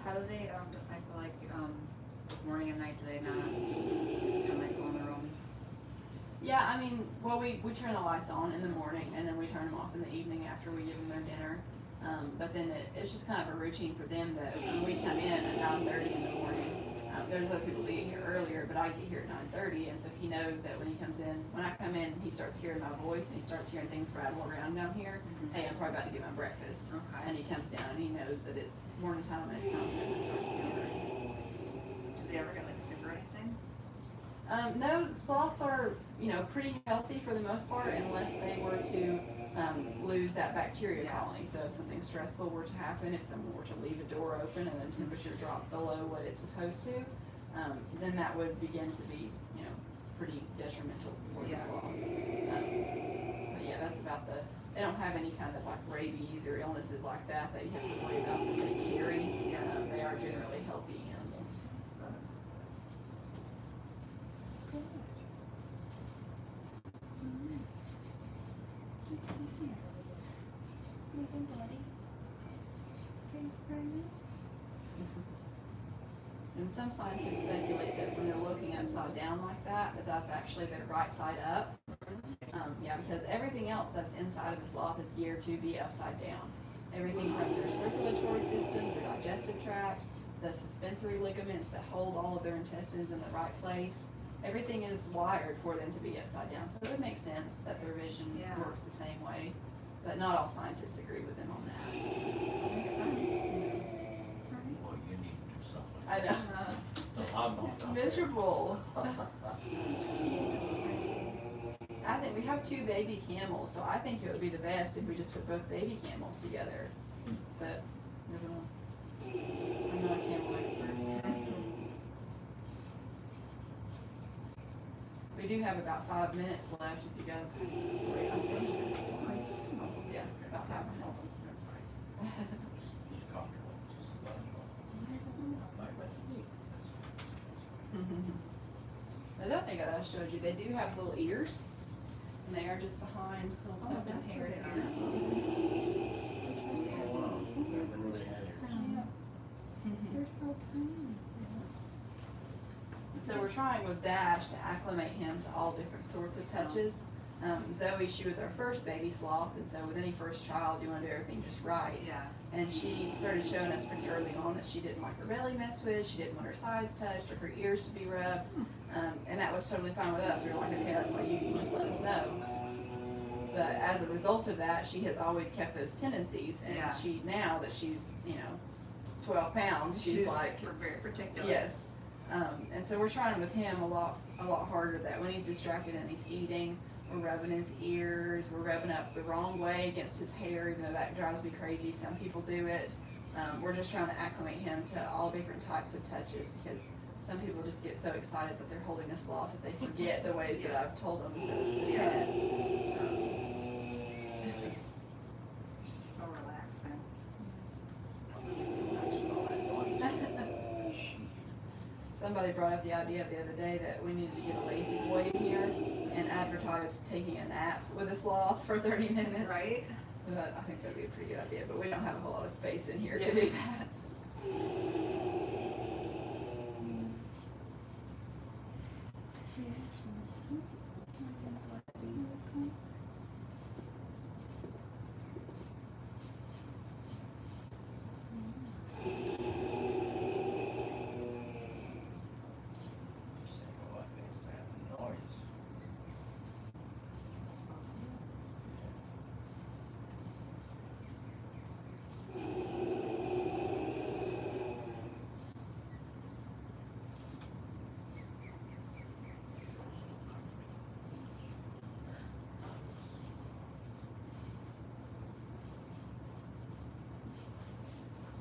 How do they decipher like morning and night? Do they not? It's kind of like on their own. Yeah, I mean, well, we turn the lights on in the morning, and then we turn them off in the evening after we give them their dinner. But then it's just kind of a routine for them that when we come in at 9:30 in the morning, there's other people that get here earlier, but I get here at 9:30, and so he knows that when he comes in, when I come in, he starts hearing my voice, and he starts hearing things rattle around down here. Hey, I'm probably about to get my breakfast. Okay. And he comes down, and he knows that it's morning time, and it's time for him to start encountering. Do they ever get like sick or anything? No, sloths are, pretty healthy for the most part, unless they were to lose that bacteria colony. So if something stressful were to happen, if someone were to leave a door open and the temperature dropped below what it's supposed to, then that would begin to be, pretty detrimental for the sloth. But yeah, that's about they don't have any kind of like rabies or illnesses like that you have to worry about that they carry. They are generally healthy animals. And some scientists speculate that when they're looking upside down like that that's actually their right side up. Because everything else that's inside of a sloth is geared to be upside down. Everything from their circulatory system, their digestive tract, the suspensory ligaments that hold all of their intestines in the right place. Everything is wired for them to be upside down. So it makes sense that their vision works the same way. But not all scientists agree with them on that. Makes sense. Well, you need to do something. I know. No, I'm not. It's miserable. I think we have 2 baby camels, so I think it would be the best if we just put both baby camels together. But never know. I'm not a camel expert. We do have about 5 minutes left if you guys wait. Yeah, about 5 minutes. He's comfortable. Just let him go. 5 minutes. The other thing I showed you, they do have little ears, and they are just behind little tuft and hair. Oh, wow. Never really had it. They're so tiny. So we're trying with Dash to acclimate him to all different sorts of touches. Zoe, she was our first baby sloth, and so with any first child, you want to do everything just right. Yeah. And she started showing us pretty early on that she didn't like her belly messed with, she didn't want her sides touched or her ears to be rubbed, and that was totally fine with us. We were like, okay, that's all you just let us know. But as a result of that, she has always kept those tendencies, and Yeah. she, now that she's, 12 pounds, she's like, very particular. yes. And so we're trying with him a lot harder, that when he's distracted and he's eating, we're rubbing his ears, we're rubbing up the wrong way against his hair, even though that drives me crazy. Some people do it. We're just trying to acclimate him to all different types of touches, because some people just get so excited that they're holding a sloth that they forget the ways that I've told them to pet. She's so relaxing. Somebody brought up the idea the other day that we needed to get a lazy boy in here and advertise taking a nap with a sloth for 30 minutes. Right? But I think that'd be a pretty good idea, but we don't have a whole lot of space in here to do that.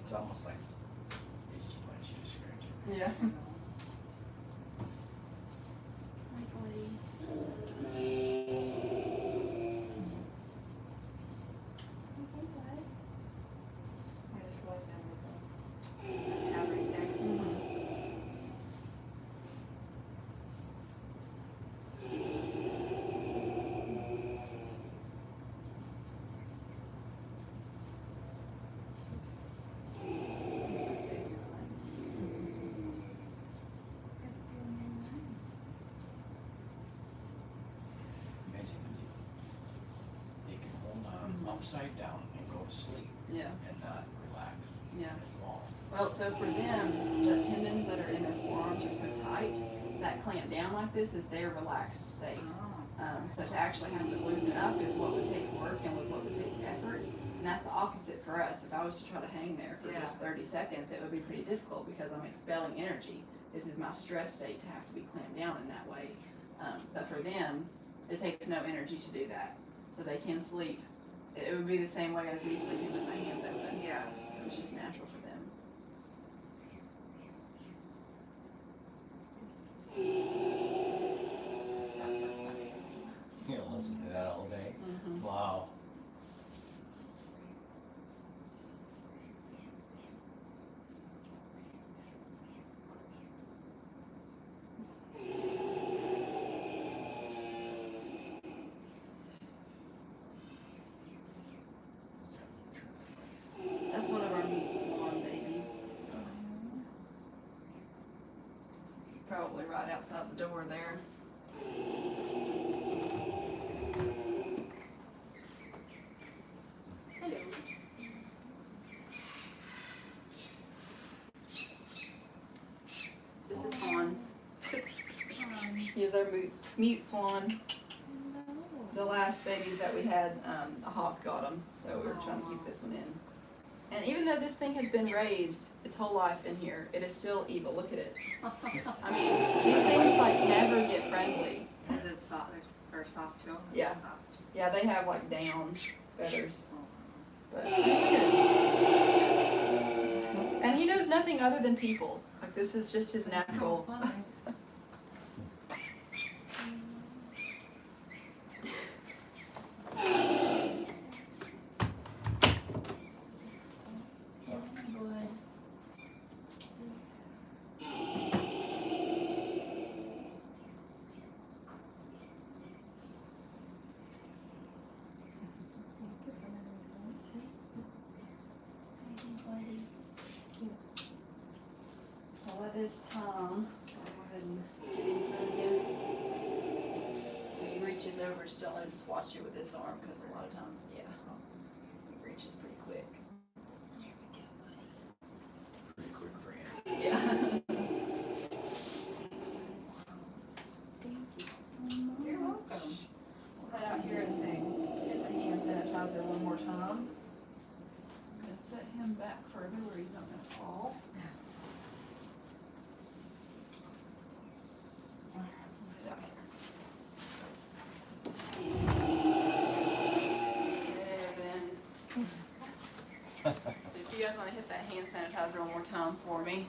It's almost like it's when she was scratching. Yeah. Cat right there. Amazing when they can hold on upside down and go to sleep Yeah. and not relax Yeah. and fall. Well, so for them, the tendons that are in their forearms are so tight that clamp down like this is their relaxed state. Oh. So to actually have to loosen up is what would take work and what would take effort. And that's the opposite for us. If I was to try to hang there for Yeah. just 30 seconds, it would be pretty difficult because I'm expelling energy. This is my stress state to have to be clamped down in that way. But for them, it takes no energy to do that. So they can sleep. It would be the same way as me sleeping with my hands open. Yeah. So it's just natural for them. You know, listen to that all day. Mm-hmm. Wow. That's one of our mute swan babies. Probably right outside the door there. Hello. This is Hans. He is our mute swan. The last babies that we had, a hawk got him, so we were trying to keep this one in. And even though this thing has been raised its whole life in here, it is still evil. Look at it. I mean, these things like never get friendly. Is it soft? They're soft too? Yeah. Soft. Yeah, they have like down feathers. But and he knows nothing other than people. Like this is just his natural. Well, it is time. So I'll go ahead and get in front of you. You reach reaches over, just don't let him swat you with this arm, because a lot of times, yeah, he reaches pretty quick. Pretty quick for him. Yeah. You're welcome. We'll head out here and say, get the hand sanitizer one more time. I'm gonna set him back further where he's not gonna fall. Alright, we'll head out here. There, Benz. If you guys wanna hit that hand sanitizer one more time for me.